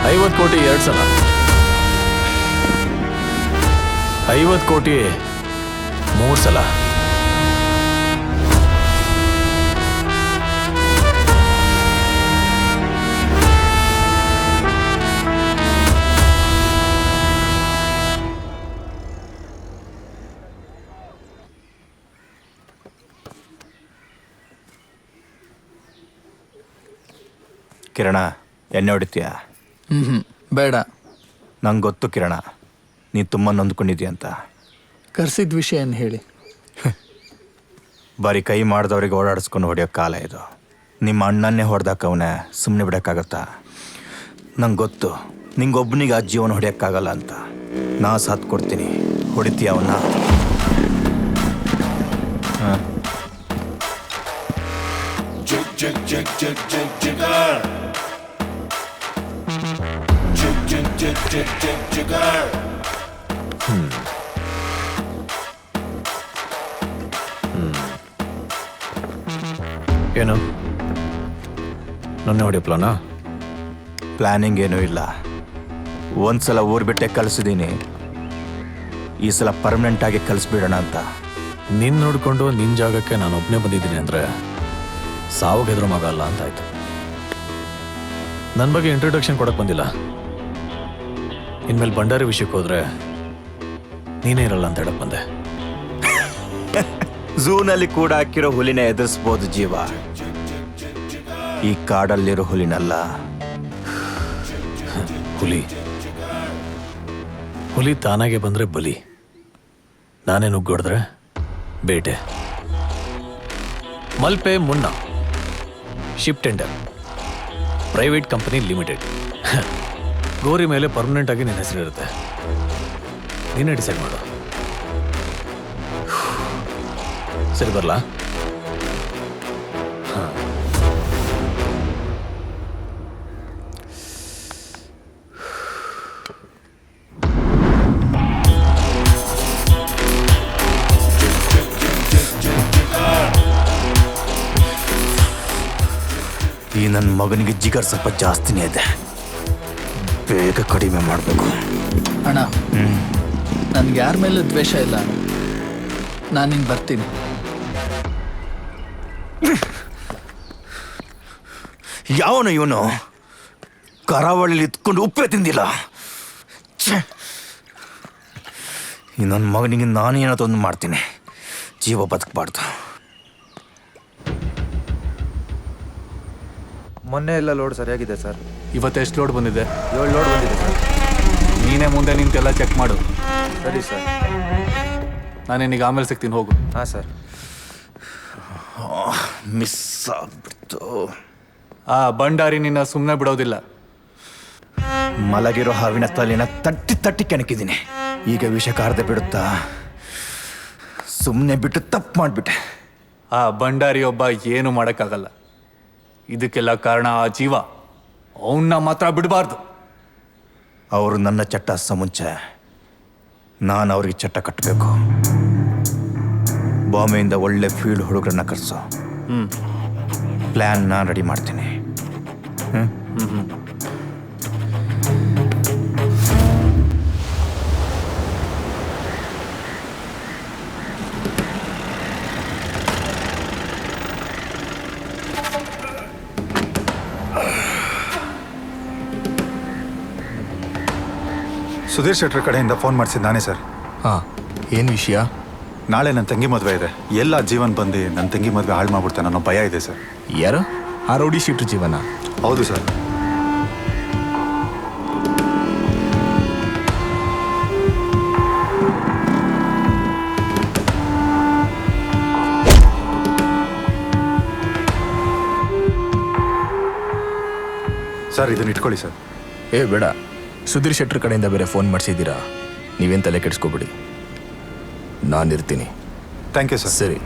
50 ಕೋಟಿ 2 ಸಲ, 50 ಕೋಟಿ 3 ಸಲ. ಕಿರಣ, ಎಣ್ಣೆ ಹೊಡಿತೀಯ? ಬೇಡ. ನಂಗೆ ಗೊತ್ತು ಕಿರಣ, ನೀ ತುಂಬ ನೊಂದ್ಕೊಂಡಿದ್ದೀಯ ಅಂತ. ಕರ್ಸಿದ ವಿಷಯ ಏನು ಹೇಳಿ? ಬರೀ ಕೈ ಮಾಡಿದವ್ರಿಗೆ ಓಡಾಡಿಸ್ಕೊಂಡು ಹೊಡೆಯೋ ಕಾಲ ಇದು. ನಿಮ್ಮ ಅಣ್ಣನ್ನೇ ಹೊಡೆದಾಕವನೇ ಸುಮ್ಮನೆ ಬಿಡೋಕ್ಕಾಗತ್ತಾ? ನಂಗೆ ಗೊತ್ತು ನಿಂಗೊಬ್ಬನಿಗೆ ಆ ಜೀವನ ಹೊಡೆಯೋಕ್ಕಾಗಲ್ಲ ಅಂತ. ನಾ ಸಾಥ್ ಕೊಡ್ತೀನಿ, ಹೊಡಿತೀಯ ಅವನ್ನ? ಹಾಂ. ಏನು ನನ್ನ ಹೊಡೆಯೋ ಪ್ಲಾನಾ? ಪ್ಲಾನಿಂಗ್ ಏನೂ ಇಲ್ಲ. ಒಂದ್ಸಲ ಊರು ಬಿಟ್ಟೆ ಕಳಿಸಿದ್ದೀನಿ, ಈ ಸಲ ಪರ್ಮನೆಂಟಾಗಿ ಕಳಿಸ್ಬಿಡೋಣ ಅಂತ. ನಿನ್ನ ನೋಡಿಕೊಂಡು ನಿನ್ನ ಜಾಗಕ್ಕೆ ನಾನು ಒಬ್ಬನೇ ಬಂದಿದ್ದೀನಿ ಅಂದರೆ ಸಾವು ಹೆದರು ಮಗ ಅಲ್ಲ ಅಂತಾಯ್ತು. ನನ್ನ ಬಗ್ಗೆ ಇಂಟ್ರೊಡಕ್ಷನ್ ಕೊಡಕ್ಕೆ ಬಂದಿಲ್ಲ. ಇನ್ಮೇಲೆ ಭಂಡಾರಿ ವಿಷಯಕ್ಕೆ ಹೋದ್ರೆ ನೀನೇ ಇರಲ್ಲ ಅಂತ ಹೇಳಕ್ ಬಂದೆ. ಝೂನಲ್ಲಿ ಕೂಡ ಹಾಕಿರೋ ಹುಲಿನ ಎದುರಿಸ್ಬೋದು ಜೀವ, ಈ ಕಾಡಲ್ಲಿರೋ ಹುಲಿನಲ್ಲ. ಹುಲಿ ತಾನಾಗೆ ಬಂದ್ರೆ ಬಲಿ, ನಾನೇ ನುಗ್ಗೊಡಿದ್ರೆ ಬೇಟೆ. ಮಲ್ಪೆ ಮುನ್ನ ship tender, private company limited. ಗೋರಿ ಮೇಲೆ ಪರ್ಮನೆಂಟ್ ಆಗಿ ನಿನ್ನ ಹೆಸರಿರುತ್ತೆ, ನೀನೇ ಡಿಸೈಡ್ ಮಾಡು. ಸರಿ ಬರಲಾ? ಈ ನನ್ನ ಮಗನಿಗೆ ಜಿಗರ್ ಸ್ವಲ್ಪ ಜಾಸ್ತಿನೇ ಇದೆ, ಬೇಗ ಕಡಿಮೆ ಮಾಡಬೇಕು. ಅಣ್ಣ, ನನ್ಗೆ ಯಾರ ಮೇಲೂ ದ್ವೇಷ ಇಲ್ಲ, ನಾನಿನ್ ಬರ್ತೀನಿ. ಯಾವನು ಇವನು? ಕರಾವಳಿಲಿ ಇತ್ಕೊಂಡು ಉಪ್ಪೇ ತಿಂದಿಲ್ಲ. ಈ ನನ್ನ ಮಗನಿಗೆ ನಾನೇನದೊಂದು ಮಾಡ್ತೀನಿ, ಜೀವ ಬದುಕಬಾರ್ದು. ಮೊನ್ನೆ ಎಲ್ಲ ಲೋಡ್ ಸರಿಯಾಗಿದೆ ಸರ್. ಇವತ್ತೆಷ್ಟು ಲೋಡ್ ಬಂದಿದೆ? 7 ಲೋಡ್ ಬಂದಿದೆ ಸರ್. ನೀನೇ ಮುಂದೆ ನಿಂತೆಲ್ಲ ಚೆಕ್ ಮಾಡು. ಸರಿ ಸರ್. ನಾನೇನೀಗ ಆಮೇಲೆ ಸಿಗ್ತೀನಿ, ಹೋಗು. ಹಾಂ ಸರ್. ಮಿಸ್ ಆಗ್ಬಿಡ್ತು. ಆ ಭಂಡಾರಿ ನಿನ್ನ ಸುಮ್ಮನೆ ಬಿಡೋದಿಲ್ಲ. ಮಲಗಿರೋ ಹಾವಿನ ತಲೆನ ತಟ್ಟಿ ತಟ್ಟಿ ಕೆಣಕಿದ್ದೀನಿ. ಈಗ ವಿಷ ಕಾರ್ದೆ ಬಿಡುತ್ತಾ? ಸುಮ್ಮನೆ ಬಿಟ್ಟು ತಪ್ಪು ಮಾಡಿಬಿಟ್ಟೆ. ಆ ಭಂಡಾರಿ ಒಬ್ಬ ಏನು ಮಾಡೋಕ್ಕಾಗಲ್ಲ. ಇದಕ್ಕೆಲ್ಲ ಕಾರಣ ಆ ಜೀವ, ಅವನ್ನ ಮಾತ್ರ ಬಿಡಬಾರ್ದು. ಅವರು ನನ್ನ ಚಟ್ಟ ಮುಂಚೆ ನಾನು ಅವ್ರಿಗೆ ಚಟ್ಟ ಕಟ್ಟಬೇಕು. ಬಾಂಬೆಯಿಂದ ಒಳ್ಳೆ ಫೀಲ್ಡ್ ಹುಡುಗರನ್ನ ಕರೆಸೋ ಪ್ಲ್ಯಾನ್ ನಾನು ರೆಡಿ ಮಾಡ್ತೀನಿ. ಸುಧೀರ್ ಶೆಟ್ರ್ ಕಡೆಯಿಂದ ಫೋನ್ ಮಾಡಿಸಿದ್ದು ನಾನೇ ಸರ್. ಹಾಂ, ಏನು ವಿಷಯ? ನಾಳೆ ನನ್ನ ತಂಗಿ ಮದುವೆ ಇದೆ. ಎಲ್ಲ ಜೀವನ್ ಬಂದು ನನ್ನ ತಂಗಿ ಮದುವೆ ಹಾಳು ಮಾಡ್ಬಿಡ್ತಾನೆ ಅನ್ನೋ ಭಯ ಇದೆ ಸರ್. ಯಾರು? ಆ ರೌಡಿ ಶೀಟ್ರ್ ಜೀವನ? ಹೌದು ಸರ್. ಸರ್ ಇದನ್ನ ಇಟ್ಕೊಳ್ಳಿ ಸರ್. ಬೇಡ, ಸುಧೀರ್ ಶೆಟ್ರ್ ಕಡೆಯಿಂದ ಬೇರೆ ಫೋನ್ ಮಾಡಿಸಿದ್ದೀರಾ, ನೀವೇನು ತಲೆ ಕೆಡಿಸ್ಕೊಬಿಡಿ, ನಾನಿರ್ತೀನಿ. Thank you sir. ಸರಿ.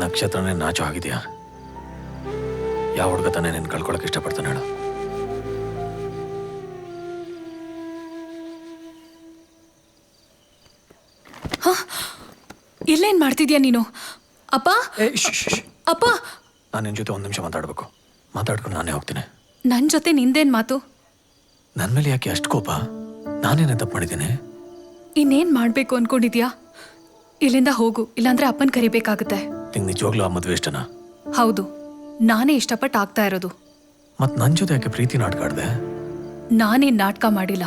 ನಕ್ಷತ್ರನೇ ನಾಚೋ ಆಗಿದೆಯಾ? ಯಾವ ಹುಡುಗ ತಾನೇ ನೀನು ಕಳ್ಕೊಳಕ್ಕೆ ಇಷ್ಟಪಡ್ತಾನೆ ಹೇಳು? ಇಲ್ಲೇನ್ ಮಾಡ್ತಿದ್ಯಾ ನೀನು? ಅಪ್ಪ ಅಪ್ಪ, ನಾನು ನಿನ್ನ ಜೊತೆ 1 ನಿಮಿಷ ಮಾತಾಡಬೇಕು. ಮಾತಾಡ್ಕೊಂಡು ನಾನೇ ಹೋಗ್ತೀನಿ. ನನ್ನ ಜೊತೆ ನಿಂದೇನ್ ಮಾತು? ನನ್ನ ಮೇಲೆ ಯಾಕೆ ಅಷ್ಟು ಕೋಪ? ನಾನೇನೇ ತಪ್ಪು ಮಾಡಿದ್ದೀನಿ? ಇನ್ನೇನ್ ಮಾಡ್ಬೇಕು ಅನ್ಕೊಂಡಿದ್ಯಾ? ಇಲ್ಲಿಂದ ಹೋಗು, ಇಲ್ಲಾಂದ್ರೆ ಅಪ್ಪನ್ ಕರಿಬೇಕಾಗುತ್ತೆ. ನಿಂಗೆ ನಿಜವಾಗ್ಲೂ ಆ ಮದುವೆ ಇಷ್ಟನಾ? ಹೌದು, ನಾನೇ ಇಷ್ಟಪಟ್ಟು ಆಗ್ತಾ ಇರೋದು. ಮತ್ ನನ್ನ ಜೊತೆ ಯಾಕೆ ಪ್ರೀತಿ ನಾಟಕ ಆಡ್ದೆ? ನಾನೇನ್ ನಾಟಕ ಮಾಡಿಲ್ಲ.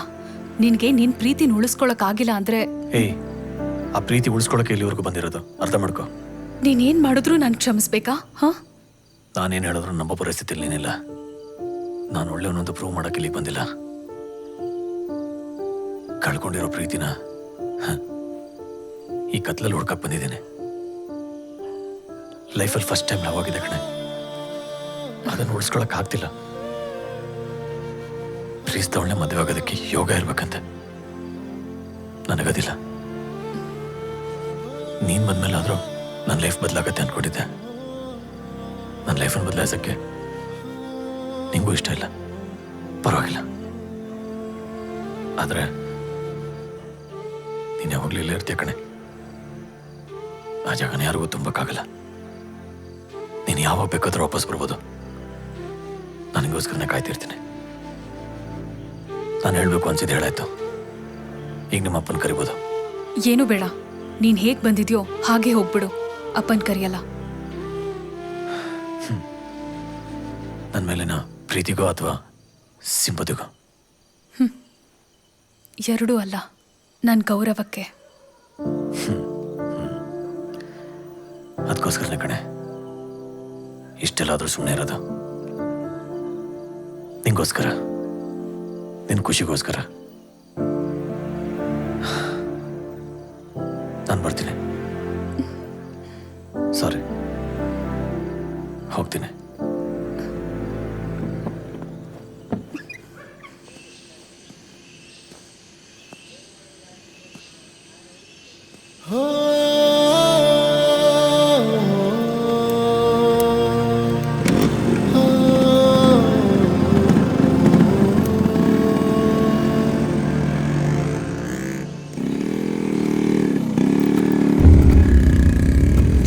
ನಿನ್ಗೆ ನಿನ್ ಪ್ರೀತಿನ ಉಳಿಸ್ಕೊಳಕ್ ಆಗಿಲ್ಲ ಅಂದ್ರೆ ಏಯ್, ಆ ಪ್ರೀತಿ ಉಳಿಸ್ಕೊಳಕ್ಕೆ ಇಲ್ಲಿವರೆಗೂ ಬಂದಿರೋದು, ಅರ್ಥ ಮಾಡ್ಕೊ. ನೀನೇನ್ ಮಾಡಿದ್ರು ನಾನು ಕ್ಷಮಿಸ್ಬೇಕಾ? ಹಾ, ನಾನೇನು ಹೇಳಿದ್ರು ನಂಬೋ ಪರಿಸ್ಥಿತಿಯಲ್ಲಿ ನೀನಿಲ್ಲ. ನಾನು ಒಳ್ಳೆಯವನಂತ ಪ್ರೂವ್ ಮಾಡಕ್ಕೆ ಇಲ್ಲಿಗೆ ಬಂದಿಲ್ಲ. ಕಳ್ಕೊಂಡಿರೋ ಪ್ರೀತಿನ ಈ ಕತ್ಲಲ್ಲಿ ಹುಡ್ಕಕ್ ಬಂದಿದ್ದೀನಿ. ಲೈಫಲ್ಲಿ ಫಸ್ಟ್ ಟೈಮ್ ಲವ್ ಆಗಿದೆ ಕಣೆ. ಅದನ್ನು ಉಳಿಸ್ಕೊಳಕ್ ಆಗ್ತಿಲ್ಲ. ಪ್ರೀತಿದವಳನ್ನೇ ಮದುವೆ ಆಗೋದಕ್ಕೆ ಯೋಗ ಇರ್ಬೇಕಂತೆ. ನನಗದಿಲ್ಲ. ನೀನ್ ಬಂದ್ಮೇಲಾದ್ರೂ ನನ್ನ ಲೈಫ್ ಬದಲಾಗತ್ತೆ ಅನ್ಕೊಂಡಿದ್ದೆ. ನನ್ನ ಲೈಫನ್ನು ಬದಲಾಯಿಸಕ್ಕೆ ನಿಂಗೂ ಇಷ್ಟ ಇಲ್ಲ, ಪರವಾಗಿಲ್ಲ. ಆದ್ರೆ ನೀನು ಯಾವಾಗಲೂ ಇಲ್ಲೇ ಇರ್ತೀಯ ಕಣೆ. ಆ ಜಾಗನ ಯಾರಿಗೂ ತುಂಬಕ್ಕಾಗಲ್ಲ. ನೀನು ಯಾವಾಗ ಬೇಕಾದ್ರೂ ವಾಪಸ್ ಬರ್ಬೋದು. ನನಗೋಸ್ಕರನೇ ಕಾಯ್ತಿರ್ತೀನಿ. ನಾನು ಹೇಳ್ಬೇಕು ಅನ್ಸಿದ್ದು ಹೇಳಾಯ್ತು. ಈಗ ನಿಮ್ಮ ಅಪ್ಪನ ಕರಿಬೋದು. ಏನು ಬೇಡ, ನೀನ್ ಹೇಗ್ ಬಂದಿದ್ಯೋ ಹಾಗೆ ಹೋಗ್ಬಿಡು. ಅಪ್ಪನ್ ಕರಿಯಲ್ಲ. ನನ್ನ ಮೇಲಿನ ಪ್ರೀತಿಗೋ ಅಥವಾ ಸಿಂಪತಿಗೋ? ಎರಡೂ ಅಲ್ಲ, ನನ್ನ ಗೌರವಕ್ಕೆ. ಅದಕ್ಕೋಸ್ಕರನೇ ಕಣೆ ಇಷ್ಟೆಲ್ಲಾದ್ರೂ ಸುಮ್ಮನೆ ಇರೋದು. ನಿಂಗೋಸ್ಕರ, ನಿನ್ನ ಖುಷಿಗೋಸ್ಕರ. ನಾನು ಬರ್ತೀನಿ. ಸಾರಿ, ಹೋಗ್ತೀನಿ.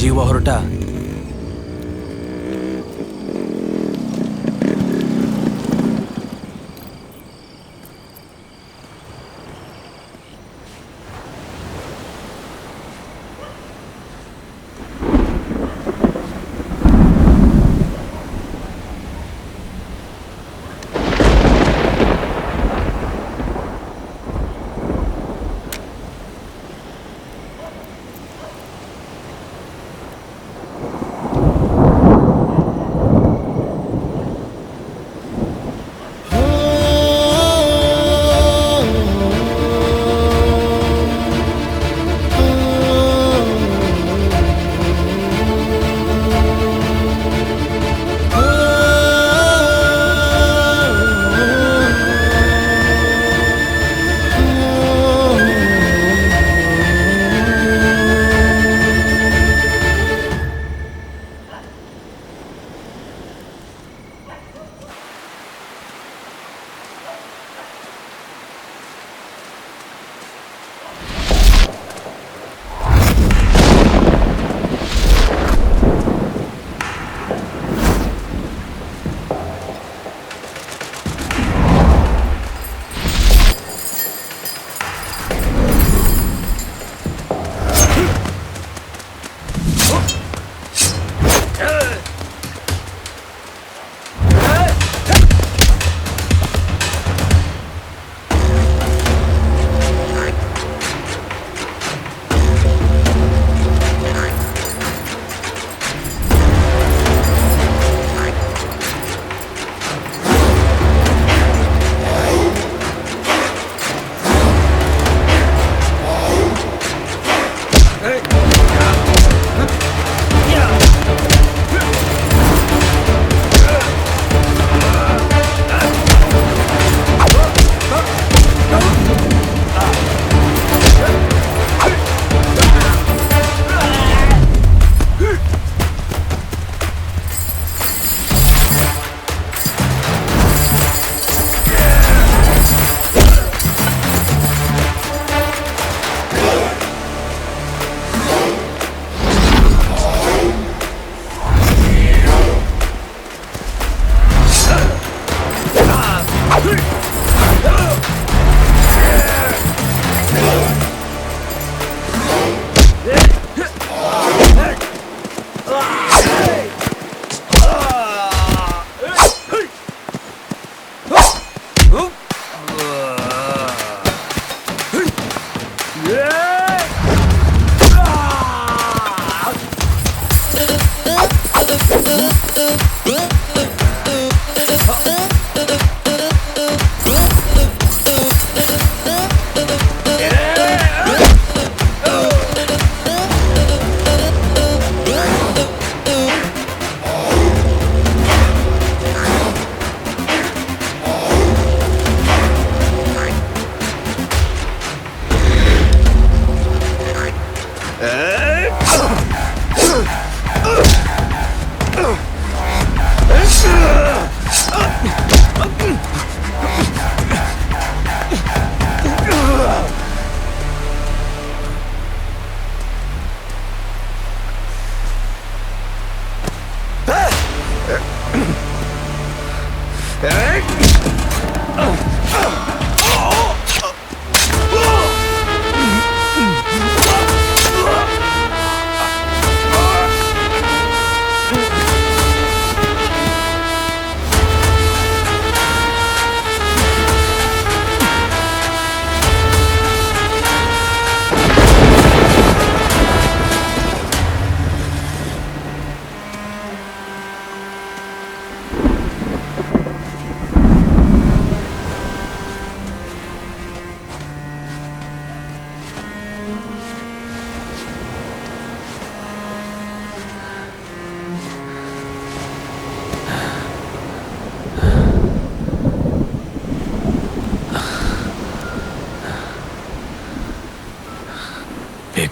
ಜೀವ ಹೊರಟ.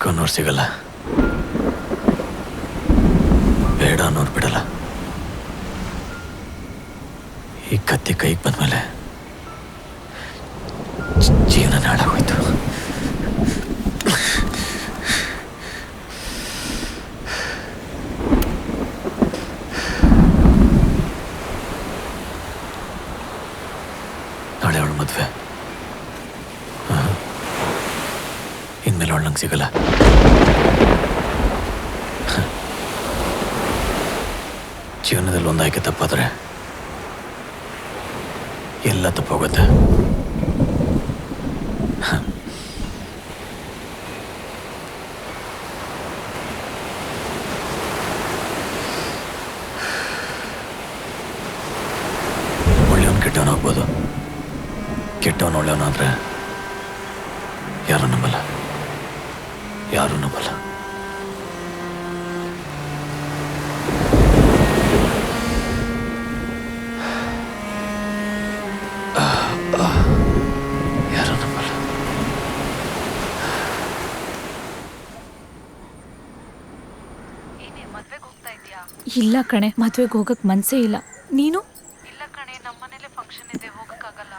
ಬೇಕು ಅನ್ನೋರು ಸಿಗಲ್ಲ, ಬೇಡ ಅನ್ನೋರು ಬಿಡಲ್ಲ. ಈ ಕತ್ತಿ ಕೈಗೆ ಬಂದ್ಮೇಲೆ ಜೀವನ ಹಾಳಾಗೋಯ್ತು. ನಾಳೆ ಅವಳು ಮದುವೆ, ಇನ್ಮೇಲೆ ಅವಳು ನಂಗೆ ಸಿಗಲ್ಲ. ಜೀವನದಲ್ಲಿ ಒಂದು ಆಯ್ಕೆ ತಪ್ಪಾದ್ರೆ ಎಲ್ಲ ತಪ್ಪೋಗುತ್ತೆ. ಒಳ್ಳೆಯವನು ಕೆಟ್ಟವನಾಗ್ಬೋದು, ಕೆಟ್ಟವನು ಒಳ್ಳೆಯವನಾದ್ರೆ ಯಾರೂ ನಂಬಲ್ಲ, ಯಾರೂ ನಂಬಲ್ಲ. ಯಾರೂ ನಂಬಲ್ಲ. ಇಲ್ಲ ಕಣೆ, ಮದ್ವೆಗೆ ಹೋಗಕ್ ಮನ್ಸೇ ಇಲ್ಲ. ನೀನು? ಇಲ್ಲ ಕಣೆ, ನಮ್ಮನೇಲೆ ಫಂಕ್ಷನ್ ಇದೆ, ಹೋಗಕ್ಕಾಗಲ್ಲ.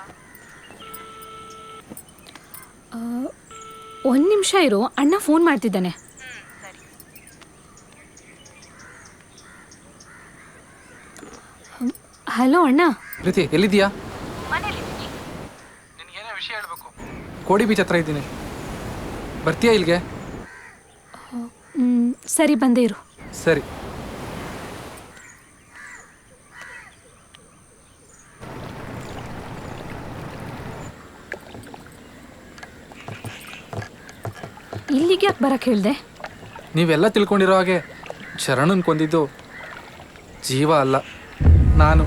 ಒಂದು ನಿಮಿಷ ಇರು, ಅಣ್ಣ ಫೋನ್ ಮಾಡ್ತಿದ್ದಾನೆ. ಹಲೋ ಅಣ್ಣ. ಪ್ರೀತಿ ಎಲ್ಲಿದ್ದೀಯಾ? ನಿನ್ಗೇನೋ ವಿಷಯ ಹೇಳ್ಬೇಕು. ಕೋಡಿ ಬೀಚ್ ಹತ್ರ ಇದ್ದೀನಿ, ಬರ್ತೀಯಾ ಇಲ್ಲಿಗೆ? ಸರಿ, ಬಂದೇ ಇರು. ಸರಿ. ಇಲ್ಲಿಗೆ ಯಾಕೆ ಬರಕ್ಕೆ ಹೇಳ್ದೆ? ನೀವೆಲ್ಲ ತಿಳ್ಕೊಂಡಿರೋ ಹಾಗೆ ಶರಣನ್ ಕೊಂದಿದ್ದು ಜೀವ ಅಲ್ಲ, ನಾನು.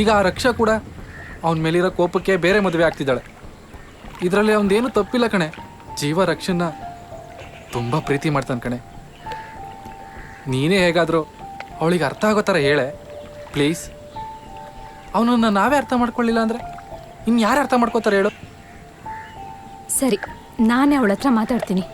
ಈಗ ಆ ರಕ್ಷಾ ಕೂಡ ಅವನ ಮೇಲಿರೋ ಕೋಪಕ್ಕೆ ಬೇರೆ ಮದುವೆ ಆಗ್ತಿದ್ದಾಳೆ. ಇದರಲ್ಲಿ ಅವನದೇನು ತಪ್ಪಿಲ್ಲ ಕಣೆ. ಜೀವ ರಕ್ಷನ್ನ ತುಂಬ ಪ್ರೀತಿ ಮಾಡ್ತಾನೆ ಕಣೆ. ನೀನೇ ಹೇಗಾದರೂ ಅವಳಿಗೆ ಅರ್ಥ ಆಗೋ ಥರ ಹೇಳೆ ಪ್ಲೀಸ್. ಅವನನ್ನು ನಾವೇ ಅರ್ಥ ಮಾಡ್ಕೊಳ್ಳಿಲ್ಲ ಅಂದರೆ ಇನ್ನು ಯಾರು ಅರ್ಥ ಮಾಡ್ಕೋತಾರೆ ಹೇಳು? ಸರಿ, ನಾನೇ ಅವಳ ಹತ್ರ ಮಾತಾಡ್ತೀನಿ.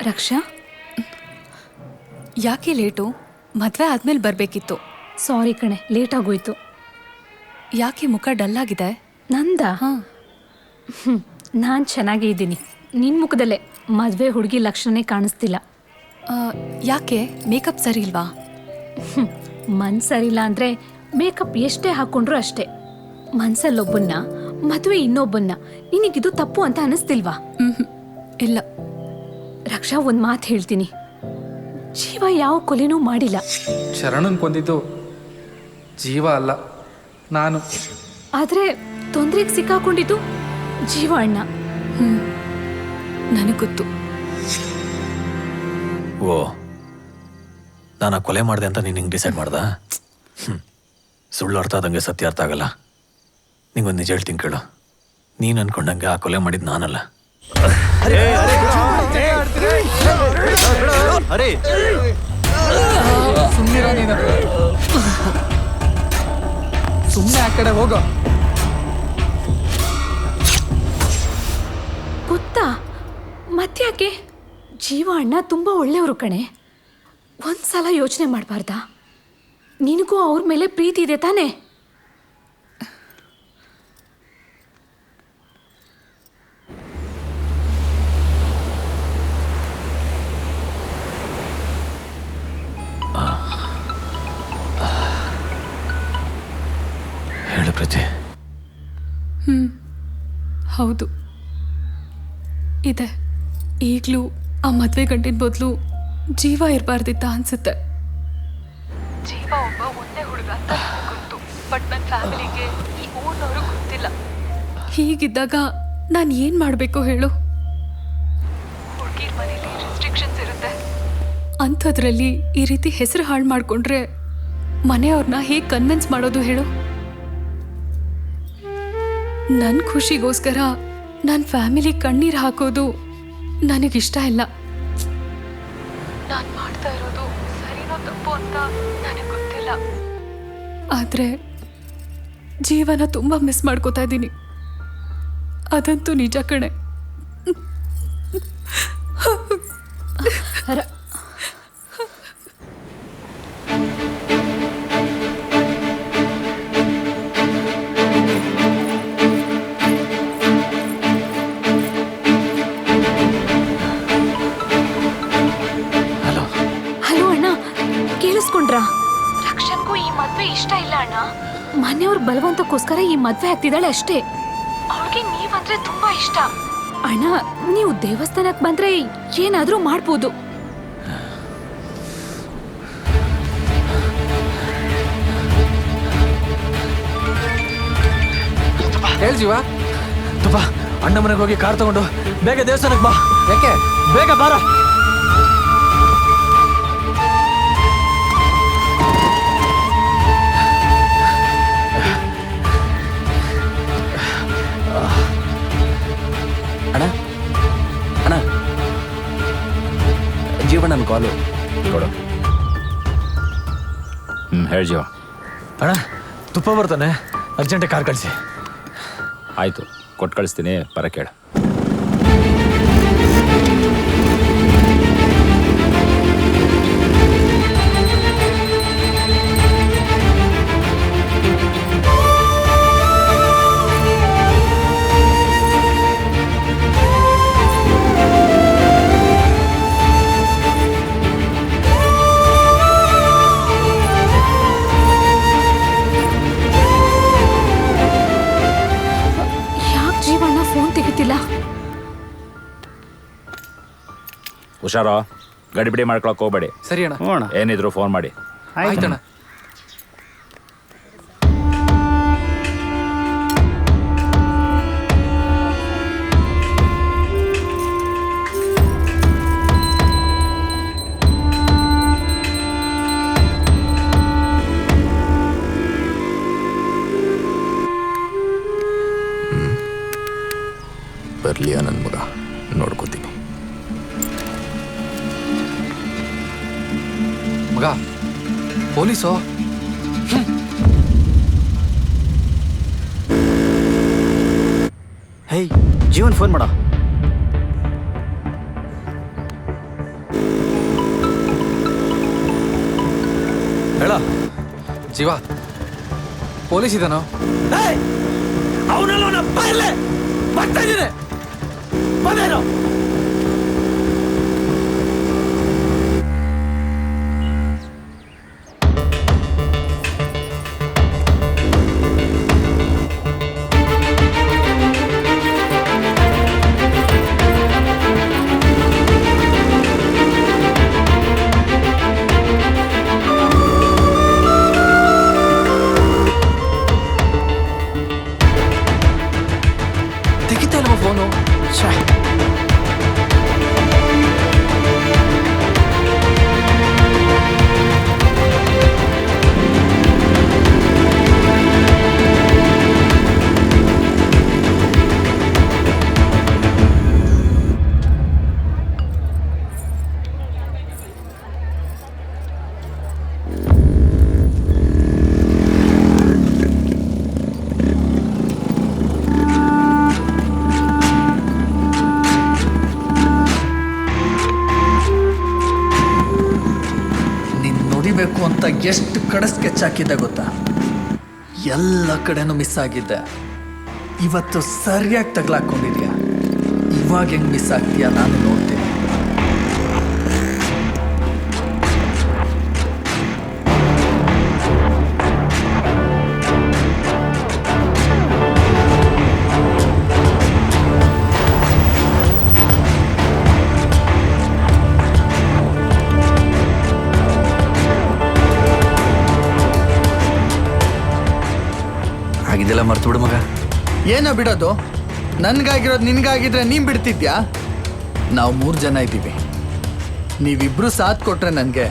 ರಕ್ಷಾ, ಯಾಕೆ ಲೇಟು? ಮದುವೆ ಆದ್ಮೇಲೆ ಬರಬೇಕಿತ್ತು. ಸಾರಿ ಕಣೆ, ಲೇಟ್ ಆಗೋಯ್ತು. ಯಾಕೆ ಮುಖ ಡಲ್ ಆಗಿದೆ? ನಂದ? ನಾನು ಚೆನ್ನಾಗೇ ಇದ್ದೀನಿ. ನಿನ್ನ ಮುಖದಲ್ಲೇ ಮದುವೆ ಹುಡುಗಿ ಲಕ್ಷಣನೇ ಕಾಣಿಸ್ತಿಲ್ಲ. ಯಾಕೆ? ಮೇಕಪ್ ಸರಿ ಇಲ್ವಾ? ಮನ್ಸು ಸರಿಯಿಲ್ಲ ಅಂದರೆ ಮೇಕಪ್ ಎಷ್ಟೇ ಹಾಕ್ಕೊಂಡ್ರು ಅಷ್ಟೇ. ಮನ್ಸಲ್ಲೊಬ್ಬನ್ನ, ಮದುವೆ ಇನ್ನೊಬ್ಬನ್ನ. ನಿನಗಿದು ತಪ್ಪು ಅಂತ ಅನಿಸ್ತಿಲ್ವಾ? ಇಲ್ಲ ರಕ್ಷಾ, ಒಂದು ಮಾತು ಹೇಳ್ತೀನಿ. ಜೀವ ಯಾವ ಕೊಲೆನೂ ಮಾಡಿಲ್ಲ. ಶರಣನ್ ಕೊಂದಿದ್ದು ಜೀವ ಅಲ್ಲ, ನಾನು. ಆದರೆ ತೊಂದರೆಗೆ ಸಿಕ್ಕಾಕೊಂಡಿದ್ದು ಜೀವ ಅಣ್ಣ. ನನಗೆ ಗೊತ್ತು. ಓ, ನಾನು ಕೊಲೆ ಮಾಡಿದೆ ಅಂತ ನೀನು ಹಿಂಗೆ ಡಿಸೈಡ್ ಮಾಡ್ದ? ಸುಳ್ಳು ಅರ್ಥ ಆದಂಗೆ ಸತ್ಯ ಅರ್ಥ ಆಗಲ್ಲ. ನಿಂಗೊಂದು ನಿಜ ಹೇಳ್ತೀನಿ ಕೇಳು. ನೀನು ಅನ್ಕೊಂಡಂಗೆ ಆ ಕೊಲೆ ಮಾಡಿದ್ದು ನಾನಲ್ಲ. ಸುಮ್ಮನೆ ಆ ಕಡೆ ಹೋಗೋ. ಗೊತ್ತಾ ಮತ್ತ್ಯಾಕೆ? ಜೀವ ಅಣ್ಣ ತುಂಬ ಒಳ್ಳೆಯವರು ಕಣೆ. ಒಂದ್ಸಲ ಯೋಚನೆ ಮಾಡಬಾರ್ದಾ? ನಿನಗೂ ಅವ್ರ ಮೇಲೆ ಪ್ರೀತಿ ಇದೆ ತಾನೇ? ಹೇಳು ಪ್ರತಿ. ಹೌದು ಇದೆ. ಈಗಲೂ ಆ ಮದುವೆ ಗಂಟಿನ ಬದಲು ಜೀವ ಇರಬಾರ್ದಿತ್ತ ಅನ್ಸುತ್ತೆ. ಜೀವ ಒಬ್ಬ ಒಂದೇ ಹುಡುಗ ಅಂತ ಗೊತ್ತು, ಬಟ್ ನನ್ನ ಫ್ಯಾಮಿಲಿಗೆ ಈ ಊರ್ನವರು ಗೊತ್ತಿಲ್ಲ. ಹೀಗಿದ್ದಾಗ ನಾನು ಏನು ಮಾಡಬೇಕು ಹೇಳು? ಹುಡುಗಿರ ಮನೇಲಿ ರೆಸ್ಟ್ರಿಕ್ಷನ್ಸ್ ಇರುತ್ತೆ. ಅಂಥದ್ರಲ್ಲಿ ಈ ರೀತಿ ಹೆಸರು ಹಾಳು ಮಾಡಿಕೊಂಡ್ರೆ ಮನೆಯವ್ರನ್ನ ಹೇಗೆ ಕನ್ವಿನ್ಸ್ ಮಾಡೋದು ಹೇಳು? ನನ್ನ ಖುಷಿಗೋಸ್ಕರ ನನ್ನ ಫ್ಯಾಮಿಲಿ ಕಣ್ಣೀರು ಹಾಕೋದು ನನಗಿಷ್ಟ ಇಲ್ಲ. ನಾನು ಮಾಡ್ತಾ ಇರೋದು ಸರಿನೋ ತಪ್ಪು ಅಂತ ನನಗೆ ಗೊತ್ತಿಲ್ಲ. ಆದರೆ ಜೀವನ ತುಂಬ ಮಿಸ್ ಮಾಡ್ಕೋತಾ ಇದ್ದೀನಿ, ಅದಂತೂ ನಿಜ ಕಣೆ. ಹಲೋ ಅಣ್ಣ, ಕೇಳಿಸ್ಕೊಂಡ್ರಾ? ರಕ್ಷನ್ಗೂ ಈ ಮದ್ವೆ ಇಷ್ಟ ಇಲ್ಲ ಅಣ್ಣ. ಮನೆಯವ್ರ ಬಲವಂತಕ್ಕೋಸ್ಕರ ಈ ಮದ್ವೆ ಆಗ್ತಿದ್ದಾಳೆ ಅಷ್ಟೇ. ಅವಳಿಗೆ ನೀವಂದ್ರೆ ತುಂಬಾ ಇಷ್ಟ. ಅಣ್ಣ, ನೀವು ದೇವಸ್ಥಾನಕ್ಕೆ ಬಂದ್ರೆ ಏನಾದ್ರೂ ಮಾಡ್ಬೋದು. ಹೇಳ್ ಜೀವ. ತುಪ್ಪ ಅಣ್ಣ ಮನೆಗೆ ಹೋಗಿ ಕಾರ್ ತಗೊಂಡು ಬೇಗ ದೇವಸ್ಥಾನಕ್ಕೆ ಬಾ. ಯಾಕೆ? ಬೇಗ ಬಾರ. ಅಣ್ಣ ಅಣ್ಣ, ಜೀವಣ್ಣನ ಕಾಲು ಕೊಡು. ಹೇಳಿ ಜೀವ. ಅಣ್ಣ, ತುಪ್ಪ ಬರ್ತಾನೆ, ಅರ್ಜೆಂಟಾಗಿ ಕಾರ್ ಕಳಿಸಿ. ಆಯಿತು, ಕೊಟ್ಟು ಕಳಿಸ್ತೀನಿ, ಬರ ಕೇಳ. ಹುಷಾರೋ, ಗಡಿಬಿಡಿ ಮಾಡ್ಕೊಳಕ್ ಹೋಗ್ಬೇಡಿ. ಸರಿ ಅಣ್ಣ. ಏನಿದ್ರು ಫೋನ್ ಮಾಡಿ. ಆಯ್ತಣ್ಣ. ಬರ್ಲಿಯಾ ನನ್ನ ಮಗ, ನೋಡ್ಕೋತೀನಿ. ಮಗ ಪೊಲೀಸು. ಹೇ ಜೀವನ್ ಫೋನ್ ಮಾಡ. ಹೇಳ ಜೀವ, ಪೊಲೀಸ್ ಇದ್ದಾನೋ? ಅವನಲ್ಲ ಬರ್ತಾ ಇದ್ದೀನಿ. ಬಂದೇನೋ ಫೋನು. ಬೇಕು ಅಂತ ಎಷ್ಟು ಕಡೆ ಸ್ಕೆಚ್ ಹಾಕಿದ್ದೆ ಗೊತ್ತಾ? ಎಲ್ಲ ಕಡೆನೂ ಮಿಸ್ ಆಗಿದ್ದೆ. ಇವತ್ತು ಸರಿಯಾಗಿ ತಗ್ಲಾಕೊಂಡಿದ್ಯಾ. ಇವಾಗ ಹೆಂಗ್ ಮಿಸ್ ಆಗ್ತೀಯಾ ನಾನು ನೋಡ್ತೀನಿ. ಆಗಿದ್ದೆಲ್ಲ ಮರ್ತು ಬಿಡು ಮಗ. ಏನೋ ಬಿಡೋದು? ನನ್ಗಾಗಿರೋದು ನಿನ್ಗಾಗಿದ್ರೆ ನೀನ್ ಬಿಡ್ತಿದ್ಯಾ? ನಾವು 3 ಜನ ಇದ್ದೀವಿ. ನೀವಿಬ್ರು ಸಾಥ್ ಕೊಟ್ರೆ ನನಗೆ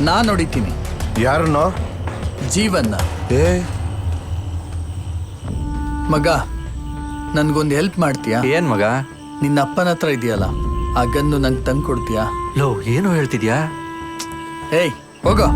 ನಾನು ಹೊಡಿತೀನಿ. ಯಾರನ್ನೋ? ಜೀವನ್ನ ಮಗ ನನ್ಗೊಂದು ಹೆಲ್ಪ್ ಮಾಡ್ತೀಯಾ? ಏನ್ ಮಗ? ನಿನ್ನ ಅಪ್ಪನ ಹತ್ರ ಇದೆಯಲ್ಲ ಆ ಗನ್ನು ನಂಗೆ ತಂದು ಕೊಡ್ತೀಯಾ? ಲೋ ಏನು ಹೇಳ್ತಿದ್ಯಾ? ಏಯ್ ಹೋಗೋ.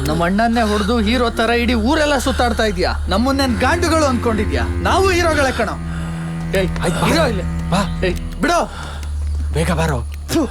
ನಮ್ಮ ಅಣ್ಣನ್ನೇ ಹೊಡೆದು ಹೀರೋ ತರ ಇಡೀ ಊರೆಲ್ಲ ಸುತ್ತಾಡ್ತಾ ಇದೀಯಾ. ನಮ್ಮನ್ನೇನ್ ಗಾಂಡುಗಳು ಅನ್ಕೊಂಡಿದ್ಯಾ? ನಾವು ಹೀರೋಗಳೇ ಕಣೋ. ಏಯ್ ಹೀರೋ ಇಲ್ಲ ಬಾ. ಏಯ್ ಬಿಡೋ, ಬೇಗ ಬಾರೋ. ಥು.